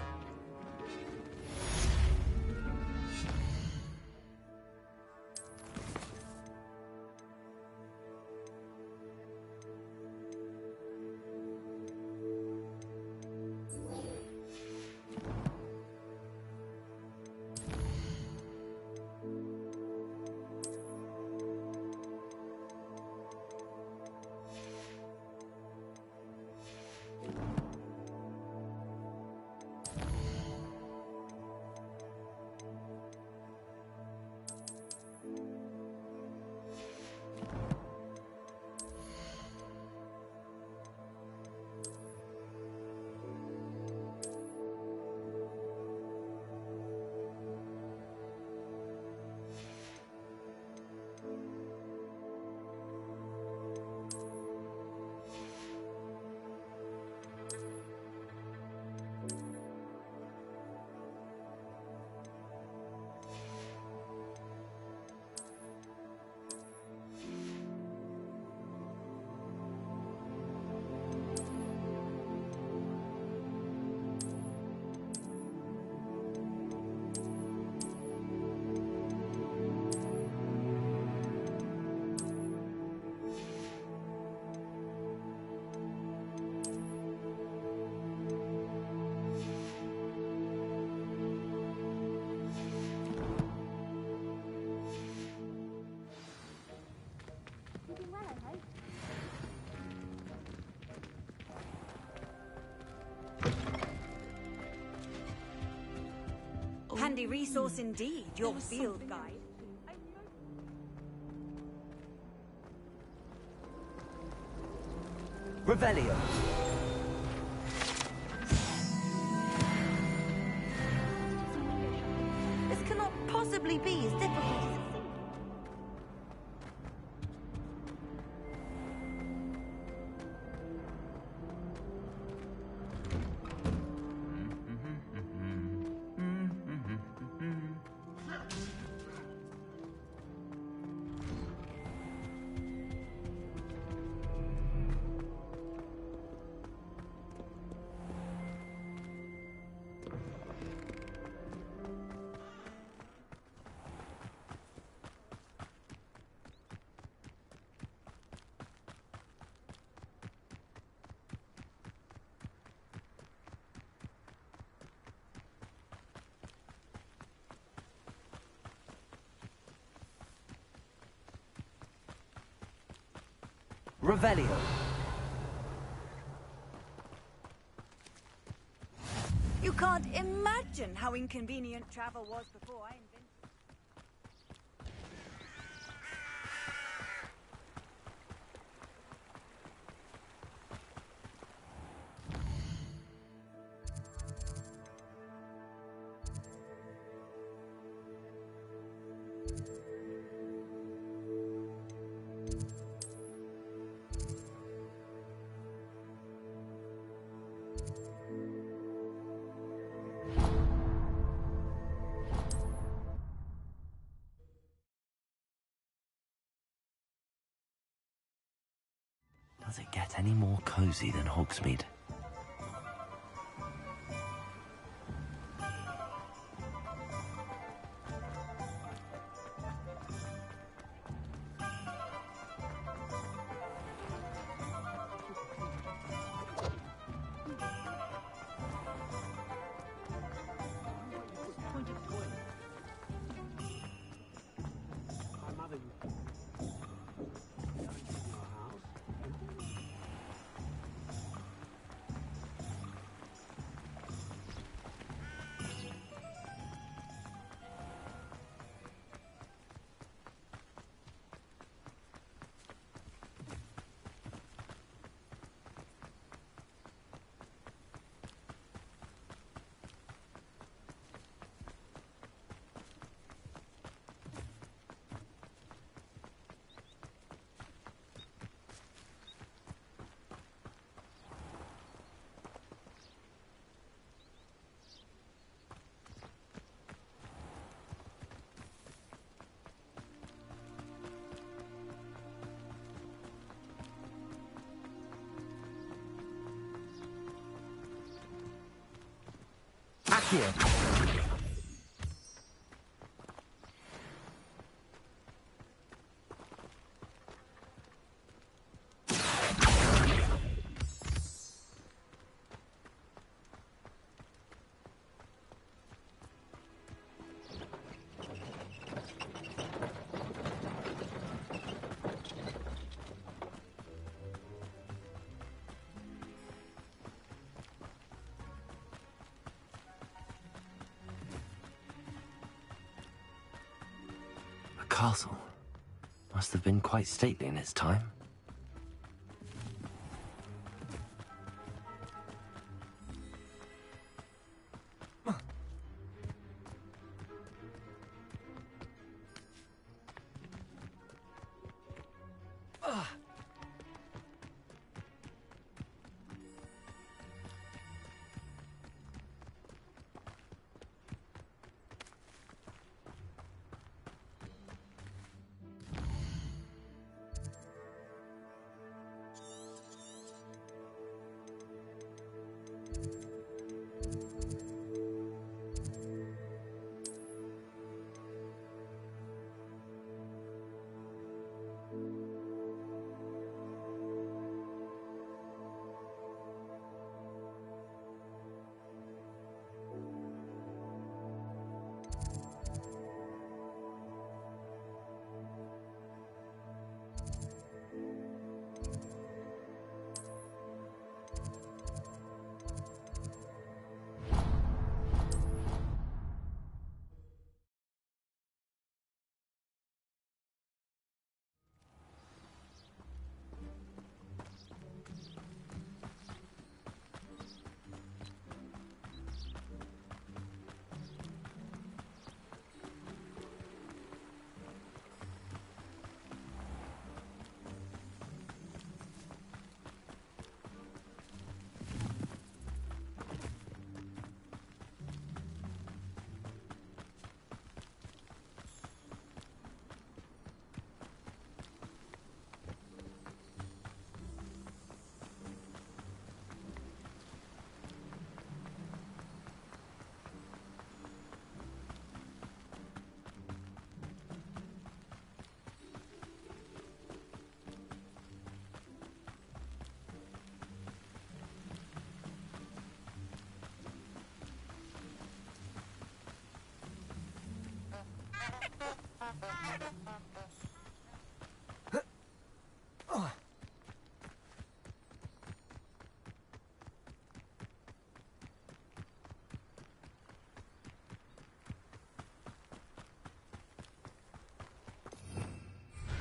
S20: Handy resource indeed, your field guide.
S2: Revelio.
S20: This cannot possibly be as difficult as
S2: Revelio.
S20: You can't imagine how inconvenient travel was before I invented.
S2: Does it get any more cozy than Hogsmeade? here. Castle must have been quite stately in its time.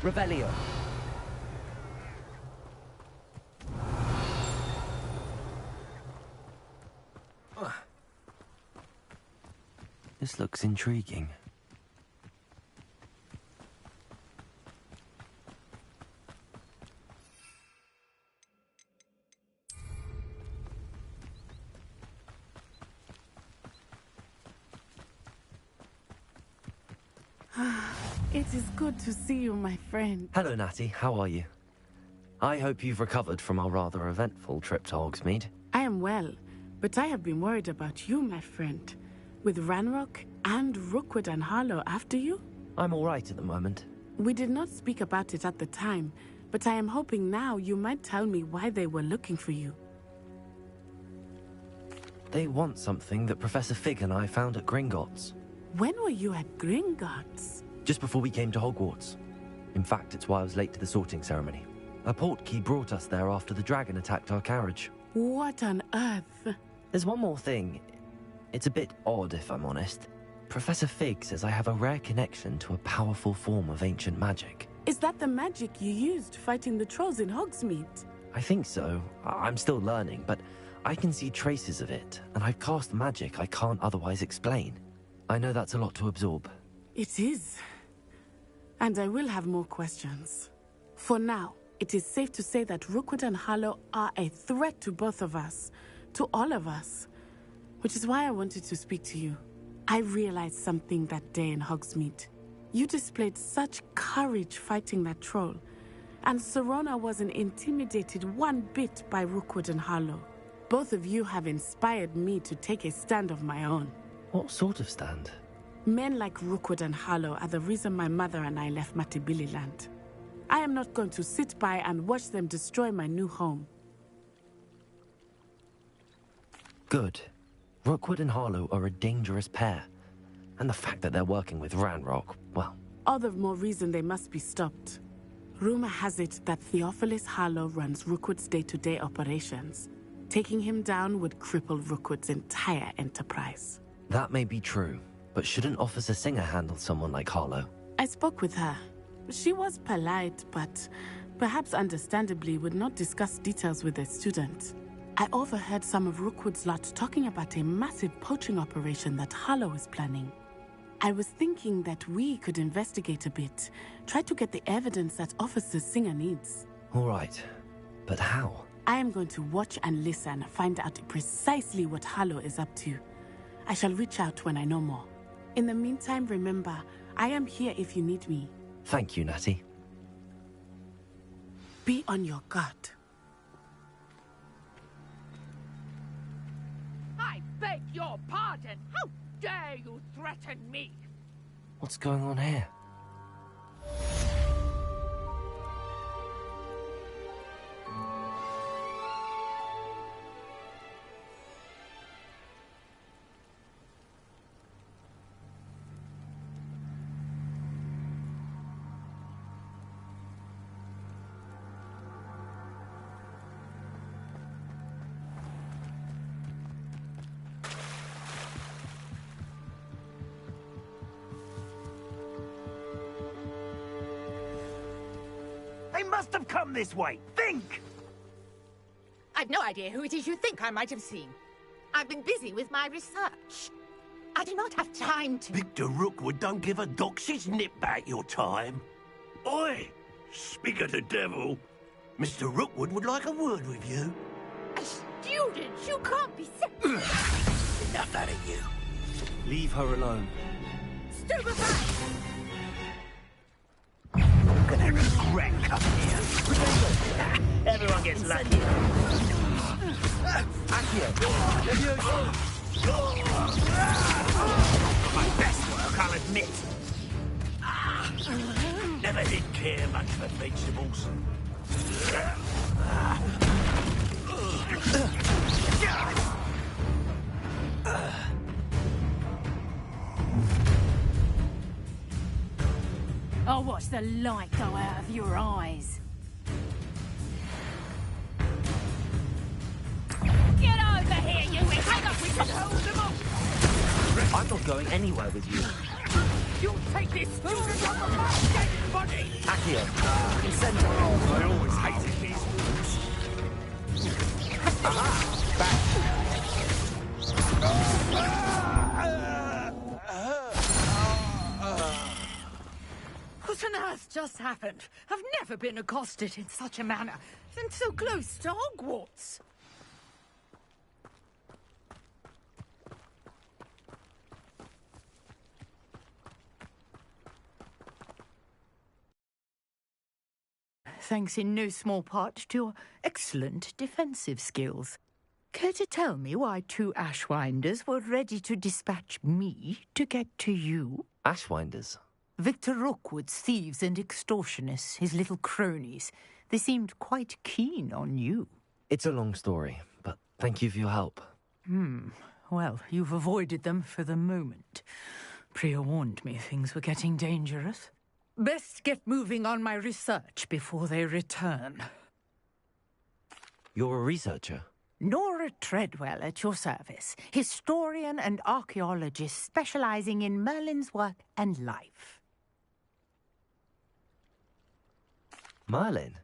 S2: Revelio. This looks intriguing.
S18: It is good to see you, my friend.
S2: Hello, Natty. How are you? I hope you've recovered from our rather eventful trip to Hogsmeade.
S18: I am well, but I have been worried about you, my friend. With Ranrock and Rookwood and Harlow after you?
S2: I'm all right at the moment.
S18: We did not speak about it at the time, but I am hoping now you might tell me why they were looking for you.
S2: They want something that Professor Fig and I found at Gringotts.
S18: When were you at Gringotts?
S2: Just before we came to Hogwarts. In fact, it's why I was late to the sorting ceremony. A portkey brought us there after the dragon attacked our carriage.
S18: What on earth?
S2: There's one more thing. It's a bit odd, if I'm honest. Professor Fig says I have a rare connection to a powerful form of ancient magic.
S18: Is that the magic you used fighting the trolls in Hogsmeade?
S2: I think so. I'm still learning, but I can see traces of it, and I've cast magic I can't otherwise explain. I know that's a lot to absorb.
S18: It is. And I will have more questions. For now, it is safe to say that Rookwood and Harlow are a threat to both of us, to all of us. Which is why I wanted to speak to you. I realized something that day in Hogsmeade. You displayed such courage fighting that troll, and Serona wasn't intimidated one bit by Rookwood and Harlow. Both of you have inspired me to take a stand of my own.
S2: What sort of stand?
S18: Men like Rookwood and Harlow are the reason my mother and I left Matibili land. I am not going to sit by and watch them destroy my new home.
S2: Good. Rookwood and Harlow are a dangerous pair. And the fact that they're working with Ranrock, well...
S18: All the more reason they must be stopped. Rumor has it that Theophilus Harlow runs Rookwood's day-to-day operations. Taking him down would cripple Rookwood's entire enterprise.
S2: That may be true, but shouldn't Officer Singer handle someone like Harlow?
S18: I spoke with her. She was polite, but perhaps understandably would not discuss details with a student. I overheard some of Rookwood's lot talking about a massive poaching operation that Harlow is planning. I was thinking that we could investigate a bit, try to get the evidence that Officer Singer needs.
S2: All right, but how?
S18: I am going to watch and listen, find out precisely what Harlow is up to. I shall reach out when I know more. In the meantime, remember, I am here if you need me.
S2: Thank you, Natty.
S18: Be on your guard.
S1: I beg your pardon. How dare you threaten me?
S2: What's going on here?
S10: They must have come this way. Think!
S1: I've no idea who it is you think I might have seen. I've been busy with my research. I do not have time to...
S10: Victor Rookwood don't give a doxy's nip back your time. Oi! Speak of the devil. Mr. Rookwood would like a word with you.
S1: A student? You can't be...
S10: Enough out of you.
S2: Leave her alone.
S1: Stupefy!
S10: You're gonna regret coming here. Everyone gets lucky. My best work, I'll admit. Never did care much for vegetables.
S8: I'll watch the light go out of your eyes.
S1: Get over here, you witch! Hang up, we can hold them off!
S2: I'm not going anywhere with you.
S1: You take this student on the back, dead body!
S2: Accio, consent.
S10: I always hated these rooms.
S2: Aha! Back.
S1: What on earth just happened? I've never been accosted in such a manner, and so close to Hogwarts. Thanks in no small part to your excellent defensive skills. Care to tell me why two Ashwinders were ready to dispatch me to get to you?
S2: Ashwinders?
S1: Victor Rookwood's thieves and extortionists, his little cronies. They seemed quite keen on you.
S2: It's a long story, but thank you for your help.
S1: Well, you've avoided them for the moment. Priya warned me things were getting dangerous. Best get moving on my research before they return.
S2: You're a researcher?
S1: Nora Treadwell at your service, historian and archaeologist specializing in Merlin's work and life.
S2: Merlin?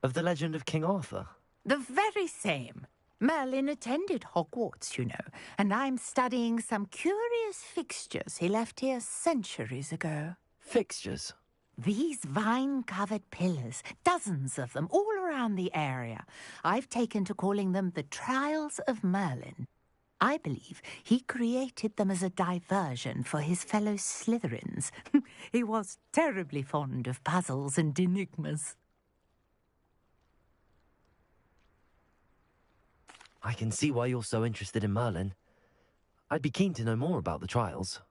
S2: Of the legend of King Arthur?
S1: The very same. Merlin attended Hogwarts, you know, and I'm studying some curious fixtures he left here centuries ago.
S2: Fixtures?
S1: These vine-covered pillars, dozens of them, all around the area. I've taken to calling them the Trials of Merlin. I believe he created them as a diversion for his fellow Slytherins. He was terribly fond of puzzles and enigmas.
S2: I can see why you're so interested in Merlin. I'd be keen to know more about the trials.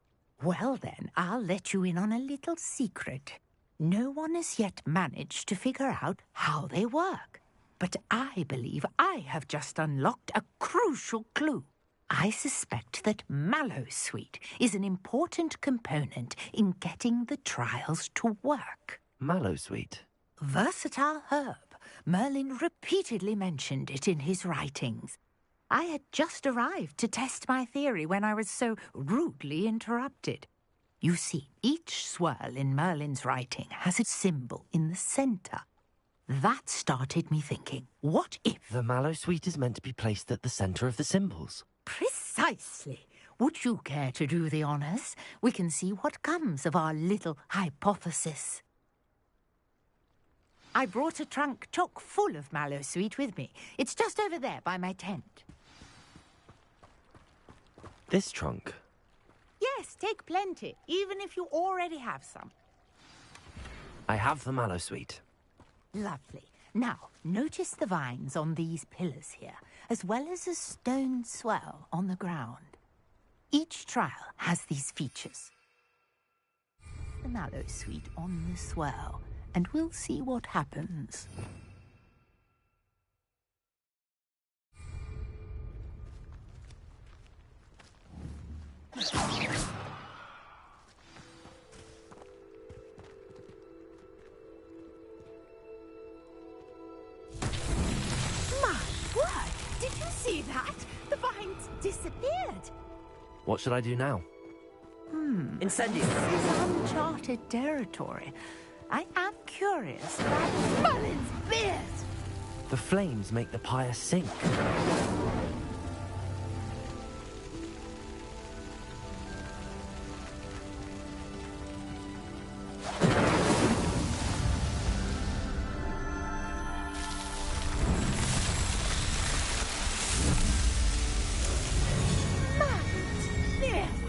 S1: Well then, I'll let you in on a little secret. No one has yet managed to figure out how they work. But I believe I have just unlocked a crucial clue. I suspect that mallowsweet is an important component in getting the trials to work.
S2: Mallowsweet?
S1: Versatile herb. Merlin repeatedly mentioned it in his writings. I had just arrived to test my theory when I was so rudely interrupted. You see, each swirl in Merlin's writing has a symbol in the centre. That started me thinking, what if...
S2: The mallowsweet is meant to be placed at the centre of the symbols.
S1: Precisely. Would you care to do the honours? We can see what comes of our little hypothesis. I brought a trunk chock full of mallowsweet with me. It's just over there by my tent.
S2: This trunk?
S1: Yes, take plenty, even if you already have some.
S2: I have the mallowsweet.
S1: Lovely. Now, notice the vines on these pillars here, as well as a stone swell on the ground. Each trial has these features. The mallowsweet on the swell, and we'll see what happens. Did you see that? The vines disappeared.
S2: What should I do now?
S12: Incendio.
S1: This is uncharted territory. I am curious about Merlin's beard.
S2: The flames make the pyre sink.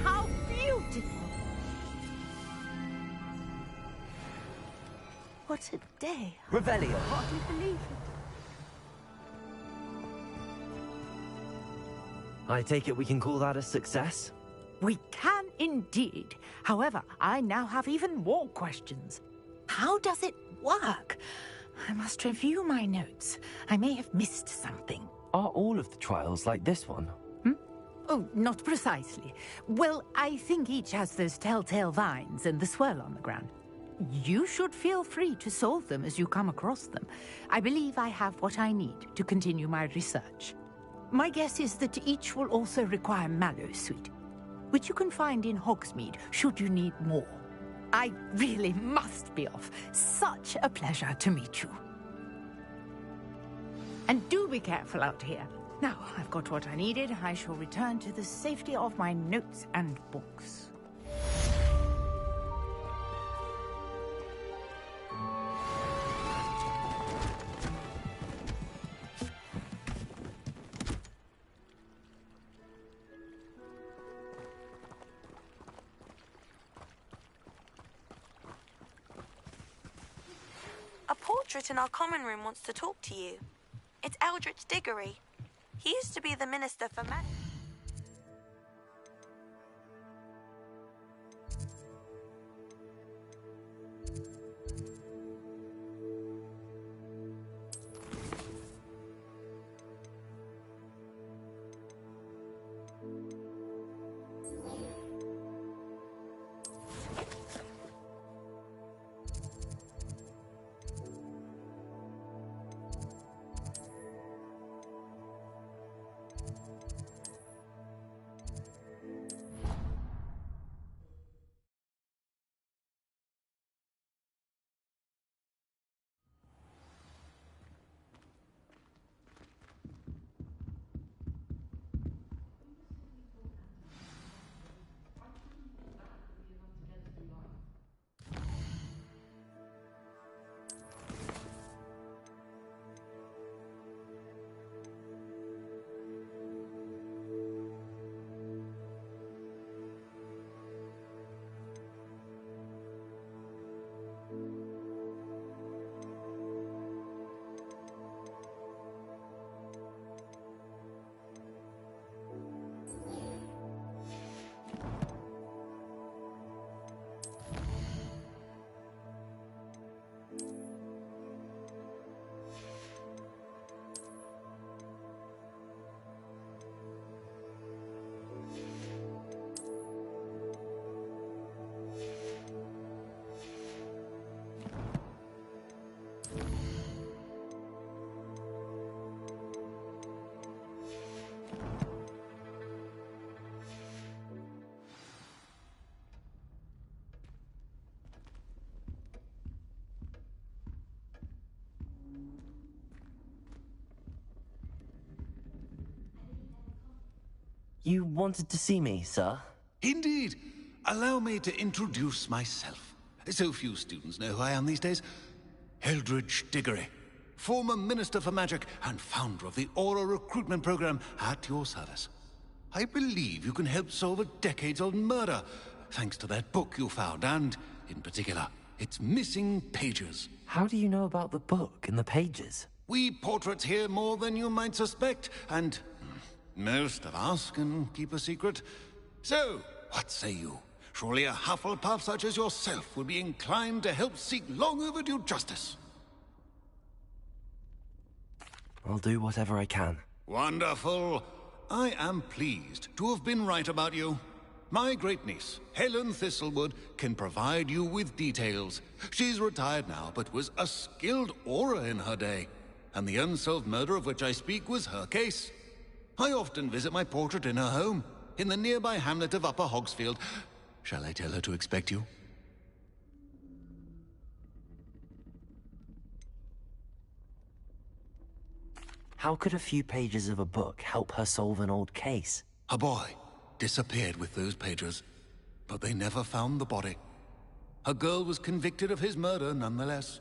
S1: How beautiful! What a day!
S12: Revelio.
S1: I hardly believe it.
S2: I take it we can call that a success?
S1: We can indeed. However, I now have even more questions. How does it work? I must review my notes. I may have missed something.
S2: Are all of the trials like this one?
S1: Oh, not precisely. Well, I think each has those telltale vines and the swirl on the ground. You should feel free to solve them as you come across them. I believe I have what I need to continue my research. My guess is that each will also require mallowsweet, which you can find in Hogsmeade should you need more. I really must be off. Such a pleasure to meet you. And do be careful out here. Now, I've got what I needed. I shall return to the safety of my notes and books.
S3: A portrait in our common room wants to talk to you. It's Eldritch Diggory. He used to be the Minister for Magic.
S2: You wanted to see me, sir?
S24: Indeed. Allow me to introduce myself. So few students know who I am these days. Eldridge Diggory, former Minister for Magic and founder of the Aura Recruitment Program, at your service. I believe you can help solve a decades-old murder, thanks to that book you found, and, in particular, its missing pages.
S2: How do you know about the book and the pages?
S24: We portraits hear more than you might suspect, and most of us can keep a secret. So, what say you? Surely a Hufflepuff such as yourself would be inclined to help seek long overdue justice.
S2: I'll do whatever I can.
S24: Wonderful. I am pleased to have been right about you. My great-niece, Helen Thistlewood, can provide you with details. She's retired now, but was a skilled aura in her day. And the unsolved murder of which I speak was her case. I often visit my portrait in her home, in the nearby hamlet of Upper Hogsfield. Shall I tell her to expect you?
S2: How could a few pages of a book help her solve an old case?
S24: A boy disappeared with those pages, but they never found the body. A girl was convicted of his murder nonetheless.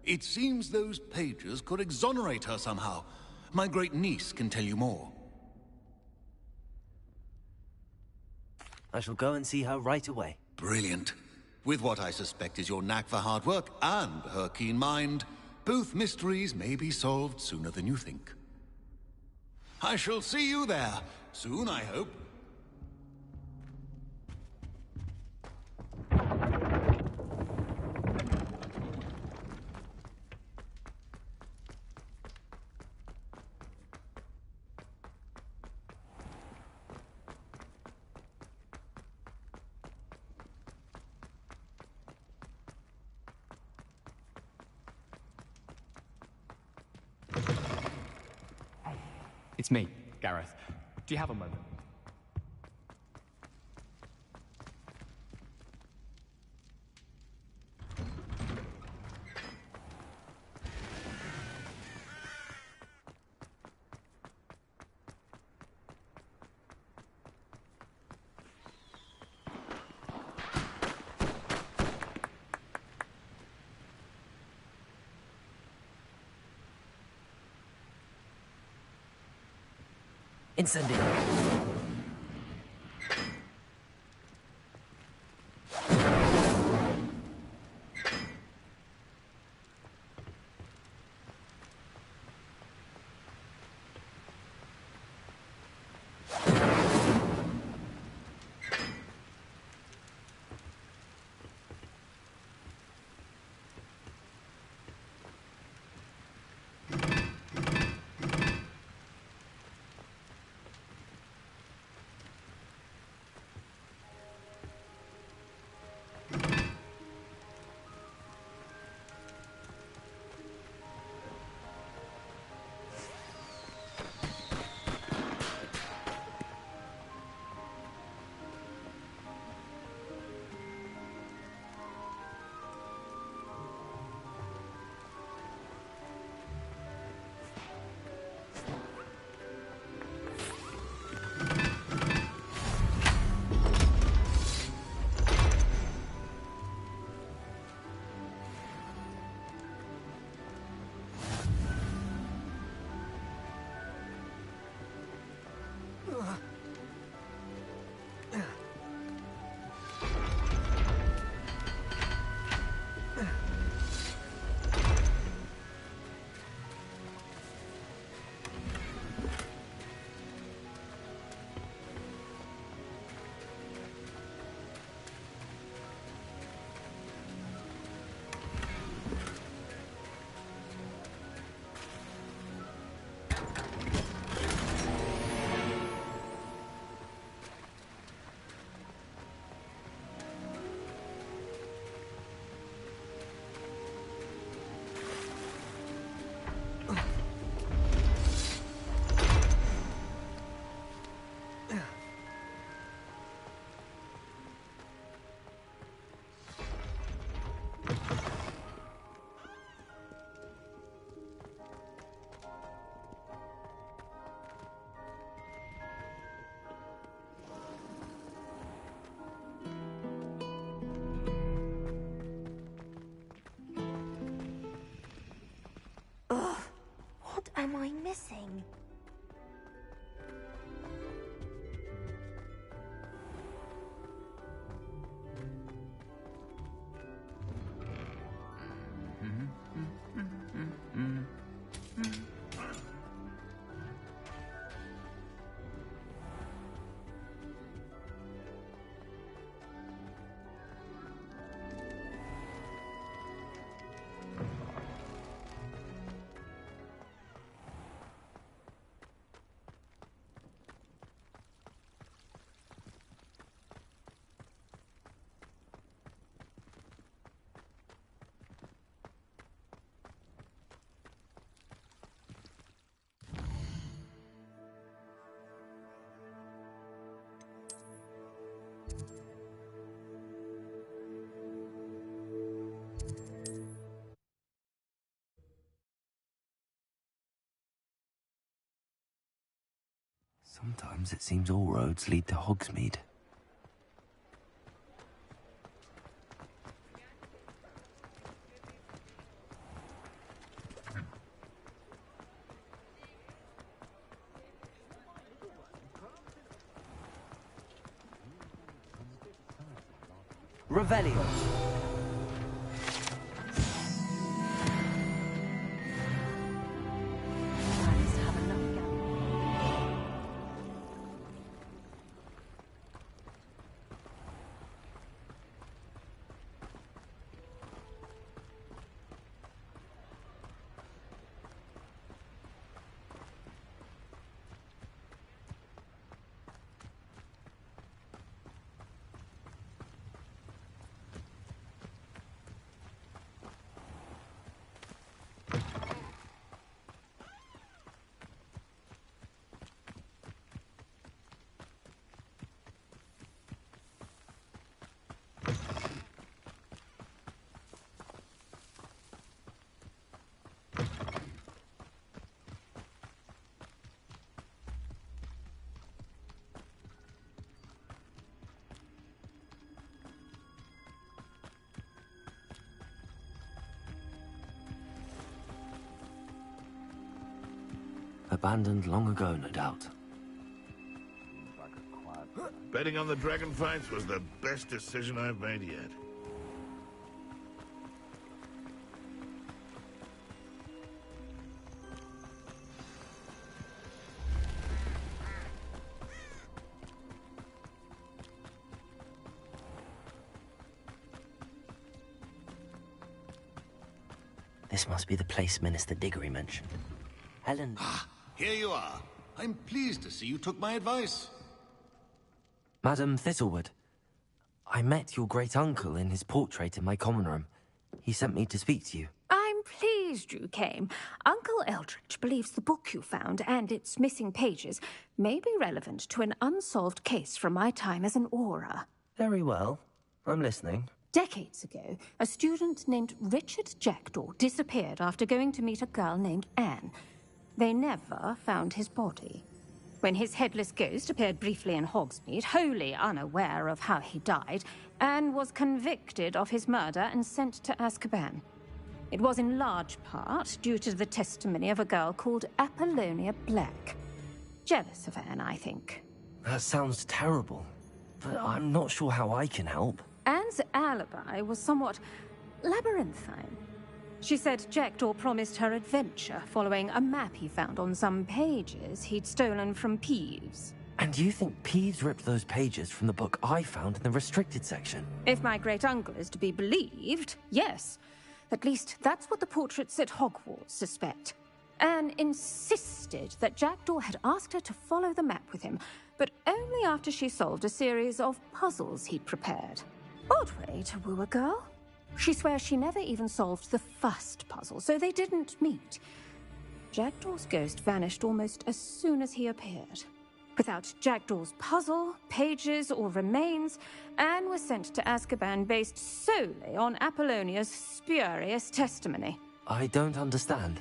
S24: It seems those pages could exonerate her somehow. My great-niece can tell you more.
S2: I shall go and see her right away.
S24: Brilliant. With what I suspect is your knack for hard work and her keen mind, both mysteries may be solved sooner than you think. I shall see you there, soon I hope.
S5: It's me, Gareth. Do you have a moment?
S2: Incendio.
S8: missing?
S2: Sometimes it seems all roads lead to Hogsmeade. Revelio. Abandoned long ago, no doubt.
S9: Betting on the dragon fights was the best decision I've made yet.
S2: This must be the place Minister Diggory mentioned. Helen...
S24: Here you are. I'm pleased to see you took my advice.
S2: Madam Thistlewood, I met your great-uncle in his portrait in my common room. He sent me to speak to you.
S8: I'm pleased you came. Uncle Eldridge believes the book you found and its missing pages may be relevant to an unsolved case from my time as an Auror.
S2: Very well. I'm listening.
S8: Decades ago, a student named Richard Jackdaw disappeared after going to meet a girl named Anne. They never found his body. When his headless ghost appeared briefly in Hogsmeade, wholly unaware of how he died, Anne was convicted of his murder and sent to Azkaban. It was in large part due to the testimony of a girl called Apollonia Black. Jealous of Anne, I think.
S2: That sounds terrible, but I'm not sure how I can help.
S8: Anne's alibi was somewhat labyrinthine. She said Jackdaw promised her adventure following a map he found on some pages he'd stolen from Peeves.
S2: And you think Peeves ripped those pages from the book I found in the restricted section?
S8: If my great-uncle is to be believed, yes. At least that's what the portraits at Hogwarts suspect. Anne insisted that Jackdaw had asked her to follow the map with him, but only after she solved a series of puzzles he'd prepared. Odd way to woo a girl. She swears she never even solved the first puzzle, so they didn't meet. Jackdaw's ghost vanished almost as soon as he appeared. Without Jackdaw's puzzle, pages, or remains, Anne was sent to Azkaban based solely on Apollonia's spurious testimony.
S2: I don't understand.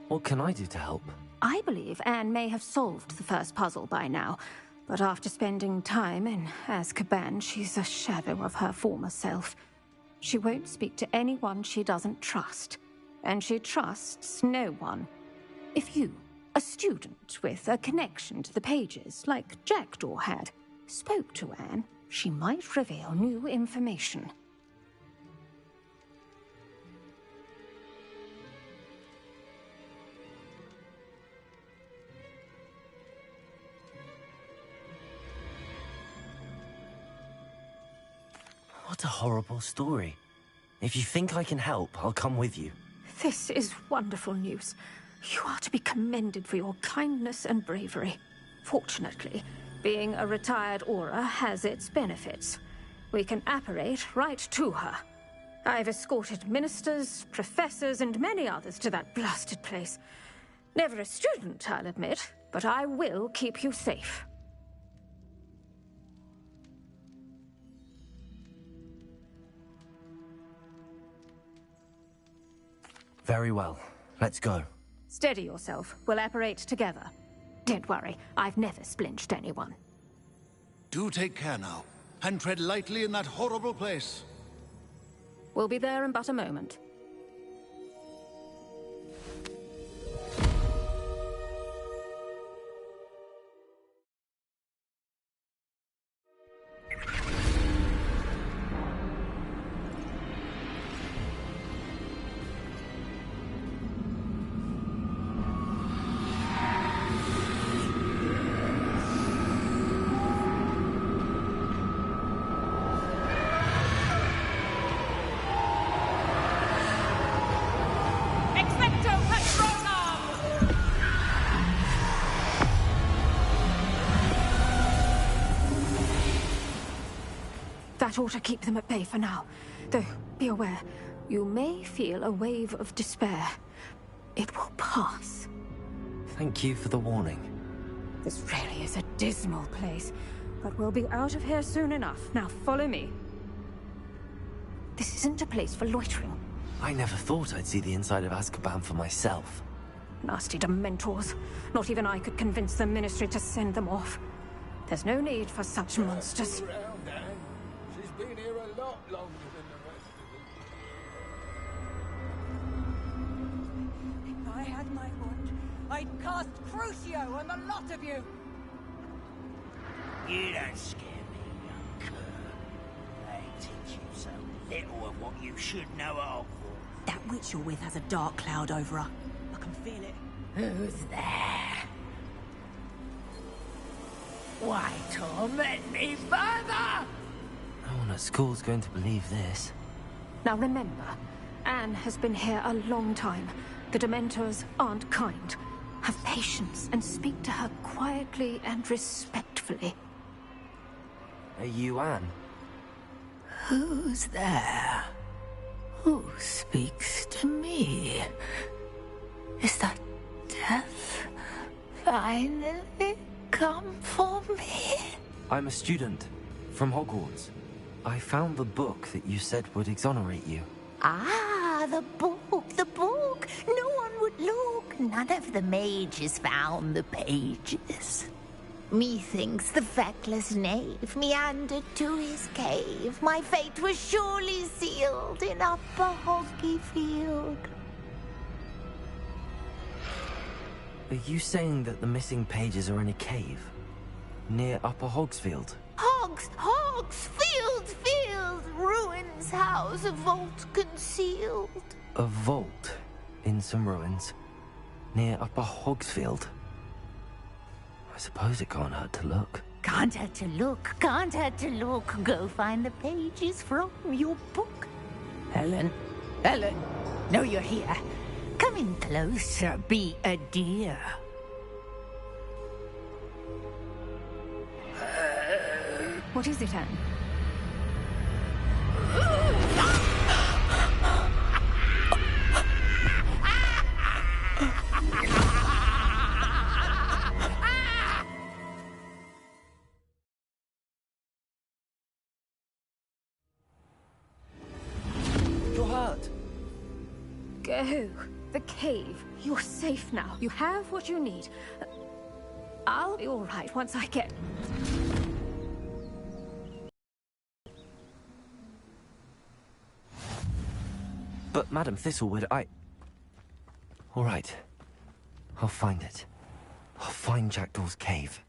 S2: What can I do to help?
S8: I believe Anne may have solved the first puzzle by now, but after spending time in Azkaban, she's a shadow of her former self. She won't speak to anyone she doesn't trust, and she trusts no one. If you A student with a connection to the pages, like Jackdaw had, spoke to Anne. She might reveal new information.
S2: What a horrible story. If you think I can help, I'll come with you.
S8: This is wonderful news. You are to be commended for your kindness and bravery. Fortunately, being a retired Aura has its benefits. We can apparate right to her. I've escorted ministers, professors, and many others to that blasted place. Never a student, I'll admit, but I will keep you safe.
S2: Very well. Let's go.
S8: Steady yourself. We'll apparate together. Don't worry, I've never splinched anyone.
S24: Do take care now, and tread lightly in that horrible place.
S8: We'll be there in but a moment. That ought to keep them at bay for now. Though, be aware, you may feel a wave of despair. It will pass.
S2: Thank you for the warning.
S8: This really is a dismal place, but we'll be out of here soon enough. Now follow me. This isn't a place for loitering.
S2: I never thought I'd see the inside of Azkaban for myself.
S8: Nasty Dementors. Not even I could convince the Ministry to send them off. There's no need for such monsters.
S15: She's been here a lot longer than the rest of them.
S20: If I had my wand, I'd cast Crucio on the lot of you!
S10: You don't scare me, young cur. They teach you so little of what you should know at Hogwarts.
S20: That witch you're with has a dark cloud over her. I can feel it.
S12: Who's there? Why torment me further?
S2: No one at school's going to believe this.
S8: Now remember, Anne has been here a long time. The Dementors aren't kind. Have patience and speak to her quietly and respectfully.
S2: Are you Anne?
S23: Who's there? Who speaks to me? Is that death finally come for me?
S2: I'm a student from Hogwarts. I found the book that you said would exonerate you.
S1: Ah, the book, the book. No one would look. None of the mages found the pages. Methinks the feckless knave meandered to his cave. My fate was surely sealed in Upper Hoggyfield.
S2: Are you saying that the missing pages are in a cave? Near Upper Hogsfield?
S1: Hogsfield, ruins house, a vault concealed.
S2: A vault in some ruins near Upper Hogsfield? I suppose it can't hurt to look.
S1: Can't hurt to look, can't hurt to look. Go find the pages from your book. Helen, know you're here. Come in closer, be a dear.
S8: What is it, Anne?
S2: You're hurt.
S8: Go. The cave. You're safe now. You have what you need. I'll be all right once I get...
S2: But Madam Thistlewood, All right. I'll find it. I'll find Jackdaw's cave.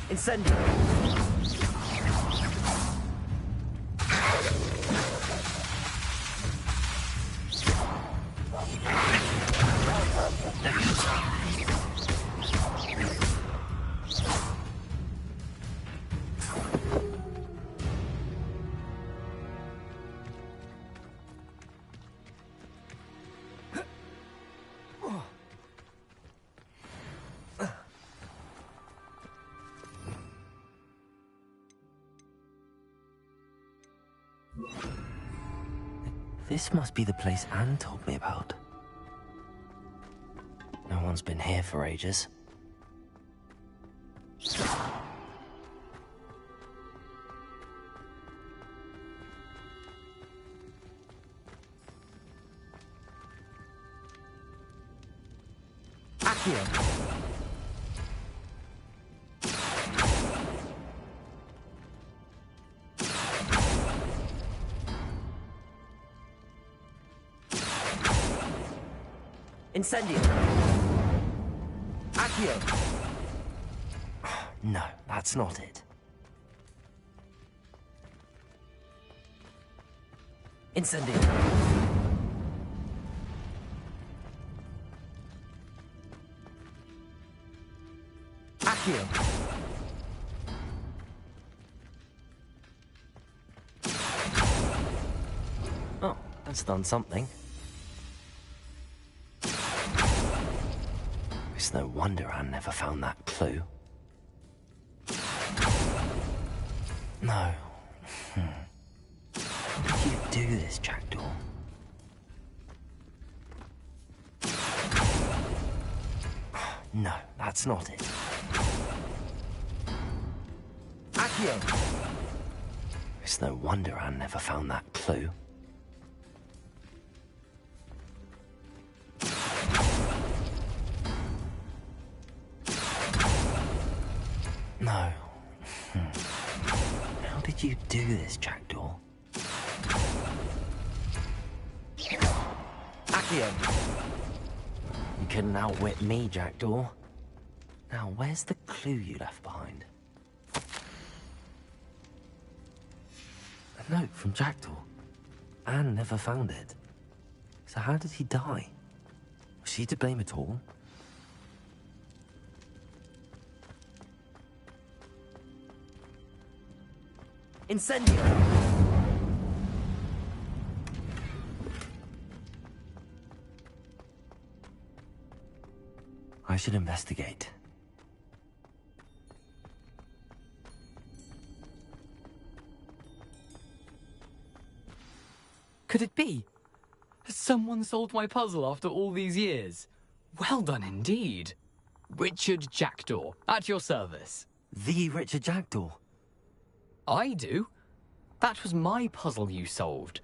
S11: Incendio!
S2: This must be the place Anne told me about. No one's been here for ages.
S11: Accio! Incendio! Accio!
S2: No, that's not it.
S11: Incendio! Accio!
S2: Oh, that's done something. It's no wonder Anne never found that clue. No. How did you do this, Jackdaw? No, that's not it.
S11: Accio!
S2: It's no wonder Anne never found that clue. No. How did you do this, Jackdaw?
S11: Accio!
S2: You couldn't outwit me, Jackdaw. Now, where's the clue you left behind? A note from Jackdaw. Anne never found it. So how did he die? Was she to blame at all?
S11: Incendio!
S2: I should investigate.
S5: Could it be? Has someone solved my puzzle after all these years? Well done indeed. Richard Jackdaw, at your service.
S2: The Richard Jackdaw?
S5: I do? That was my puzzle you solved.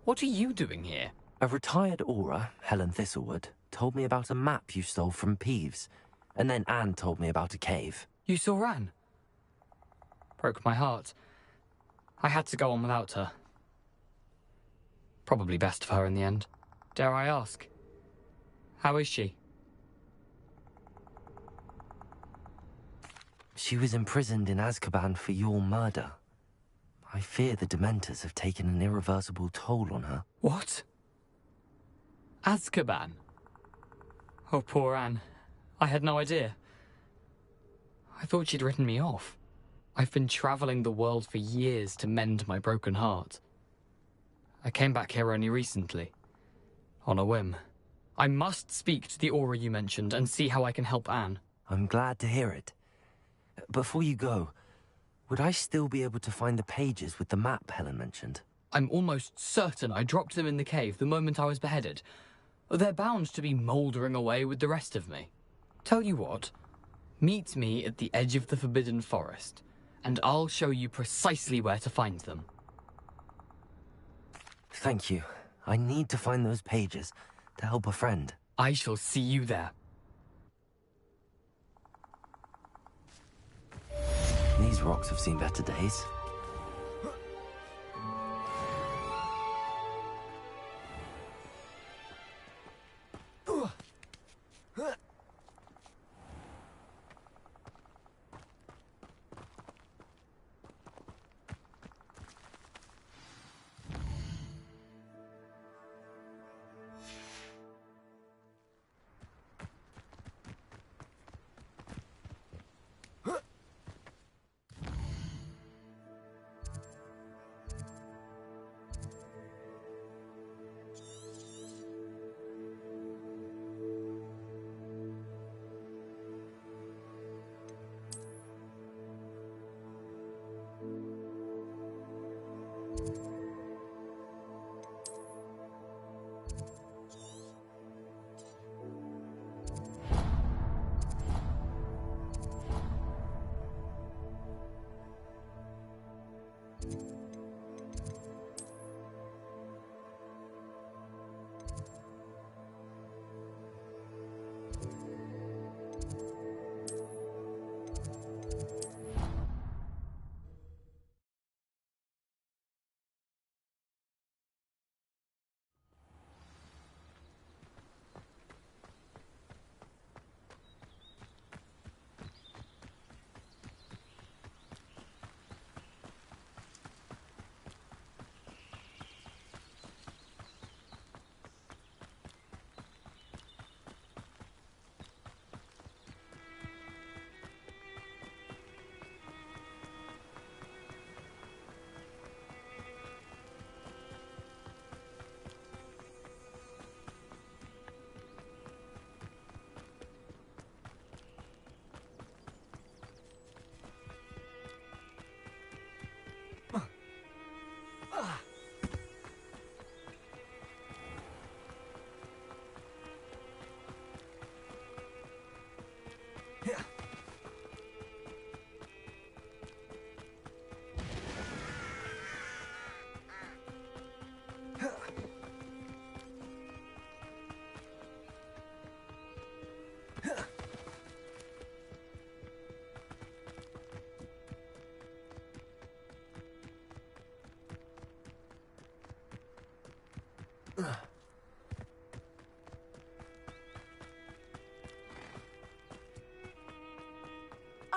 S5: What are you doing here?
S2: A retired aura, Helen Thistlewood, told me about a map you stole from Peeves. And then Anne told me about a cave.
S5: You saw Anne? Broke my heart. I had to go on without her. Probably best for her in the end. Dare I ask? How is she?
S2: She was imprisoned in Azkaban for your murder. I fear the Dementors have taken an irreversible toll on her.
S5: What? Azkaban? Oh, poor Anne. I had no idea. I thought she'd written me off. I've been traveling the world for years to mend my broken heart. I came back here only recently. On a whim. I must speak to the aura you mentioned and see how I can help Anne.
S2: I'm glad to hear it. Before you go, would I still be able to find the pages with the map Helen mentioned?
S5: I'm almost certain I dropped them in the cave the moment I was beheaded. They're bound to be mouldering away with the rest of me. Tell you what, meet me at the edge of the Forbidden Forest, and I'll show you precisely where to find them.
S2: Thank you. I need to find those pages to help a friend.
S5: I shall see you there.
S2: These rocks have seen better days.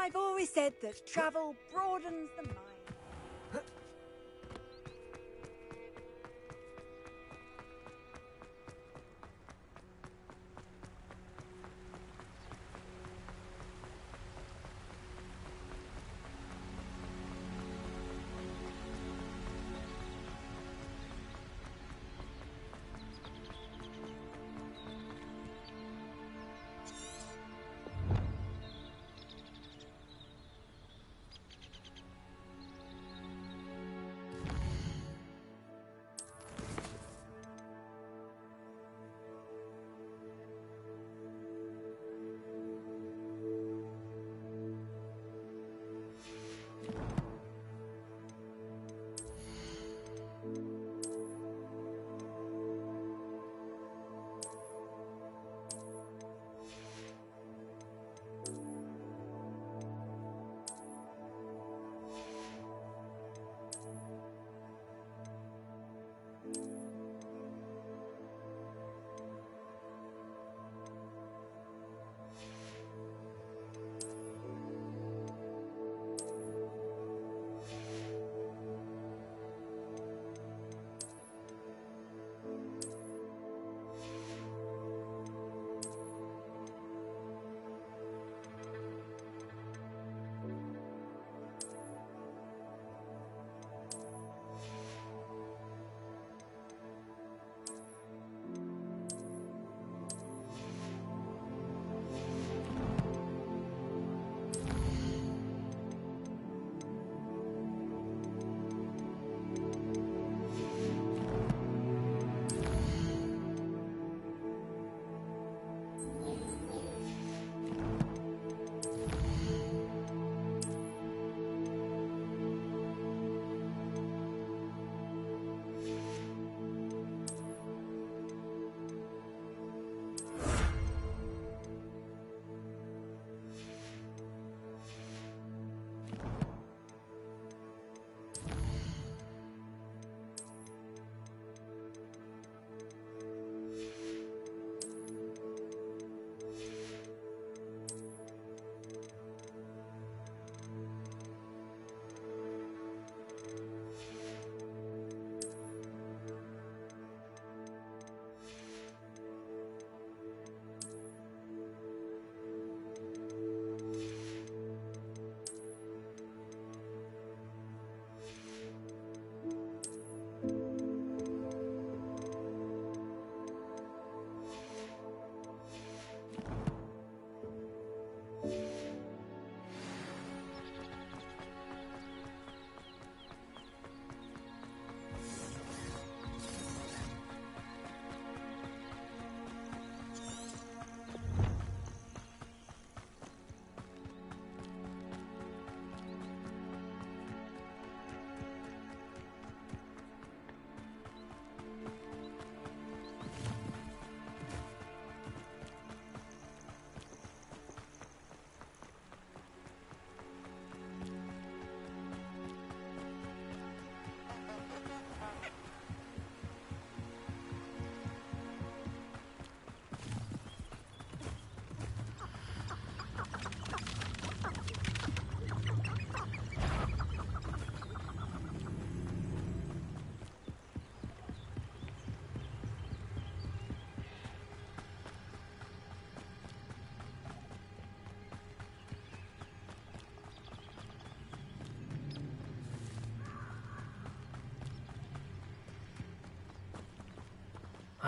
S20: I've always said that travel broadens the mind.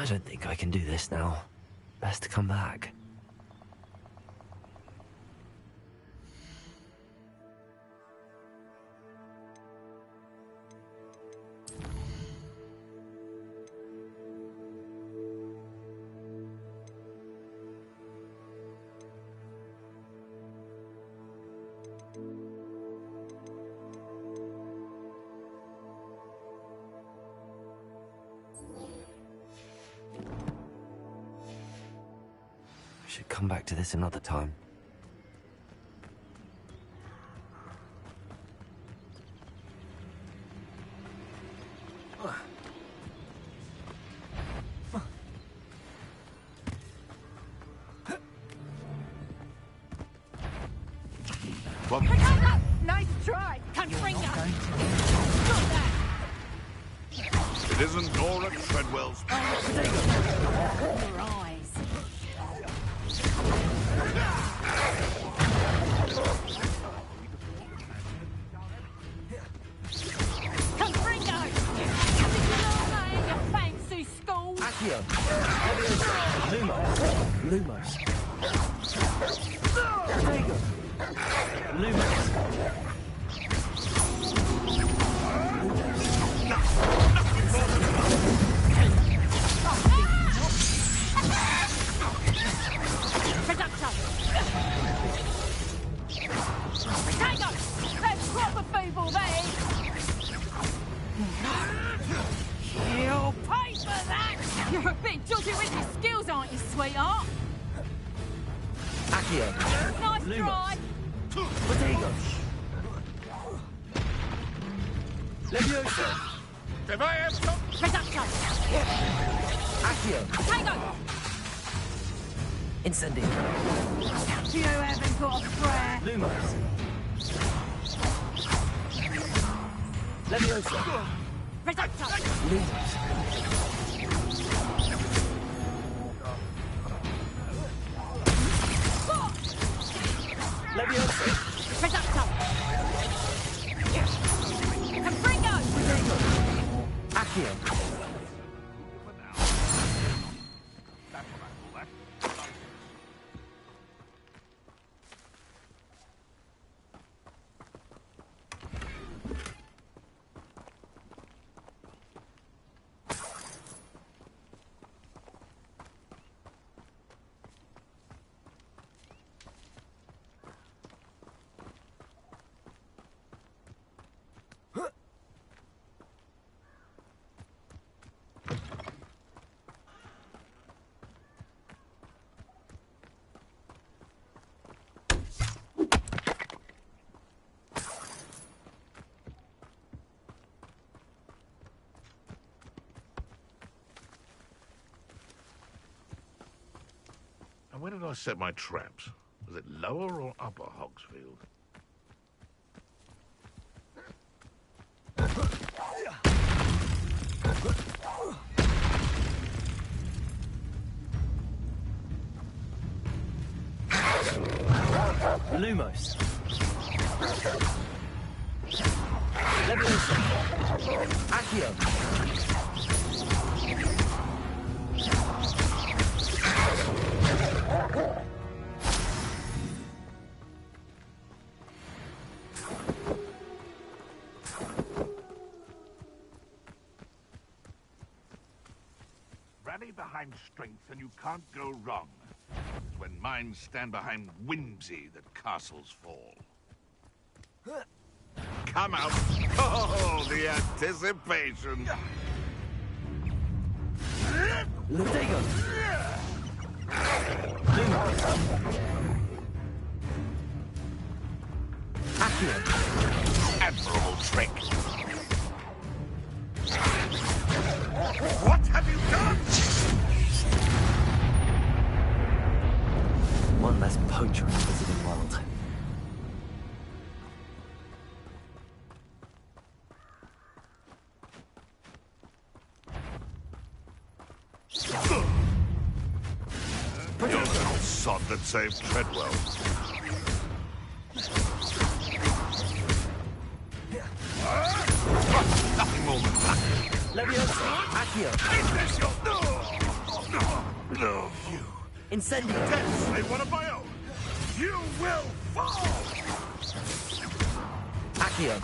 S2: I don't think I can do this now. Best to come back. Should come back to this another time.
S9: What?
S8: Nice try, Confringo.
S9: It isn't Nora Treadwell's.
S8: Your eyes. Confringo! Did you learn that in your fancy school?
S2: Accio! Lumos! Protego! Lumos!
S8: You'll pay for that! You're a bit dodgy with your skills, aren't you, sweetheart?
S2: Accio!
S8: Nice try!
S2: Protego! Levioso!
S9: If I have some...
S8: Reducto!
S2: Accio!
S8: Protego!
S2: Incendio!
S8: You haven't got a prayer!
S2: Lumos! Levioso!
S8: Reducto!
S2: Lumos! Levioso!
S8: Reducto! Confringo!
S2: Accio!
S9: And where did I set my traps? Was it lower or upper Hogsfield?
S2: Lumos! Levioso! Accio!
S9: Rally behind strength and you can't go wrong. It's when minds stand behind whimsy that castles fall. Come out! Oh, the anticipation!
S2: Lutego! Lumos! Accio!
S9: Admirable trick! What have you done?
S2: One less poacher in the Wizarding World.
S9: You're the little sod that saved Treadwell. Nothing more than that.
S2: Levioso! Accio!
S9: Is this your...
S2: Incendio!
S9: Yes, I one of my own! You will fall!
S2: Accio!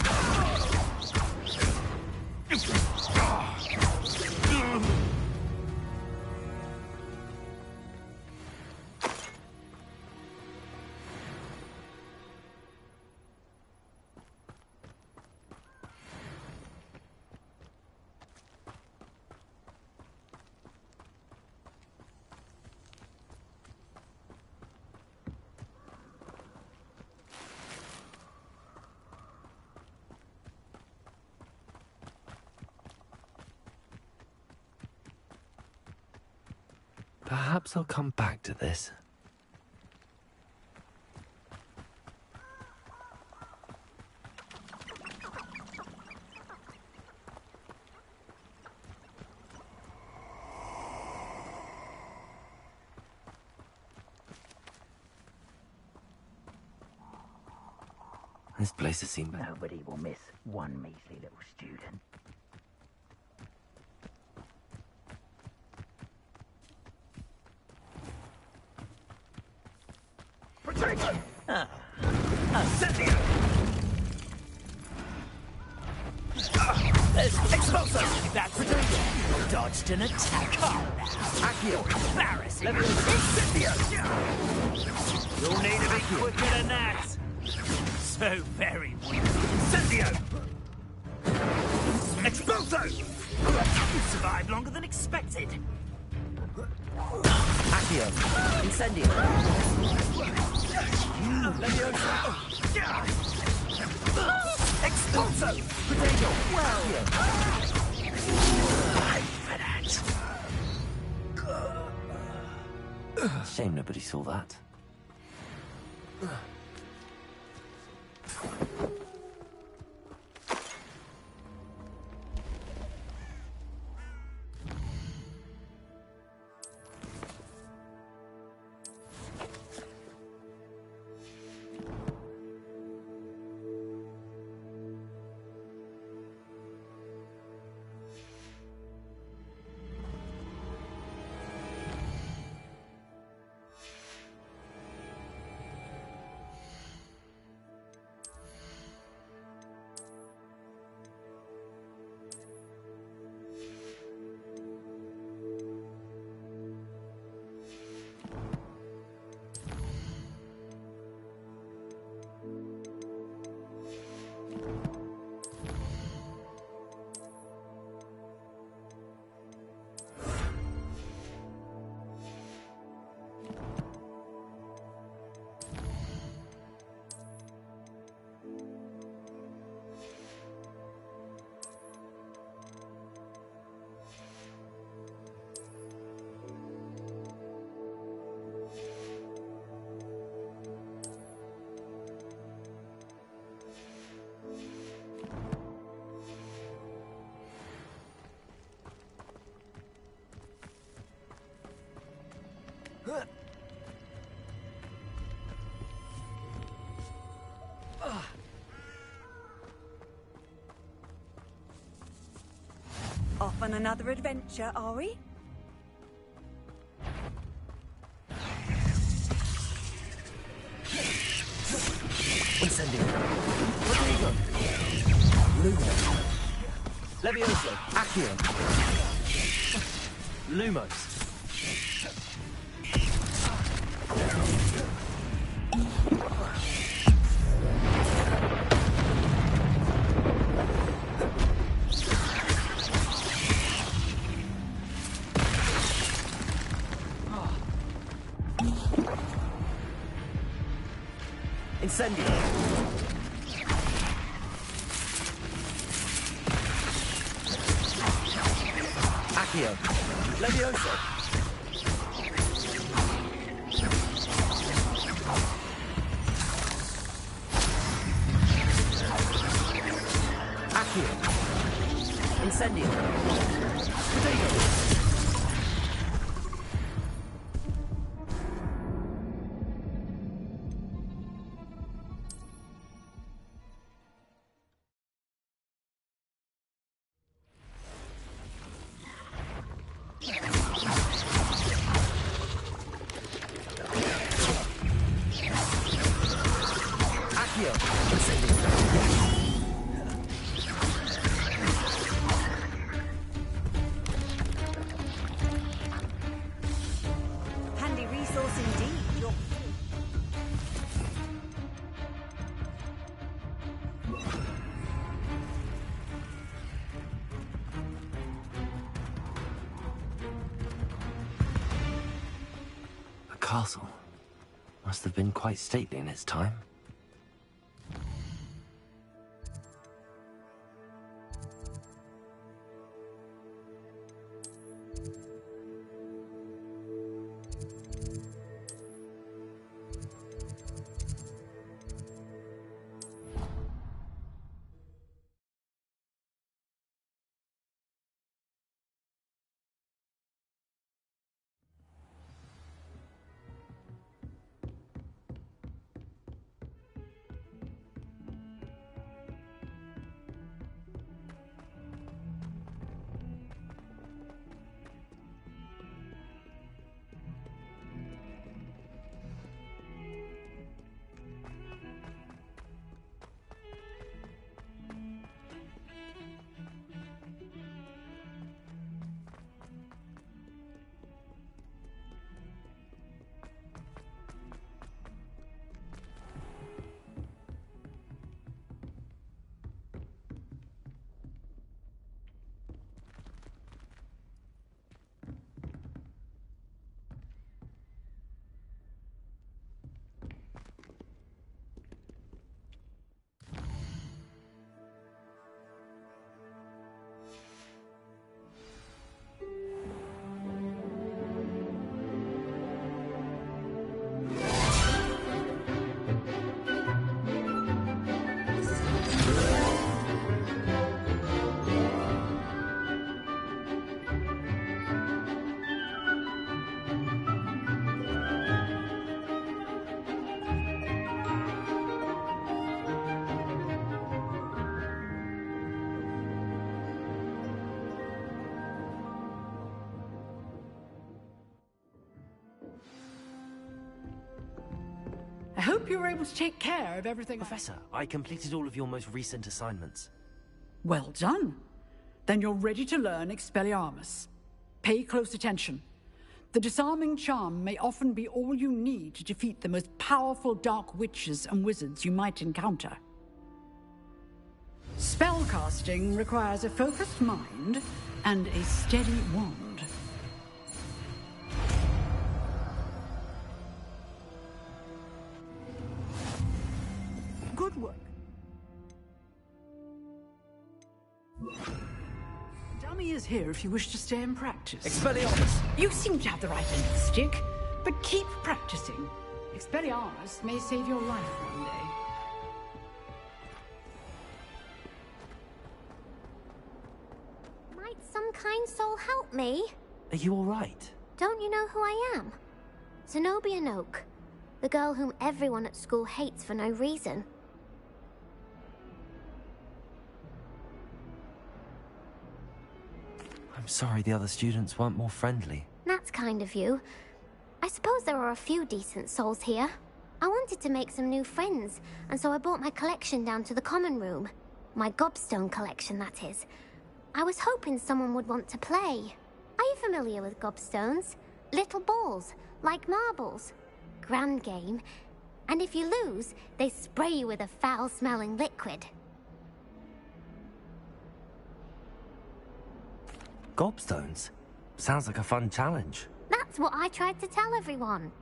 S2: Perhaps I'll come back to this. This place has seen better.
S13: Nobody will miss one measly little student.
S9: Potato!
S13: Incendio! There's Expulso! That potato! Dodged an attack. Calm down.
S2: Accio!
S13: Embarrassing. Incendio!
S2: You'll need to be
S13: quicker than that. So very weak. Incendio! Expulso! You survived longer than expected.
S2: Accio! Incendio!
S13: Expulso!
S2: Potato!
S13: Well,
S2: Shame nobody saw that.
S20: Off on another adventure, are we?
S2: Incendio! Potato! Lumo! Levioso! Accio! Lumos! Incendio! Accio! Levioso! Accio! Incendio! Potato! Accio, incendio.
S20: Handy resource indeed. Your
S2: A castle. Must have been quite stately in its time.
S4: I hope you were able to take care of everything.
S2: Professor, I completed all of your most recent assignments.
S4: Well done. Then you're ready to learn Expelliarmus. Pay close attention. The disarming charm may often be all you need to defeat the most powerful dark witches and wizards you might encounter. Spellcasting requires a focused mind and a steady wand. Good work. Dummy is here if you wish to stay and practice.
S6: Expelliarmus!
S4: You seem to have the right end of the stick, but keep practicing. Expelliarmus may save your life one day.
S19: Might some kind soul help me?
S2: Are you all right?
S19: Don't you know who I am? Zenobia Noak, the girl whom everyone at school hates for no reason.
S2: I'm sorry the other students weren't more friendly.
S19: That's kind of you. I suppose there are a few decent souls here. I wanted to make some new friends, and so I brought my collection down to the common room. My gobstone collection, that is. I was hoping someone would want to play. Are you familiar with gobstones? Little balls, like marbles. Grand game. And if you lose, they spray you with a foul-smelling liquid.
S2: Gobstones? Sounds like a fun challenge.
S19: That's what I tried to tell everyone.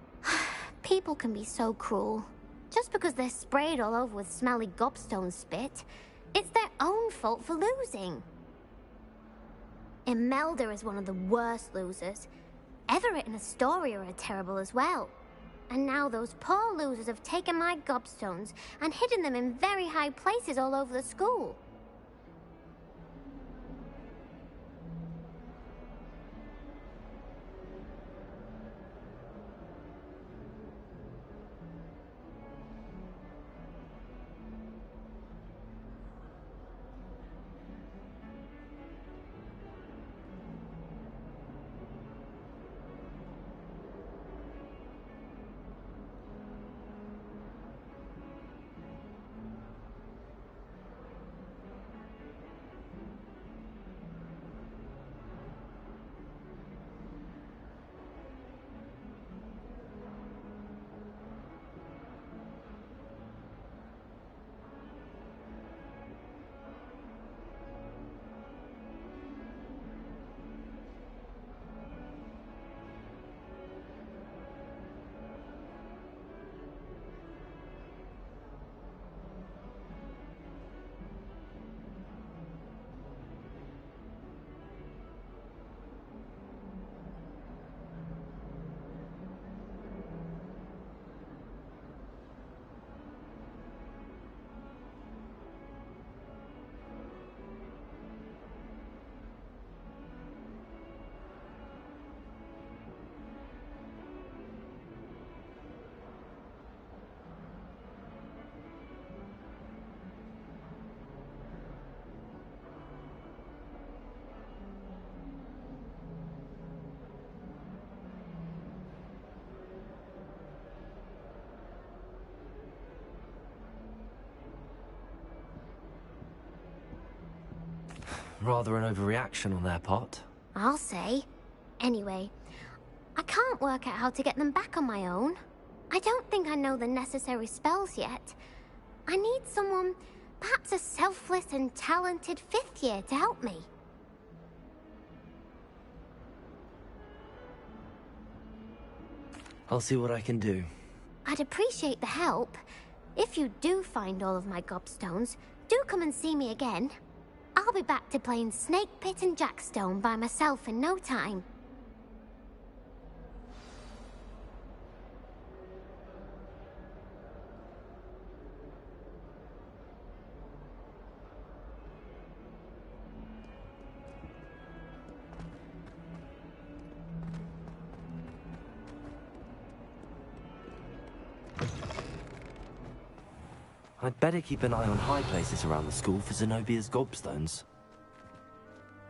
S19: People can be so cruel. Just because they're sprayed all over with smelly gobstone spit, it's their own fault for losing. Imelda is one of the worst losers. Everett and Astoria are terrible as well. And now those poor losers have taken my gobstones and hidden them in very high places all over the school.
S2: Rather an overreaction on their part.
S19: I'll say. Anyway, I can't work out how to get them back on my own. I don't think I know the necessary spells yet. I need someone, perhaps a selfless and talented 5th year to help me.
S2: I'll see what I can do.
S19: I'd appreciate the help. If you do find all of my gobstones, do come and see me again. I'll be back to playing Snake Pit and Jackstone by myself in no time.
S2: I'd better keep an eye on high places around the school for Zenobia's gobstones.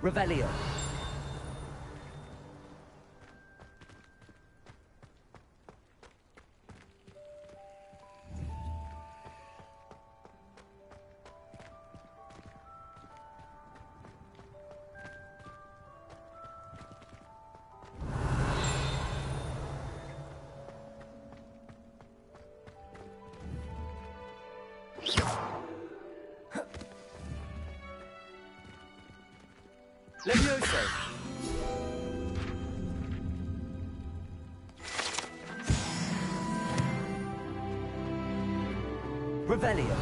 S17: Revelio.
S11: Levioso! Revelio!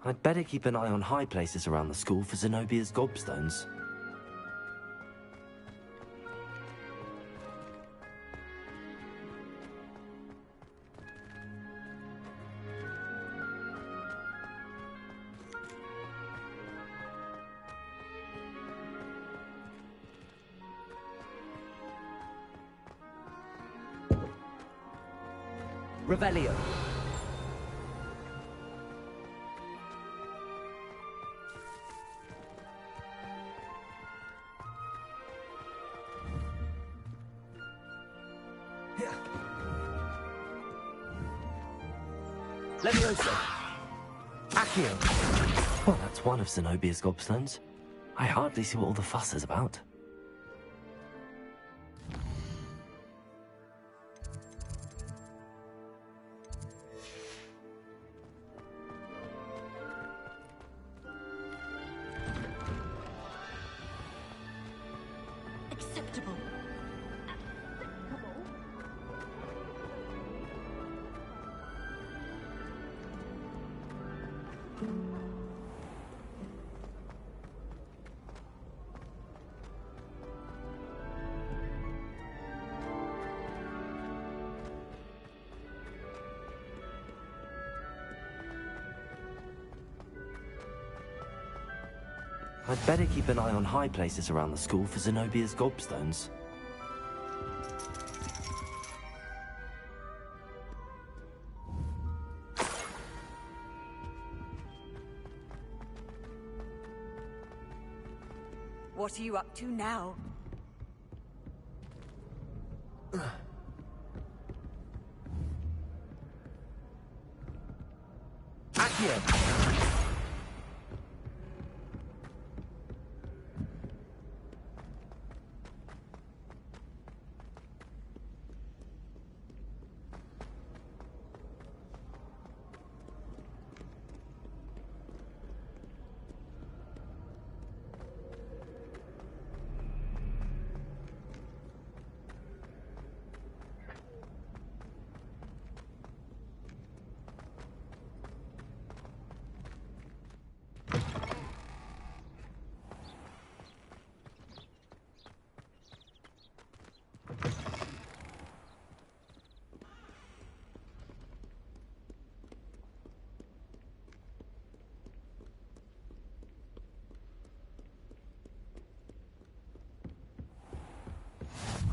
S2: I'd better keep an eye on high places around the school for Zenobia's gobstones.
S17: Revelio.
S11: Levioso!
S2: Accio! Well, that's one of Zenobia's gobstones. I hardly see what all the fuss is about.
S20: Acceptable.
S2: I'd better keep an eye on high places around the school for Zenobia's gobstones.
S20: What are you up to now?
S11: Accio!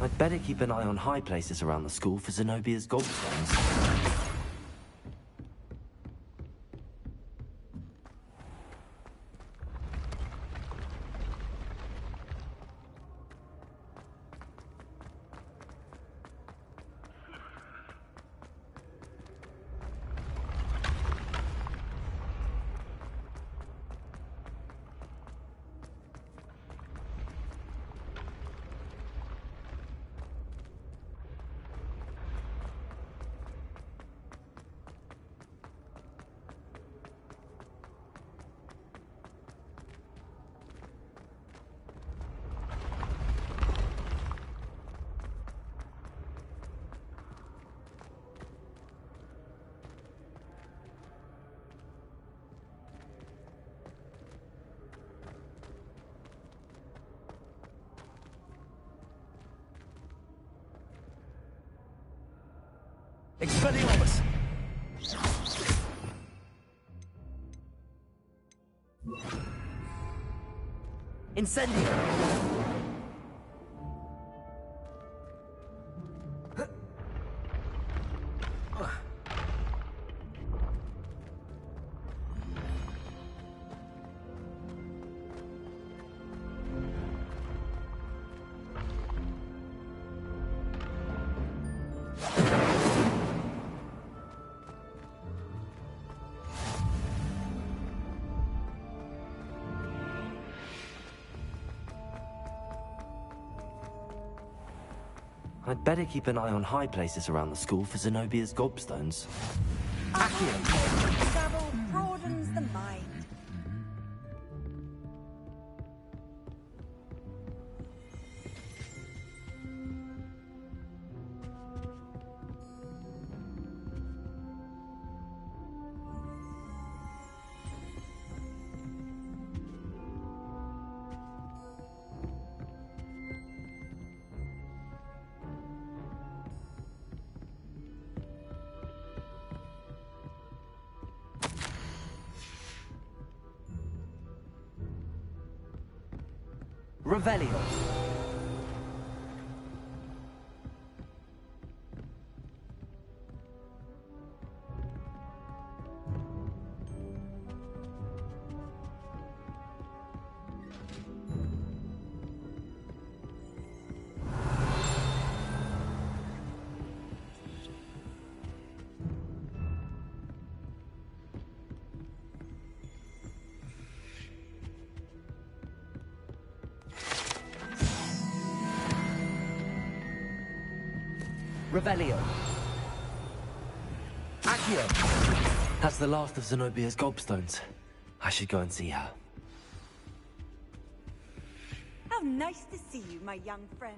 S2: I'd better keep an eye on high places around the school for Zenobia's gobstones. Expelliarmus! Incendio! I'd better keep an eye on high places around the school for Zenobia's gobstones. Accio!
S20: Travel broadens the mind.
S2: Revelio! Revelio. Accio! That's the last of Zenobia's gobstones. I should go and see her.
S20: How nice to see you, my young friend.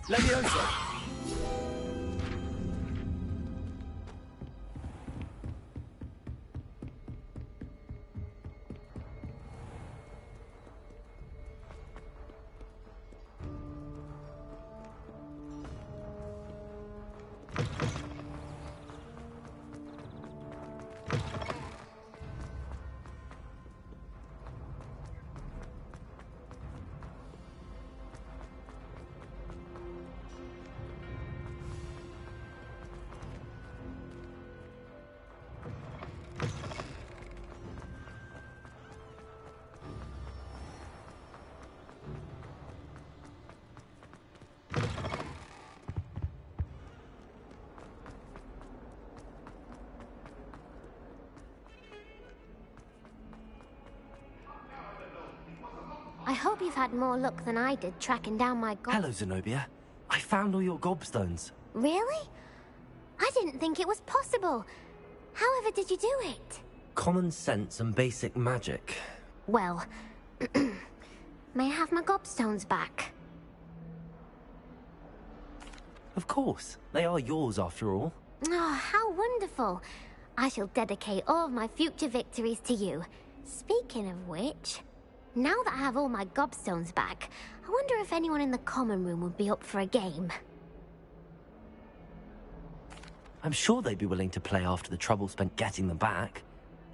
S2: Leviosa!
S19: I hope you've had more luck than I did tracking down my
S2: Hello, Zenobia. I found all your gobstones.
S19: Really? I didn't think it was possible. However did you do it?
S2: Common sense and basic magic.
S19: Well, may I have my gobstones back?
S2: Of course. They are yours after all.
S19: Oh, how wonderful. I shall dedicate all of my future victories to you. Speaking of which, now that I have all my gobstones back, I wonder if anyone in the common room would be up for a game.
S2: I'm sure they'd be willing to play after the trouble spent getting them back.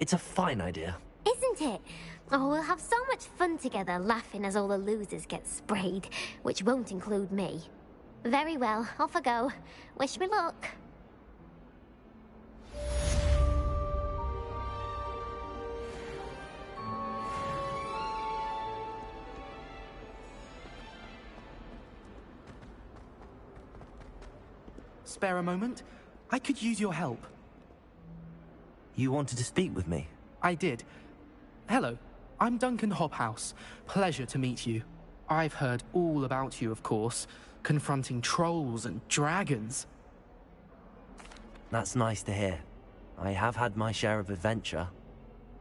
S2: It's a fine idea.
S19: Isn't it? Oh, we'll have so much fun together, laughing as all the losers get sprayed, which won't include me. Very well, off I go. Wish me luck.
S14: spare a moment? I could use your help.
S2: You wanted to speak with me?
S14: I did. Hello, I'm Duncan Hobhouse. Pleasure to meet you. I've heard all about you, of course, confronting trolls and dragons.
S2: That's nice to hear. I have had my share of adventure.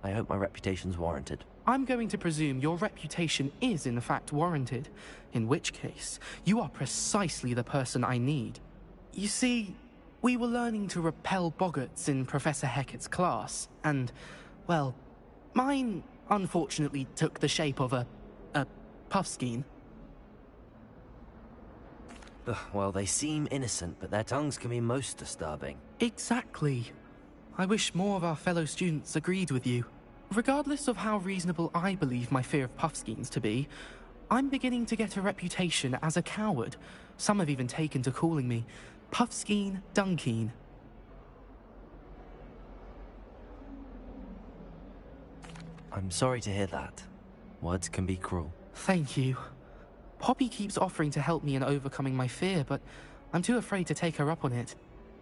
S2: I hope my reputation's warranted.
S14: I'm going to presume your reputation is in fact warranted, in which case, you are precisely the person I need. You see, we were learning to repel boggarts in Professor Hecat's class, and, well, mine unfortunately took the shape of a puffskein.
S2: Well, they seem innocent, but their tongues can be most disturbing.
S14: Exactly. I wish more of our fellow students agreed with you. Regardless of how reasonable I believe my fear of puffskeins to be, I'm beginning to get a reputation as a coward. Some have even taken to calling me Puffskeen Dunkeen.
S2: I'm sorry to hear that. Words can be cruel.
S14: Thank you. Poppy keeps offering to help me in overcoming my fear, but I'm too afraid to take her up on it.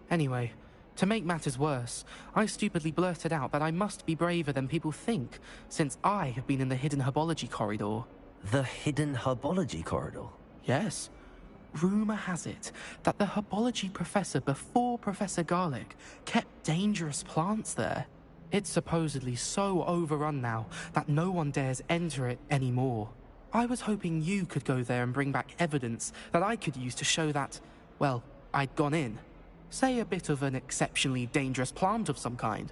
S14: Anyway, to make matters worse, I stupidly blurted out that I must be braver than people think, since I have been in the hidden herbology corridor.
S2: The hidden herbology corridor?
S14: Yes. Rumour has it that the herbology professor before Professor Garlic kept dangerous plants there. It's supposedly so overrun now that no one dares enter it anymore. I was hoping you could go there and bring back evidence that I could use to show that, well, I'd gone in. Say a bit of an exceptionally dangerous plant of some kind.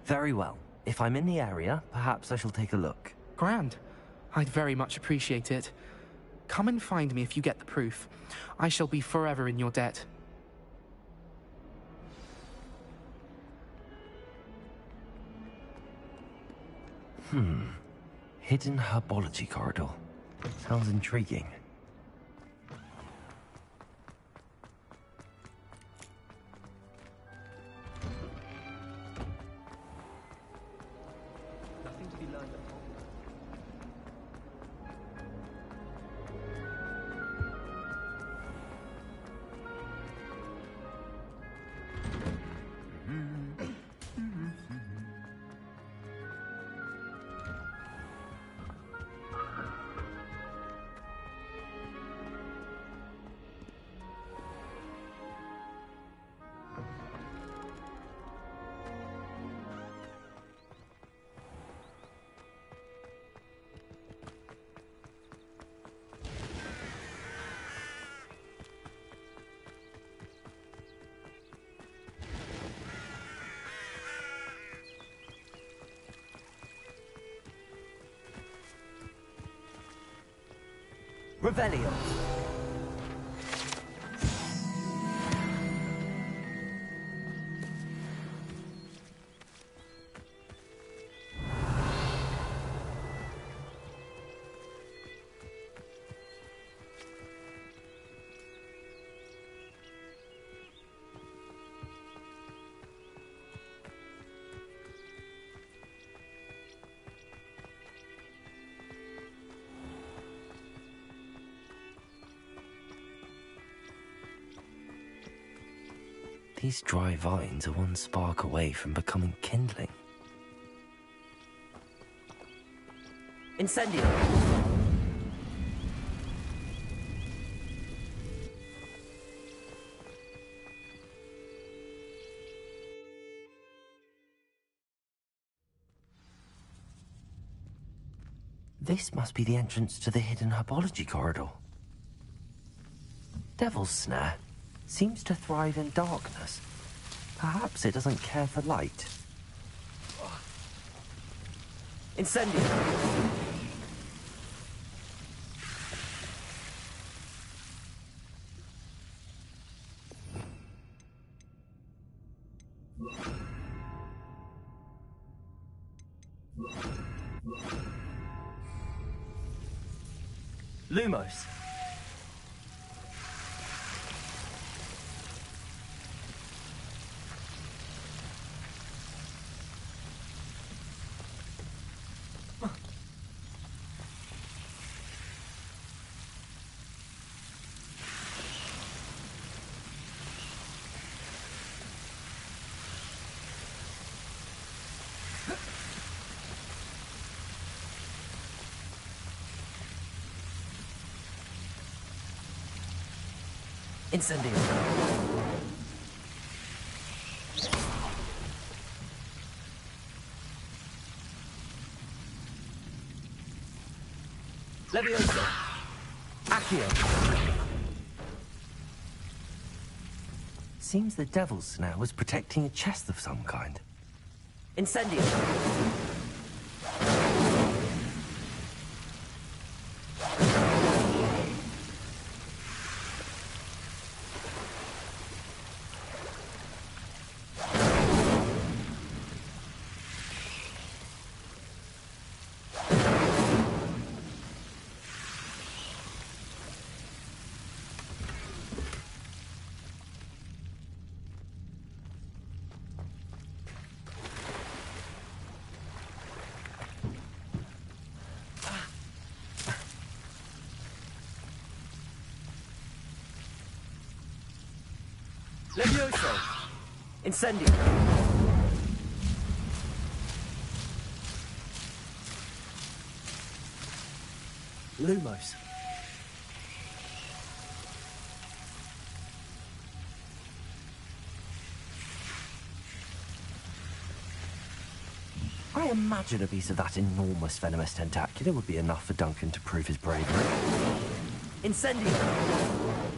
S2: Very well. If I'm in the area, perhaps I shall take a look.
S14: Grand. I'd very much appreciate it. Come and find me if you get the proof. I shall be forever in your debt.
S2: Hidden herbology corridor. Sounds intriguing.
S14: Nothing to be learned at home.
S2: Revelio. These dry vines are one spark away from becoming kindling. Incendio! This must be the entrance to the hidden herbology corridor. Devil's Snare seems to thrive in darkness. Perhaps it doesn't care for light. Incendio! Lumos. Incendio. Levioso. Accio. Seems the devil's snare was protecting a chest of some kind. Incendio. Levioso. Incendio. Lumos. I imagine a piece of that enormous venomous tentacular would be enough for Duncan to prove his bravery. Incendio.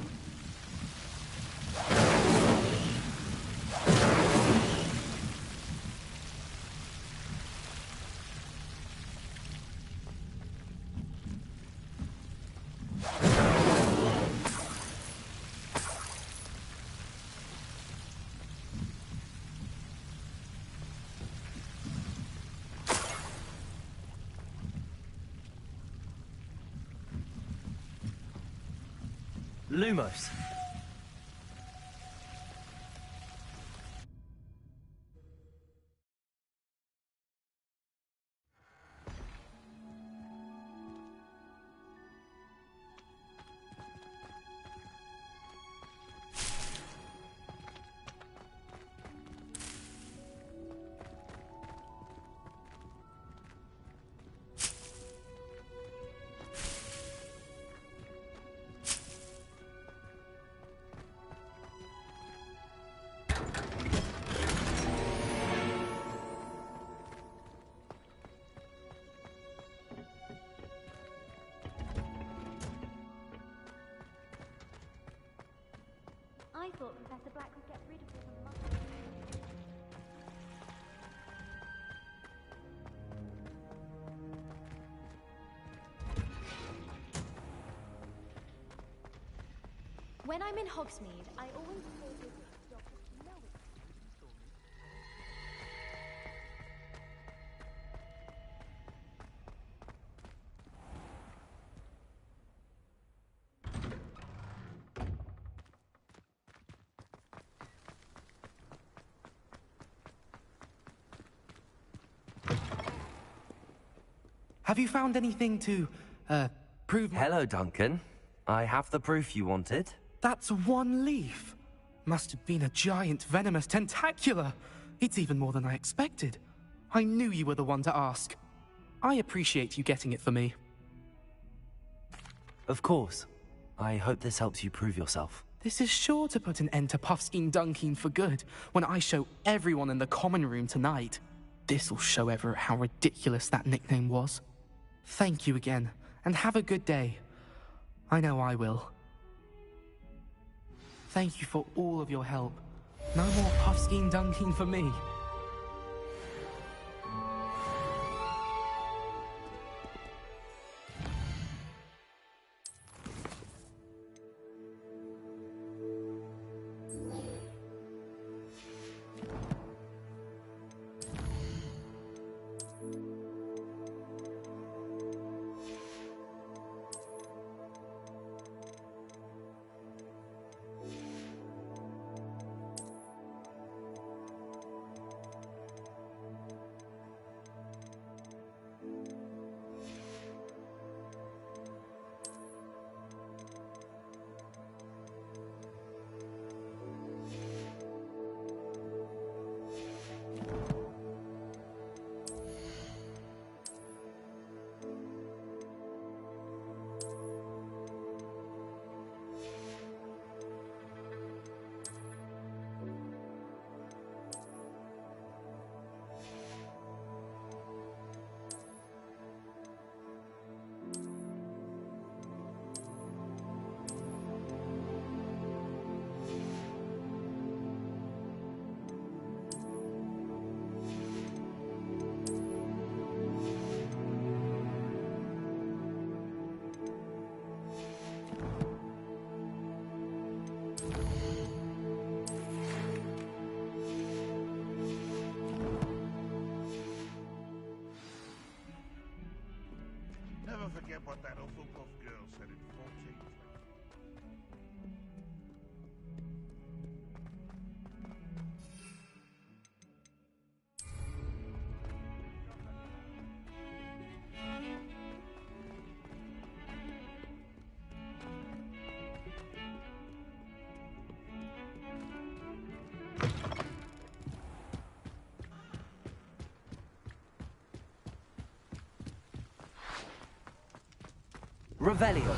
S2: Lumos.
S19: I thought Professor Black would get rid of all the monsters. When I'm in Hogsmeade, I always go visit Dr. Snowy.
S14: Have you found anything to, prove...
S2: Hello, Duncan. I have the proof you wanted.
S14: That's one leaf. Must have been a giant venomous tentacula. It's even more than I expected. I knew you were the one to ask. I appreciate you getting it for me.
S2: Of course. I hope this helps you prove yourself.
S14: This is sure to put an end to Puffskein Dunkeen for good when I show everyone in the common room tonight. This'll show Everett how ridiculous that nickname was. Thank you again, and have a good day. I know I will. Thank you for all of your help. No more Puffskein Dunkeen for me.
S9: forget what that Hufflepuff girl said in 14.
S2: Revelio.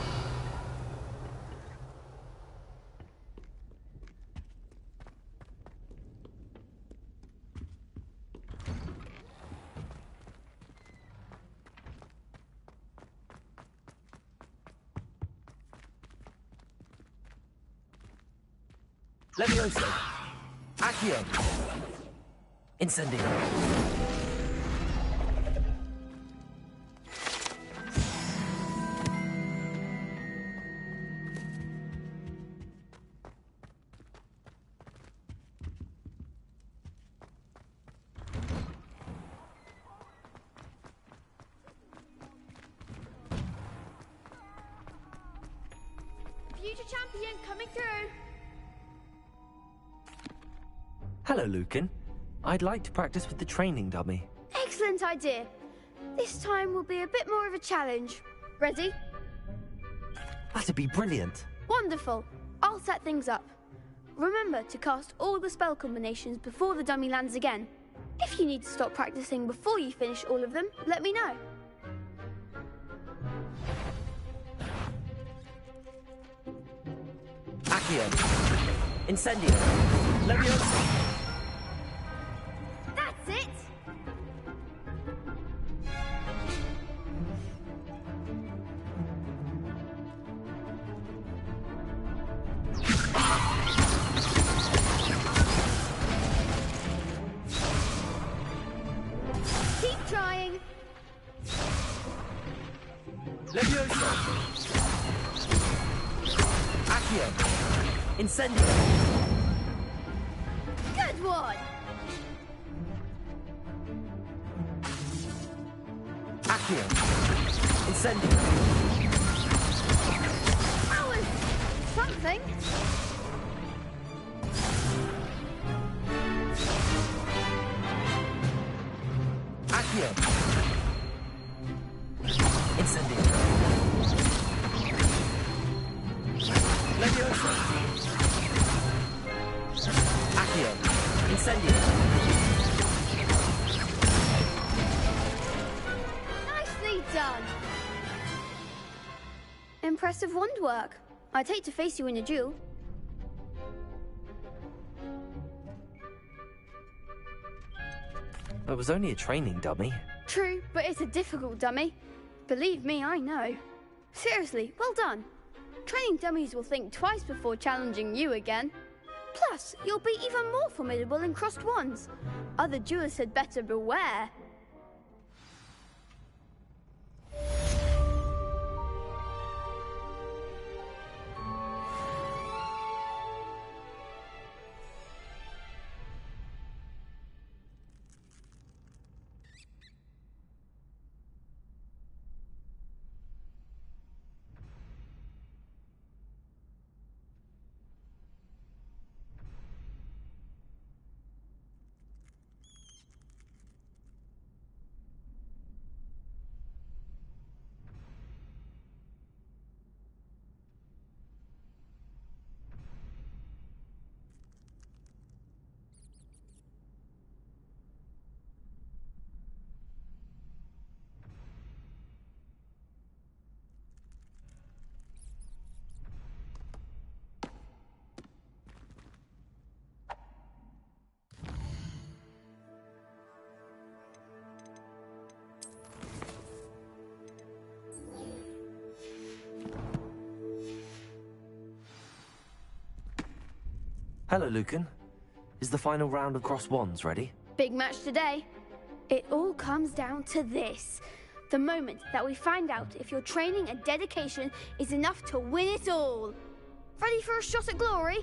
S2: Levioso. Accio. Incendio.
S7: Future champion coming through.
S2: Hello, Lucan. I'd like to practice with the training dummy.
S7: Excellent idea. This time will be a bit more of a challenge. Ready?
S2: That'd be brilliant.
S7: Wonderful. I'll set things up. Remember to cast all the spell combinations before the dummy lands again. If you need to stop practicing before you finish all of them, let me know.
S2: Accio. Incendio. Levioso.
S7: That's it! Keep trying.
S2: Levioso. Accio. Incendio.
S7: Good one!
S2: Accio. Incendio.
S7: That was something.
S2: Accio. Incendio. Levioso. Accio. Incendio.
S7: Nicely done. Impressive wand work. I'd hate to face you in a duel.
S2: It was only a training dummy.
S7: True, but it's a difficult dummy. Believe me, I know. Seriously, well done. Training dummies will think twice before challenging you again. Plus, you'll be even more formidable in crossed wands. Other duelists had better beware.
S2: Hello, Lucan. Is the final round of cross wands ready?
S7: Big match today. It all comes down to this. The moment that we find out if your training and dedication is enough to win it all. Ready for a shot at glory?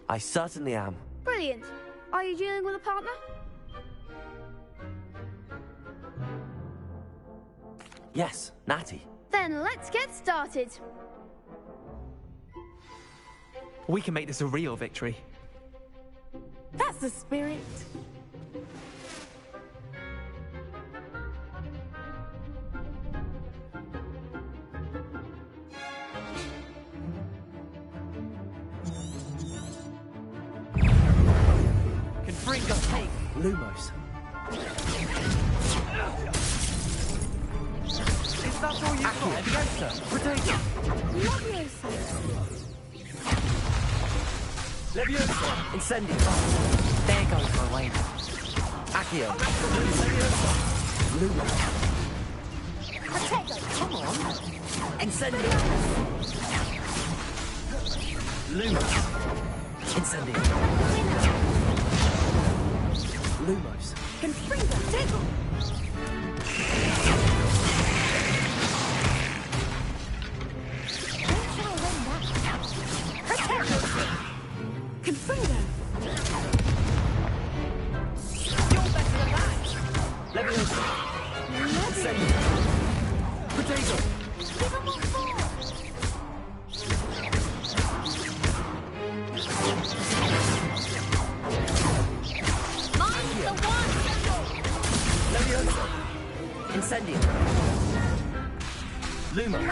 S2: I certainly am.
S7: Brilliant. Are you dealing with a partner?
S2: Yes, Natty.
S7: Then let's get started.
S6: We can make this a real victory.
S8: That's the spirit.
S6: Confringo, take!
S2: Lumos.
S6: Is that all you've got?
S2: Leviosa. Potato.
S8: Leviosa.
S2: Leviosa. Incendio. There goes my way. Accio. Leviosa. Lumos.
S8: Potato.
S2: Come on. Incendio. Lumos. Incendio. Lumos.
S8: Confringo. Tickle. Confringo.
S7: You're better than that.
S2: Leviosa. Incendio. Potato.
S8: Give him more force.
S7: Mine's the one.
S2: Leviosa. Incendio. Lumos.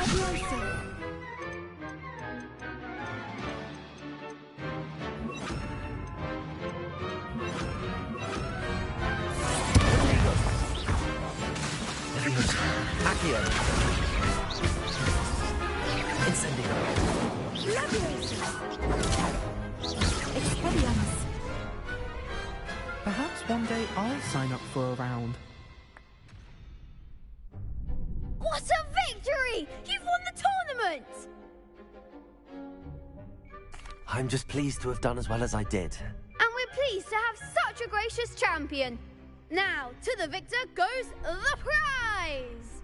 S8: Leviosa.
S2: Accio. Incendio.
S8: Leviosa. Expelliarmus.
S14: Perhaps one day I'll sign up for a round.
S7: What a victory! You've won the tournament!
S2: I'm just pleased to have done as well as I did.
S7: And we're pleased to have such a gracious champion. Now, to the victor goes the prize!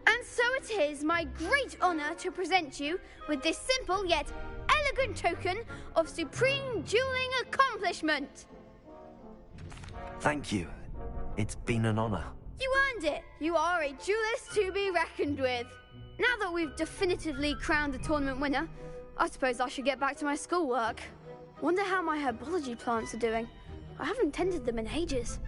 S7: And so it is my great honour to present you with this simple yet elegant token of supreme dueling accomplishment.
S2: Thank you. It's been an honor.
S7: You earned it. You are a duelist to be reckoned with. Now that we've definitively crowned the tournament winner, I suppose I should get back to my schoolwork. Wonder how my herbology plants are doing. I haven't tended them in ages.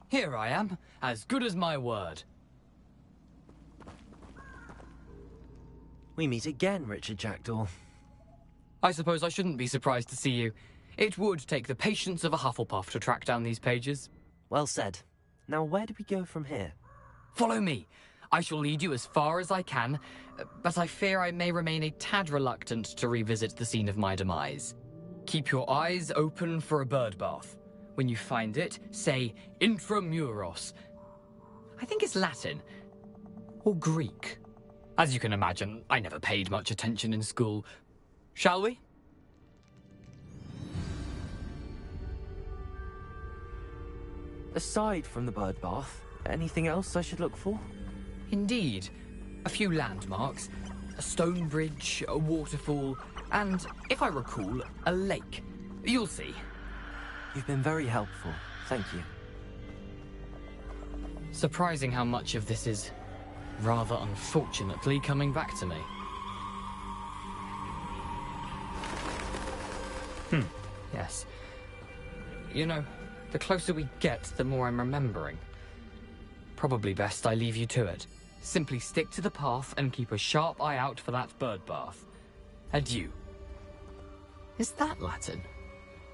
S5: Here I am, as good as my word.
S2: We meet again, Richard Jackdaw.
S5: I suppose I shouldn't be surprised to see you. It would take the patience of a Hufflepuff to track down these pages.
S2: Well said. Now, where do we go from here?
S5: Follow me. I shall lead you as far as I can, but I fear I may remain a tad reluctant to revisit the scene of my demise. Keep your eyes open for a bird bath. When you find it, say intramuros. I think it's Latin. Or Greek. As you can imagine, I never paid much attention in school. Shall we?
S2: Aside from the bird bath, anything else I should look for?
S5: Indeed. A few landmarks, a stone bridge, a waterfall, and, if I recall, a lake. You'll see.
S2: You've been very helpful. Thank you.
S5: Surprising how much of this is, rather unfortunately, coming back to me. Yes. You know, the closer we get, the more I'm remembering. Probably best I leave you to it. Simply stick to the path and keep a sharp eye out for that bird bath. Adieu. Is that Latin?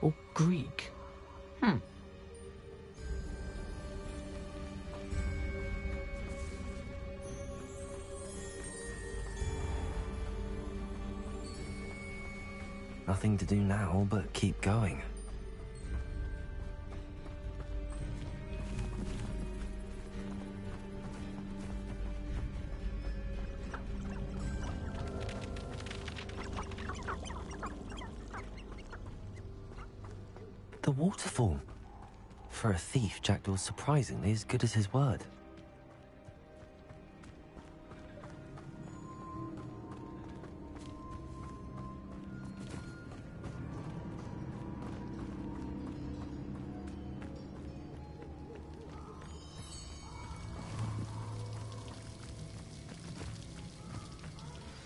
S5: Or Greek?
S2: Nothing to do now but keep going. The waterfall. For a thief, Jackdaw's surprisingly as good as his word.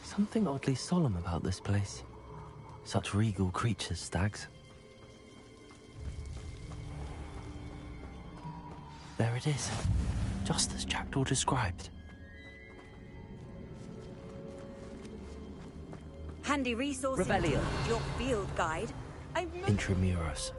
S2: Something oddly solemn about this place. Such regal creatures, stags. There it is, just as Jackdaw described.
S20: Handy resource.
S12: Rebellion.
S20: Your field guide.
S2: Intramuros.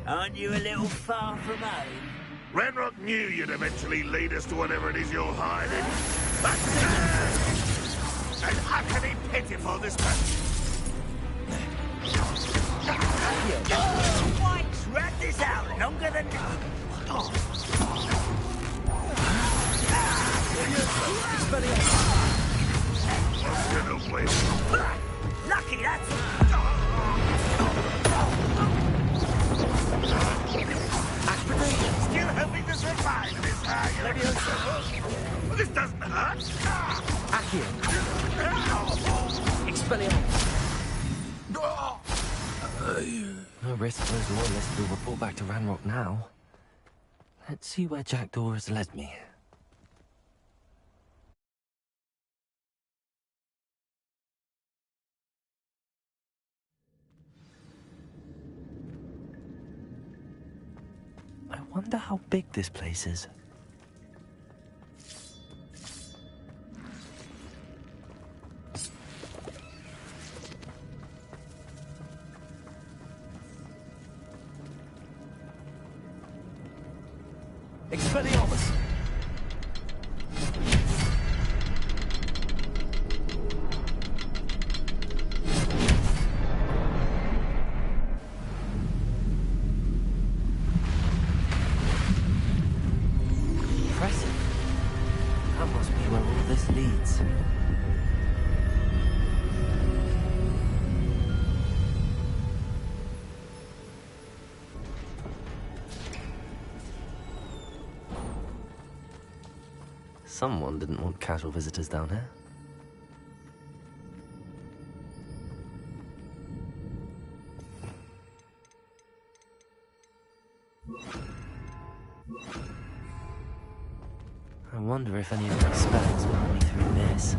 S13: Aren't you a little far from home?
S9: Ranrock knew you'd eventually lead us to whatever it is you're hiding. And utterly pitiful this
S13: Drag this out longer than... Lucky that's...
S9: Still hoping to survive this, are you? This doesn't hurt.
S2: Accio. Expelliarmus. No risk those loyalists will report back to Ranrock now. Let's see where Jackdaw has led me. I wonder how big this place is. Expelliarmus! Impressive. That must be where all this leads. Someone didn't want casual visitors down here. I wonder if any of my spells will help me through this.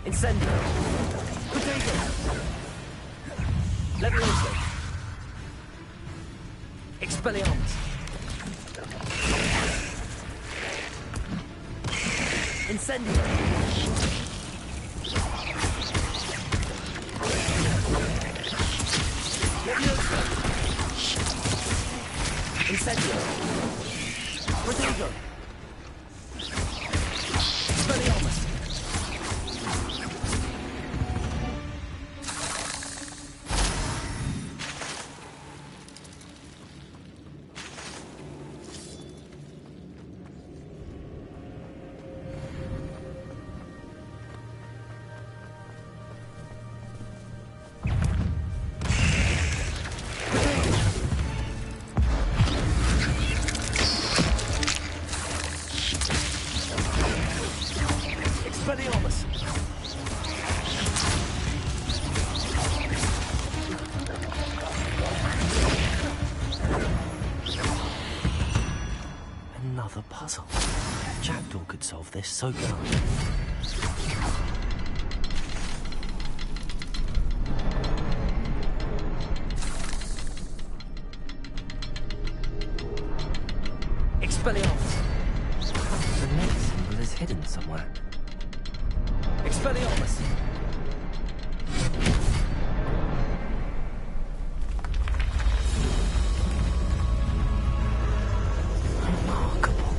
S2: Incendio! Potato! Expelliarmus! Incendio! Leviosa! Incendio! Protego! Expelliarmus! Expelliarmus! Another puzzle. Jackdaw could solve this so well. Expelliarmus! The next symbol is hidden somewhere. Expelliarmus! Remarkable.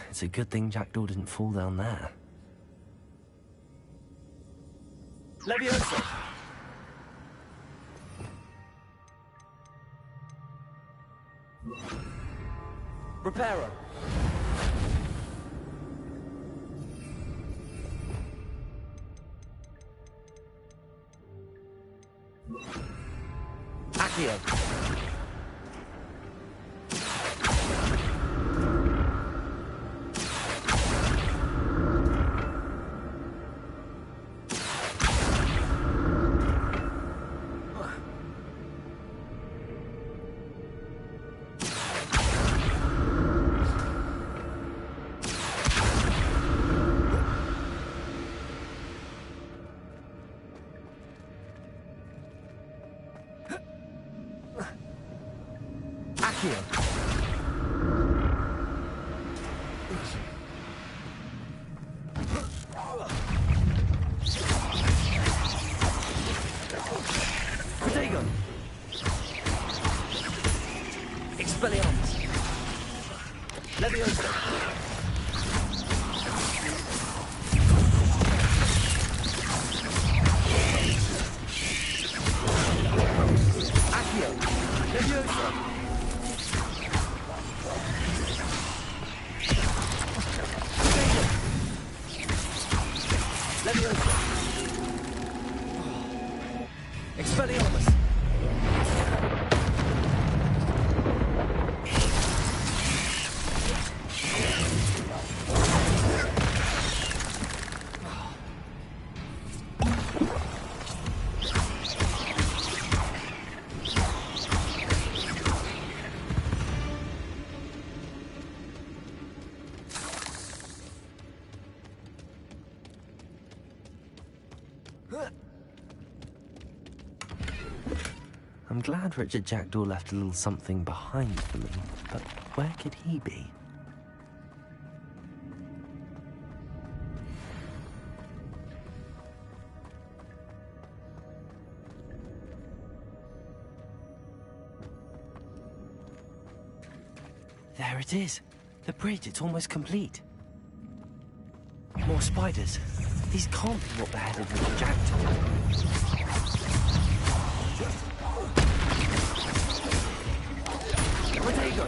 S2: It's a good thing Jackdaw didn't fall down there. Leviosa! Reparo! Accio! Protego! Expelliarmus! Leviosa! Accio! Leviosa! Leviosa! Expelliarmus! I'm glad Richard Jackdaw left a little something behind for me, but where could he be? There it is. The bridge, it's almost complete. More spiders. These can't be what beheaded Richard Jackdaw. Protego!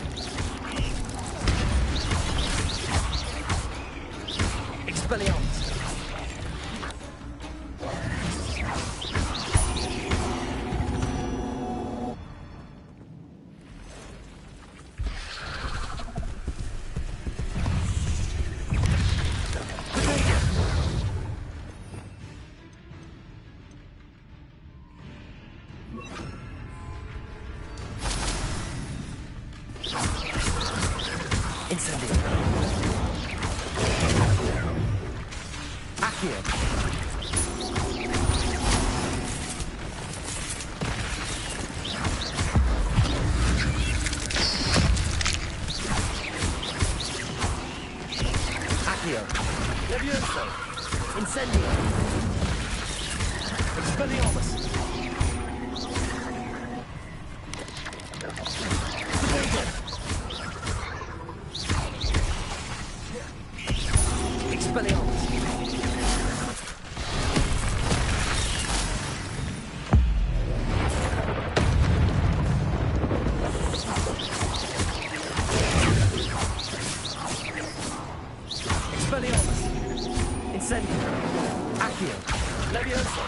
S2: Incendio. Accio. Accio. Levioso. Incendio. Expelliarmus. Expelliarmus. Expelliarmus. Incendio. Accio. Levioso.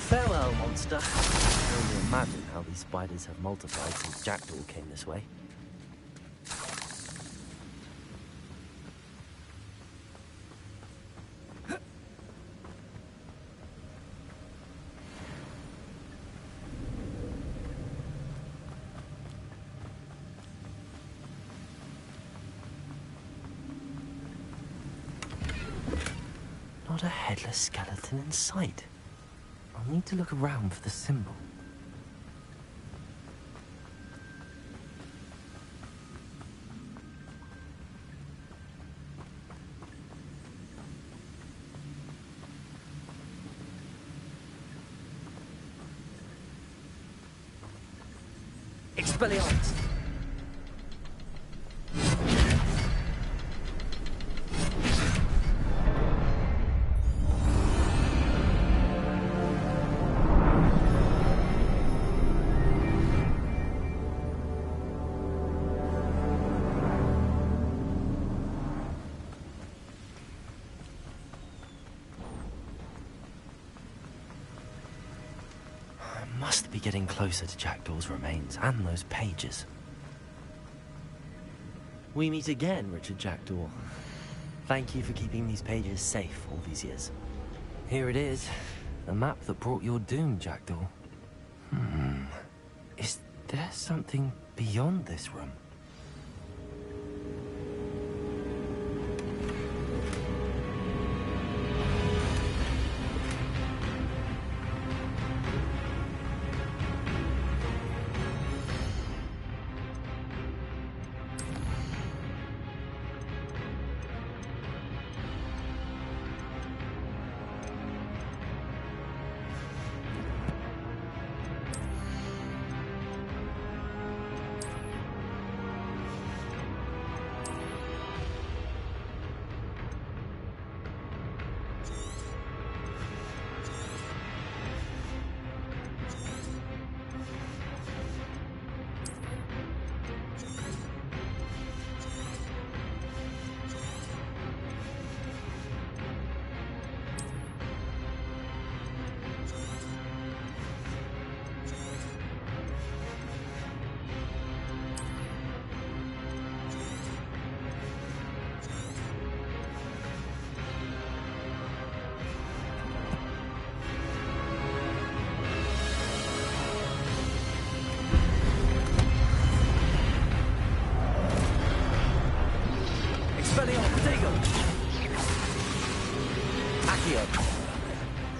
S2: Farewell, monster. I can only imagine how these spiders have multiplied since Jackdaw came this way. Not a headless skeleton in sight. I'll need to look around for the symbol. Expelliarmus! Must be getting closer to Jackdaw's remains and those pages. We meet again, Richard Jackdaw. Thank you for keeping these pages safe all these years. Here it is, the map that brought your doom, Jackdaw. Is there something beyond this room?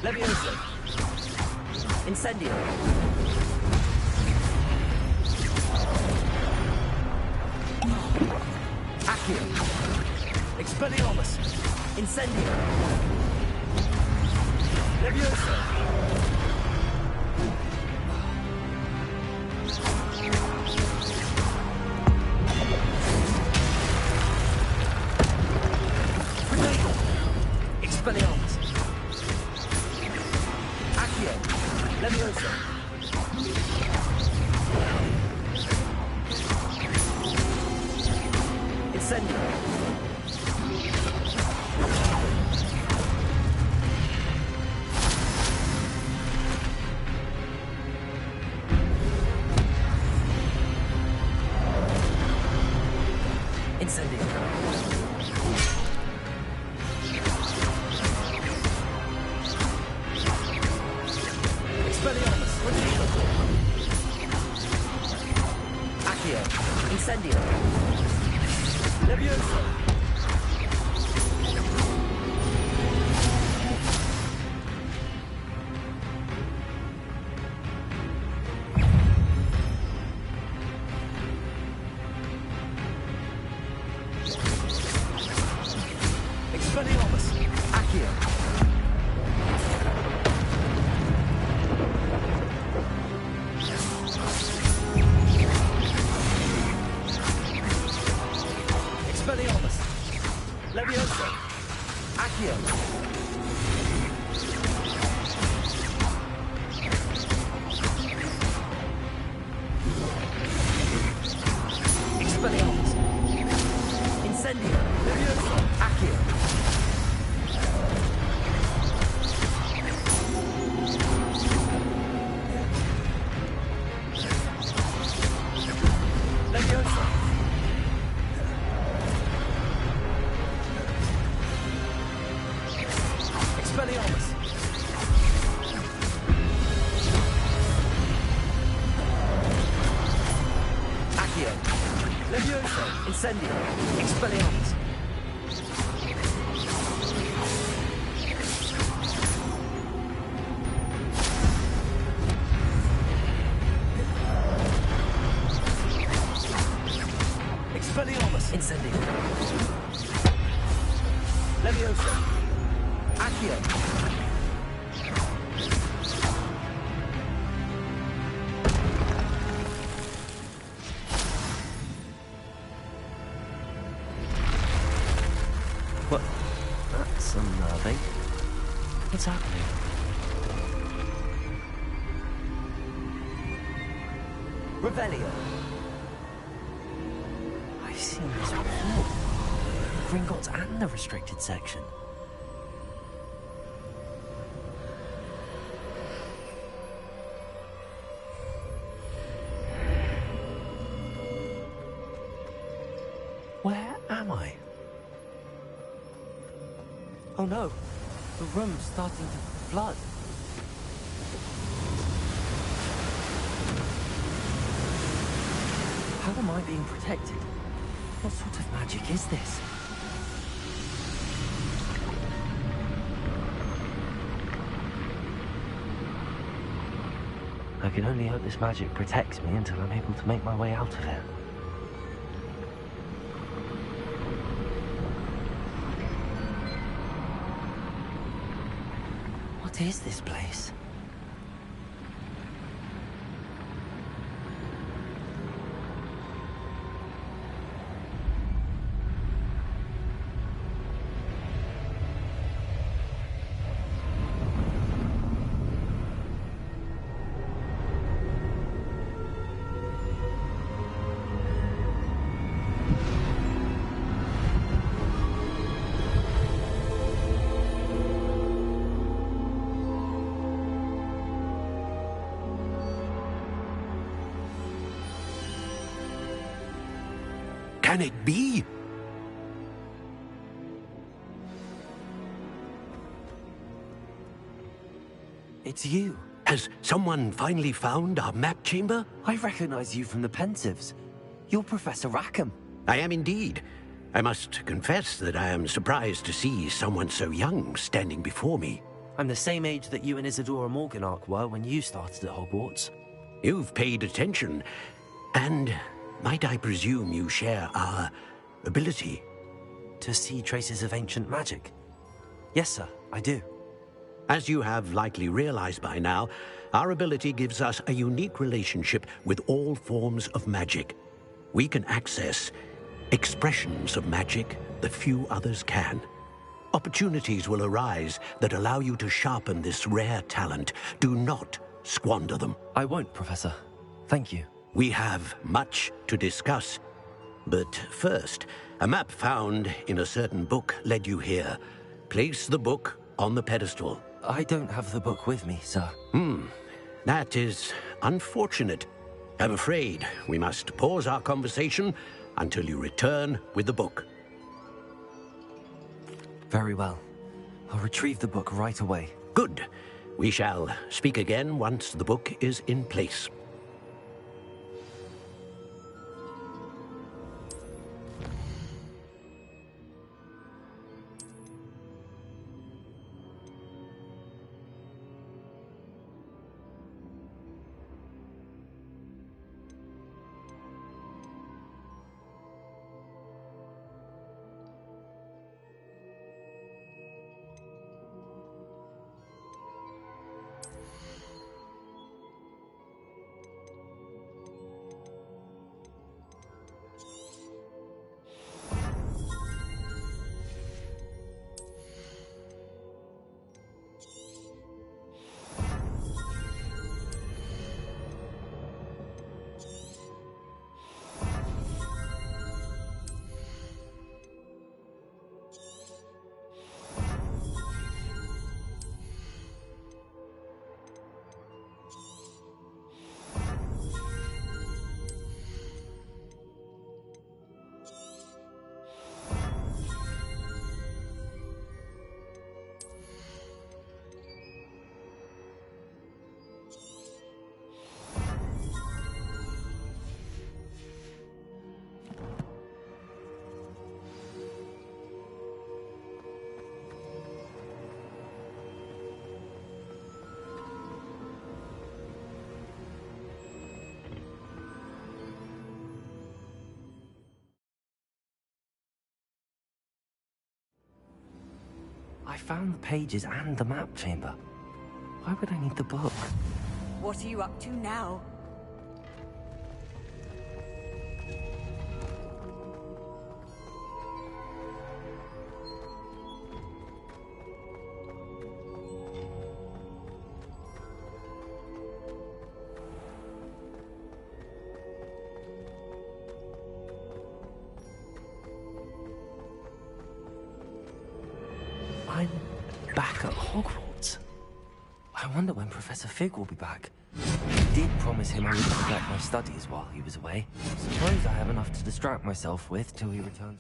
S2: Levioso. Incendio. Accio. Expelliarmus. Incendio. Levioso. Expelliarmus. Accio. Levioso. Incendio. Incendio! Levioso! Expelliarmus! Accio! Expelliarmus! Levioso! Accio! Expelliarmus! Incendio! Levioso! Accio! Levioso! Expelliarmus! Accio! Levioso! Incendio! Expelliarmus! Expelliarmus! Incendio! Levioso! Accio! What? That's unnerving. What's happening? Revelio! I've seen this before. Gringotts and the restricted section. Where am I? Oh no, the room's starting to flood. How am I being protected? What sort of magic is this? I can only hope this magic protects me until I'm able to make my way out of here. What is this place?
S10: Can it be?
S2: It's you.
S10: Has someone finally found our map chamber?
S2: I recognize you from the Pensives. You're Professor Rackham.
S10: I am indeed. I must confess that I am surprised to see someone so young standing before me.
S2: I'm the same age that you and Isadora Morganark were when you started at Hogwarts.
S10: You've paid attention, and might I presume you share our ability?
S2: To see traces of ancient magic? Yes, sir, I do.
S10: As you have likely realized by now, our ability gives us a unique relationship with all forms of magic. We can access expressions of magic that few others can. Opportunities will arise that allow you to sharpen this rare talent. Do not squander them.
S2: I won't, Professor. Thank you.
S10: We have much to discuss. But first, a map found in a certain book led you here. Place the book on the pedestal.
S2: I don't have the book with me, sir.
S10: That is unfortunate. I'm afraid we must pause our conversation until you return with the book.
S2: Very well. I'll retrieve the book right away.
S10: Good. We shall speak again once the book is in place.
S2: I found the pages and the map chamber. Why would I need the book?
S20: What are you up to now?
S2: I'm back at Hogwarts. I wonder when Professor Fig will be back. I did promise him I wouldn't neglect my studies while he was away. Suppose I have enough to distract myself with till he returns.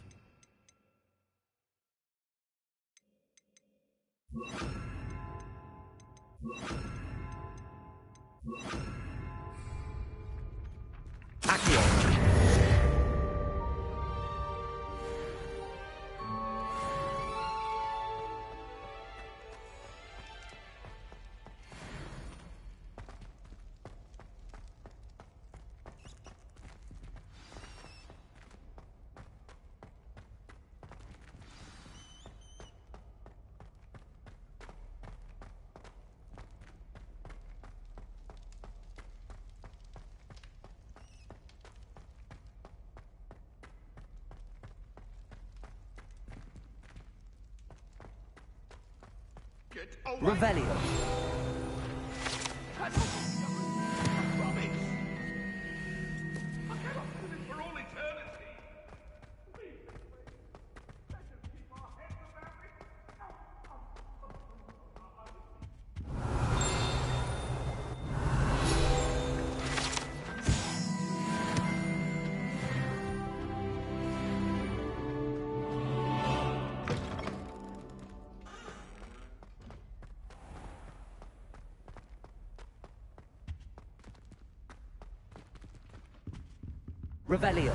S2: Accio! Revelio. Revelio.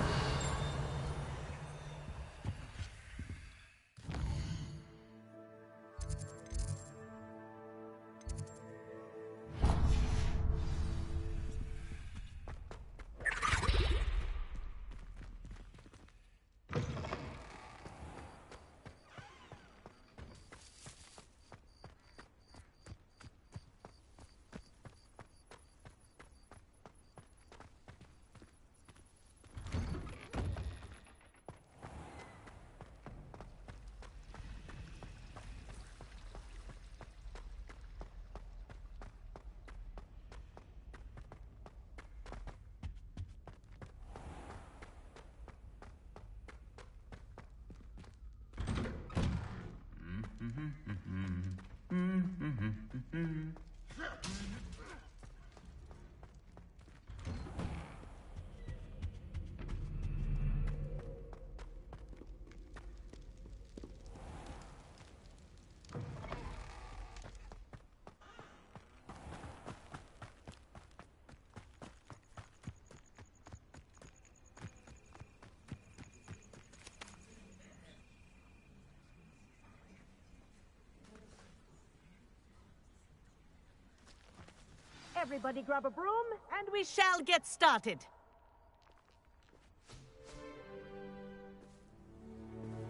S16: Everybody grab a broom, and we shall get started.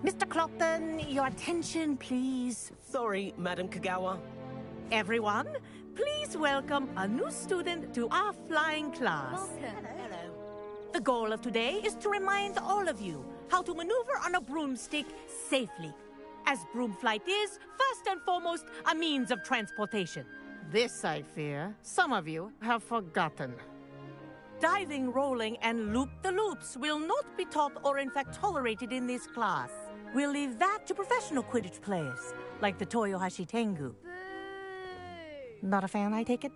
S16: Mr. Clopton, your attention, please.
S12: Sorry, Madam Kagawa.
S16: Everyone, please welcome a new student to our flying class.
S8: Welcome.
S16: Hello. The goal of today is to remind all of you how to maneuver on a broomstick safely, as broom flight is, first and foremost, a means of transportation. This, I fear, some of you have forgotten. Diving, rolling, and loop-the-loops will not be taught or in fact tolerated in this class. We'll leave that to professional Quidditch players, like the Toyohashi Tengu. Not a fan, I take it?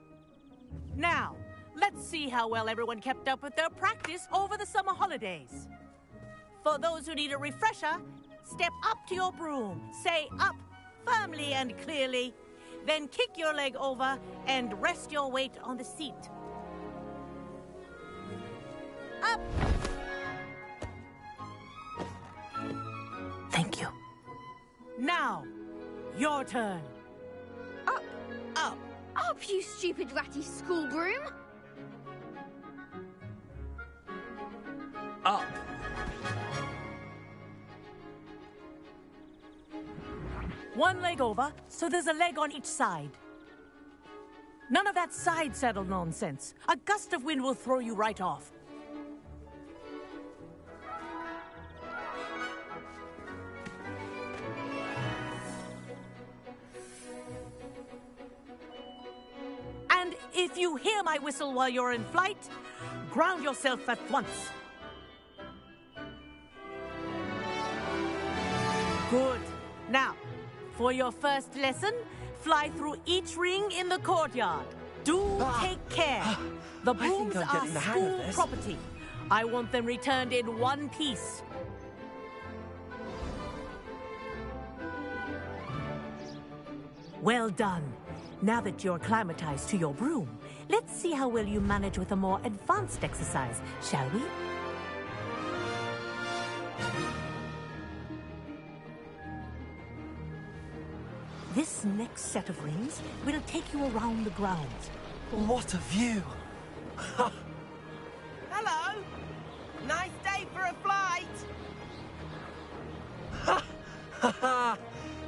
S16: Now, let's see how well everyone kept up with their practice over the summer holidays. For those who need a refresher, step up to your broom, say up firmly and clearly, then kick your leg over and rest your weight on the seat. Up! Thank you. Now, your turn.
S7: Up!
S16: Up!
S7: Up, you stupid ratty school broom!
S2: Up!
S16: One leg over, so there's a leg on each side. None of that side saddle nonsense. A gust of wind will throw you right off. And if you hear my whistle while you're in flight, ground yourself at once. Good. Now, for your first lesson, fly through each ring in the courtyard. Do take care. The brooms are school property. I want them returned in one piece. Well done. Now that you're acclimatized to your broom, let's see how well you manage with a more advanced exercise, shall we? This next set of rings will take you around the grounds.
S2: What a view!
S12: Hello! Nice day for a flight!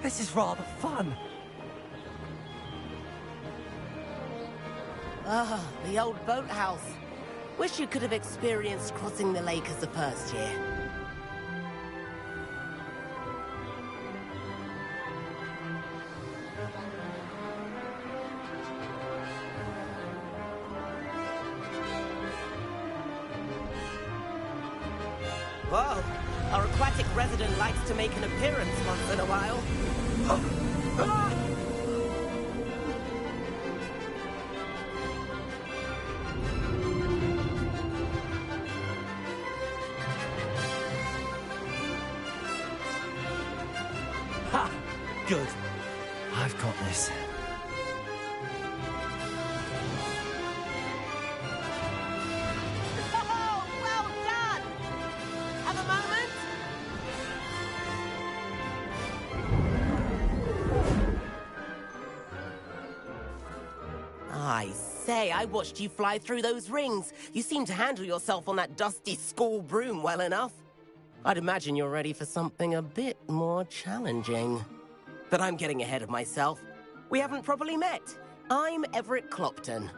S2: This is rather fun.
S12: Ah, the old boathouse. Wish you could have experienced crossing the lake as a first year. Whoa, our aquatic resident likes to make an appearance once in a while.
S2: Ha! Good. I've got this.
S12: I say, I watched you fly through those rings. You seem to handle yourself on that dusty school broom well enough. I'd imagine you're ready for something a bit more challenging. But I'm getting ahead of myself. We haven't properly met. I'm Everett Clopton.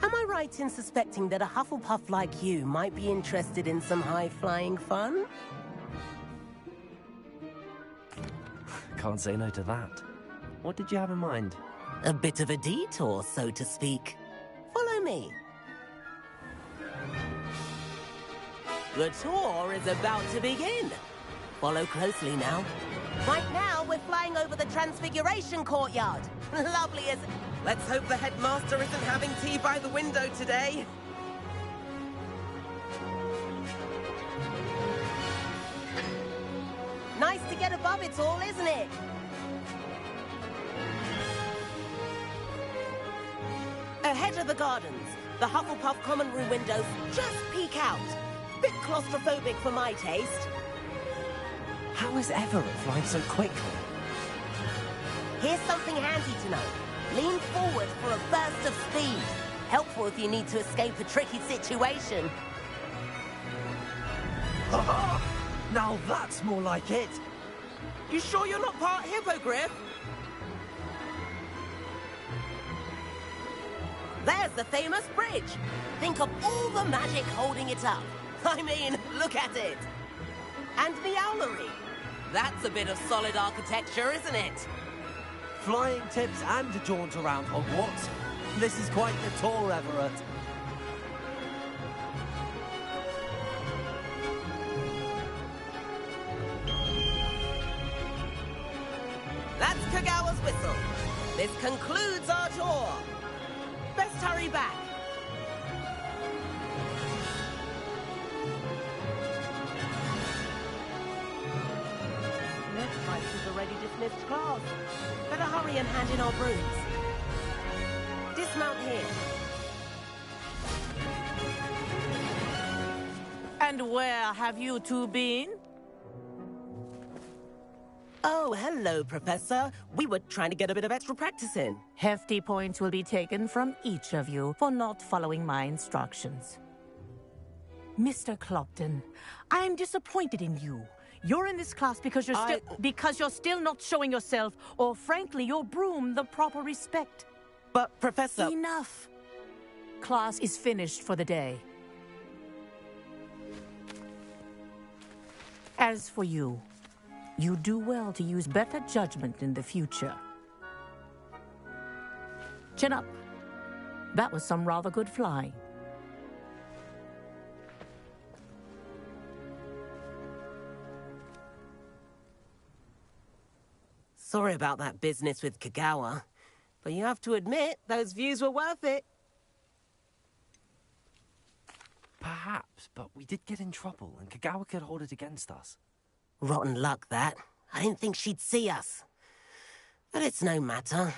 S12: Am I right in suspecting that a Hufflepuff like you might be interested in some high-flying fun?
S2: Can't say no to that. What did you have in mind?
S12: A bit of a detour, so to speak. Follow me. The tour is about to begin. Follow closely now. Right now, we're flying over the Transfiguration Courtyard. Lovely as... Let's hope the headmaster isn't having tea by the window today. Nice to get above it all, isn't it? Ahead of the gardens, the Hufflepuff common room windows just peek out. Bit claustrophobic for my taste.
S2: How is Everett flying so quickly?
S12: Here's something handy to know. Lean forward for a burst of speed. Helpful if you need to escape a tricky situation.
S2: Now that's more like it.
S12: You sure you're not part hippogriff? There's the famous bridge. Think of all the magic holding it up. I mean, look at it. And the owlery. That's a bit of solid architecture, isn't it?
S2: Flying tips and a jaunt around Hogwarts. This is quite the tour, Everett.
S12: That's Kagawa's whistle. This concludes our tour. Best hurry back. Next night is already dismissed class. Better hurry and hand in our brooms. Dismount here.
S16: And where have you two been?
S12: Oh, hello, Professor. We were trying to get a bit of extra practice in.
S16: Hefty points will be taken from each of you for not following my instructions. Mr. Clopton, I am disappointed in you. You're in this class because you're still not showing yourself, or frankly, your broom the proper respect.
S12: But, Professor...
S16: Enough. Class is finished for the day. As for you, you do well to use better judgment in the future. Chin up. That was some rather good flying.
S12: Sorry about that business with Kagawa, but you have to admit, those views were worth it.
S2: Perhaps, but we did get in trouble, and Kagawa could hold it against us.
S12: Rotten luck, that. I didn't think she'd see us. But it's no matter.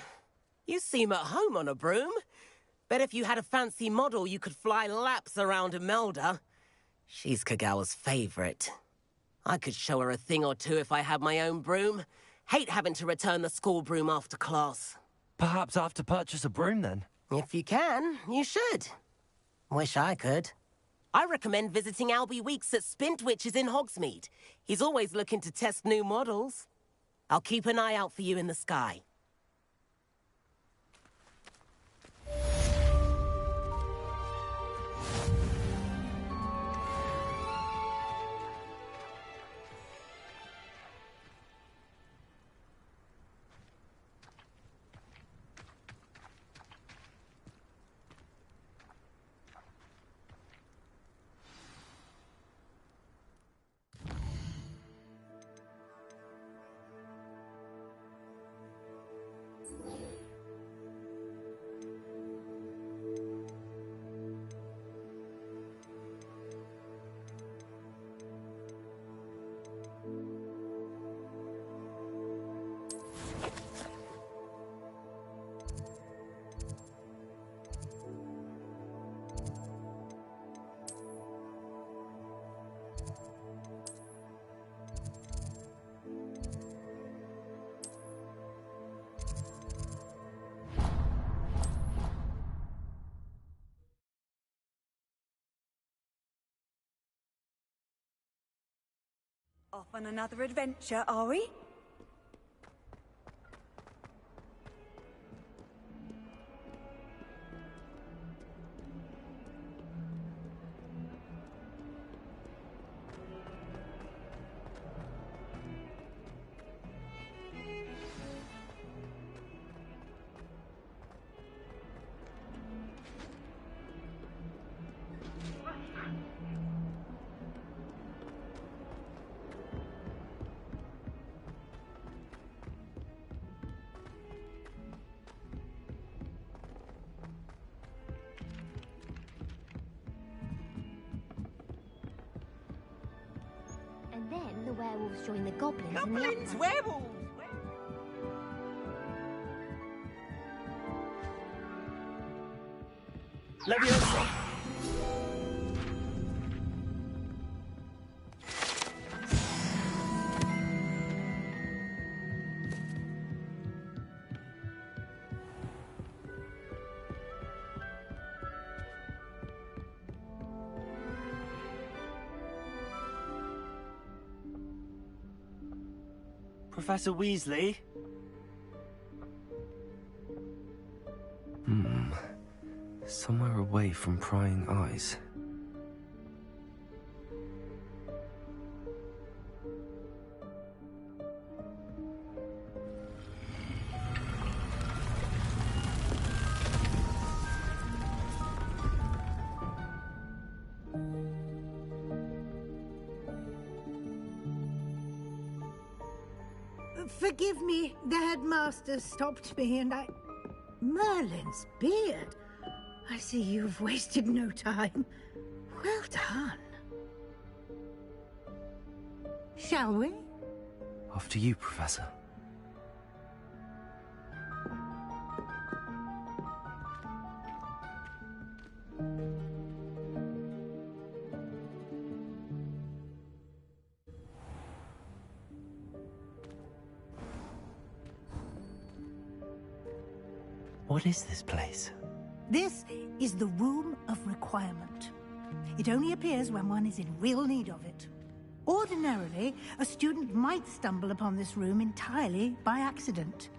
S12: You seem at home on a broom. Bet if you had a fancy model, you could fly laps around Imelda. She's Kagawa's favorite. I could show her a thing or two if I had my own broom. Hate having to return the school broom after class.
S2: Perhaps I have to purchase a broom, then?
S12: If you can, you should. Wish I could. I recommend visiting Albie Weeks at Spintwitches in Hogsmeade. He's always looking to test new models. I'll keep an eye out for you in the sky.
S20: Off on another adventure, are we?
S19: And then the werewolves join the goblins.
S20: Goblins, werewolves!
S2: Leviosa! Professor Weasley? Somewhere away from prying eyes.
S23: Forgive me, the headmaster stopped me and I... Merlin's beard. I see you've wasted no time. Well done. Shall we?
S2: After you, Professor. What is this place?
S23: This is the Room of Requirement. It only appears when one is in real need of it.
S3: Ordinarily, a student might stumble upon this room entirely by accident.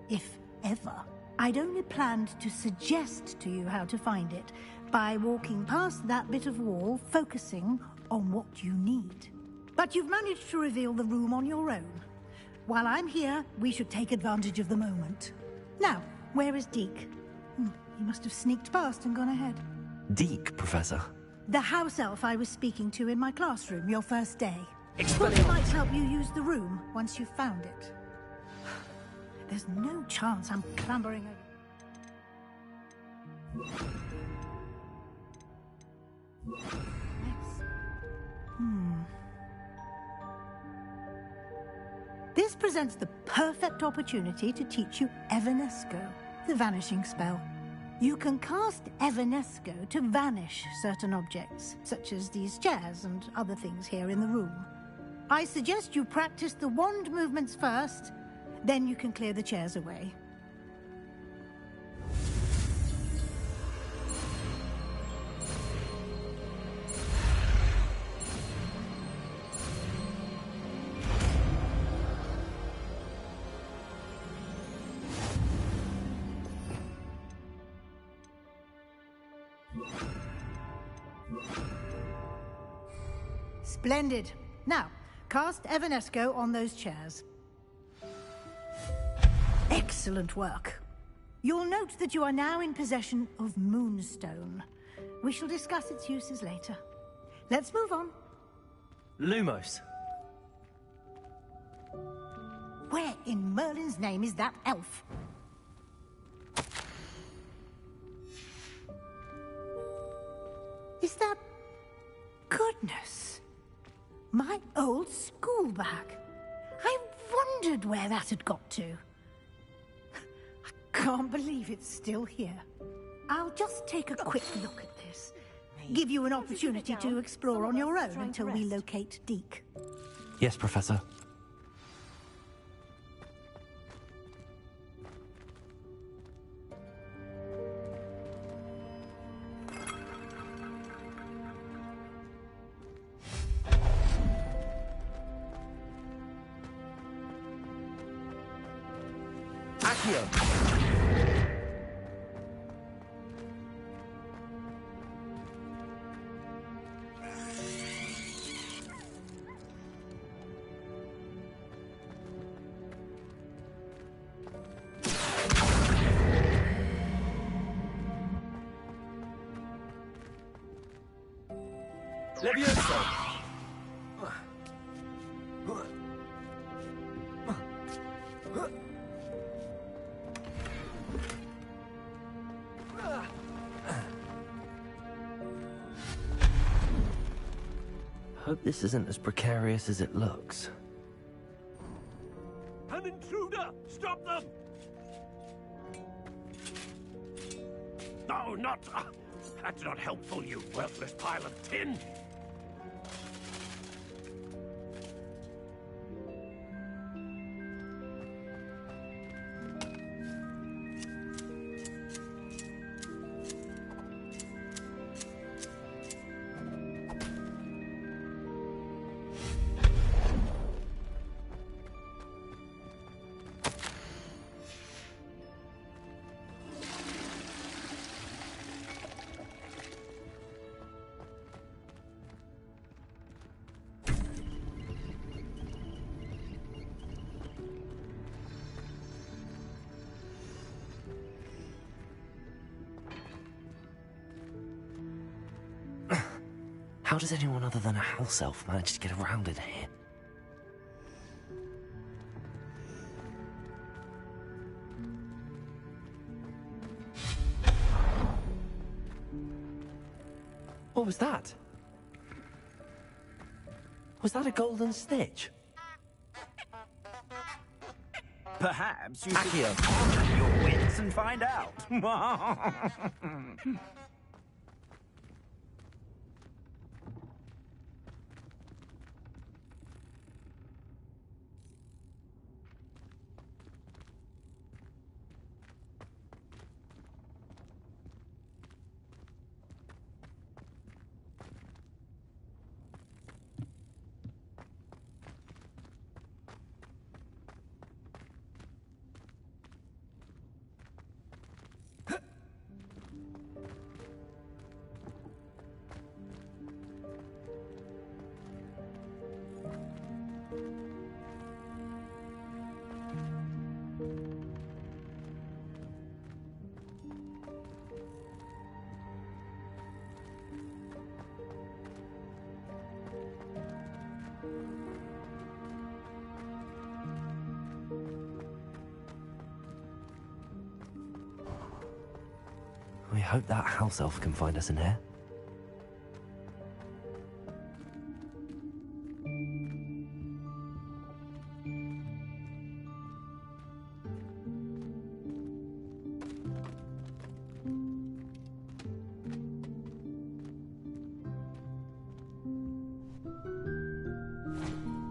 S3: If ever. I'd only planned to suggest to you how to find it by walking past that bit of wall, focusing on what you need. But you've managed to reveal the room on your own. While I'm here, we should take advantage of the moment. Now, where is Deke? He must have sneaked past and gone ahead.
S2: Deke, Professor.
S3: The house elf I was speaking to in my classroom your first day. Thought he might help you use the room once you've found it. There's no chance I'm clambering over. This presents the perfect opportunity to teach you Evanesco, the vanishing spell. You can cast Evanesco to vanish certain objects, such as these chairs and other things here in the room. I suggest you practice the wand movements first, then you can clear the chairs away. Splendid. Now, cast Evanesco on those chairs. Excellent work. You'll note that you are now in possession of Moonstone. We shall discuss its uses later. Let's move on.
S2: Lumos.
S3: Where in Merlin's name is that elf? Is that... Goodness. My old school bag. I wondered where that had got to. I can't believe it's still here. I'll just take a quick look at this. Give you an opportunity to explore on your own until we locate Deke.
S2: Yes, Professor. Hope this isn't as precarious as it looks.
S13: An intruder! Stop them! No, not... that's not helpful, you worthless pile of tin!
S2: How does anyone other than a house elf manage to get around in here? What was that? Was that a golden stitch?
S13: Perhaps you
S2: Accio.
S13: should summon your wits and find out.
S2: We hope that house elf can find us in here.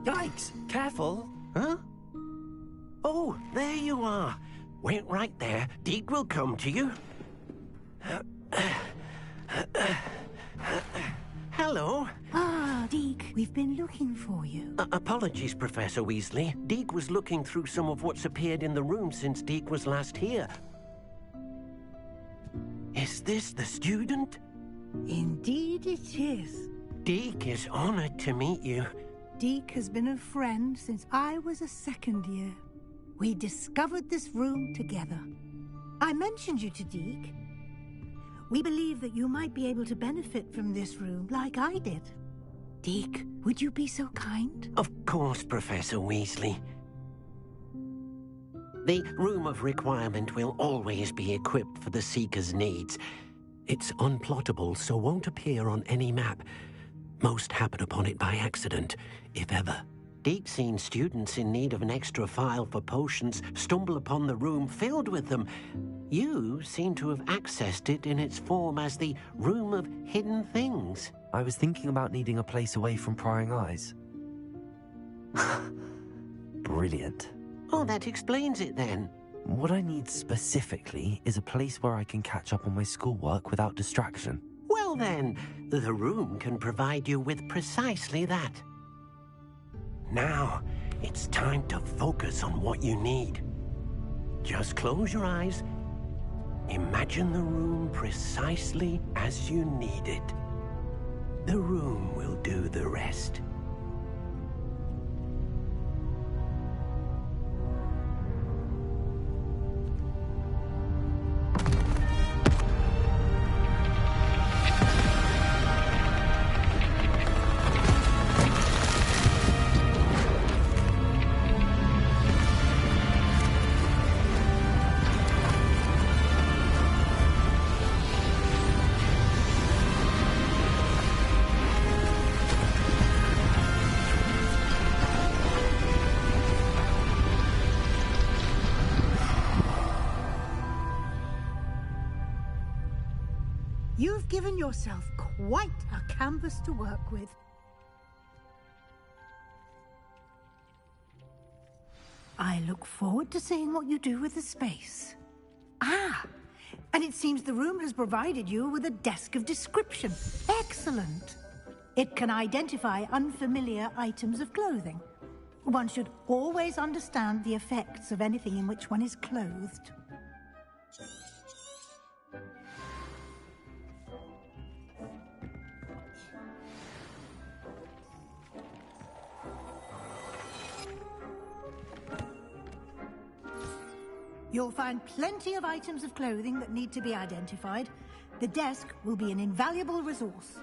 S10: Yikes!
S2: Careful!
S10: Huh? Oh, there you are. Wait right there. Deke will come to you. Hello.
S3: Ah, Deke, we've been looking for you.
S10: Apologies, Professor Weasley. Deke was looking through some of what's appeared in the room since Deke was last here. Is this the student?
S3: Indeed it is.
S10: Deke is honored to meet you.
S3: Deke has been a friend since I was a second year. We discovered this room together. I mentioned you to Deke. We believe that you might be able to benefit from this room like I did. Deke, would you be so kind?
S10: Of course, Professor Weasley. The Room of Requirement will always be equipped for the Seeker's needs. It's unplottable, so won't appear on any map. Most happen upon it by accident, if ever. Deke's seen students in need of an extra file for potions stumble upon the room filled with them. You seem to have accessed it in its form as the Room of Hidden Things.
S2: I was thinking about needing a place away from prying eyes. Brilliant.
S10: Oh, that explains it then.
S2: What I need specifically is a place where I can catch up on my schoolwork without distraction.
S10: Well then, the room can provide you with precisely that. Now, it's time to focus on what you need. Just close your eyes. Imagine the room precisely as you need it. The room will do the rest.
S3: You've given yourself quite a canvas to work with. I look forward to seeing what you do with the space. Ah, and it seems the room has provided you with a desk of description. Excellent. It can identify unfamiliar items of clothing. One should always understand the effects of anything in which one is clothed. You'll find plenty of items of clothing that need to be identified. The desk will be an invaluable resource.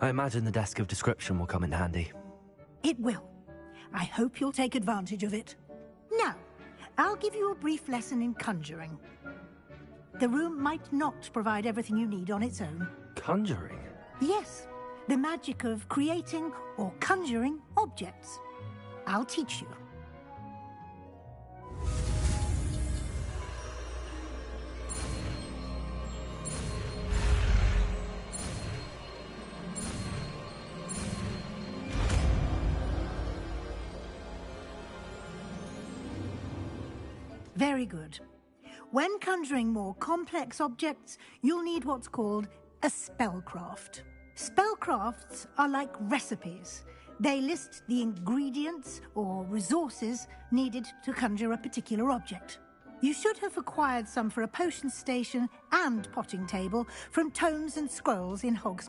S2: I imagine the desk of description will come in handy.
S3: It will. I hope you'll take advantage of it. Now, I'll give you a brief lesson in conjuring. The room might not provide everything you need on its own.
S2: Conjuring?
S3: Yes, the magic of creating or conjuring objects. I'll teach you. Very good. When conjuring more complex objects, you'll need what's called a spellcraft. Spellcrafts are like recipes. They list the ingredients or resources needed to conjure a particular object. You should have acquired some for a potion station and potting table from tomes and scrolls in Hogsmeade.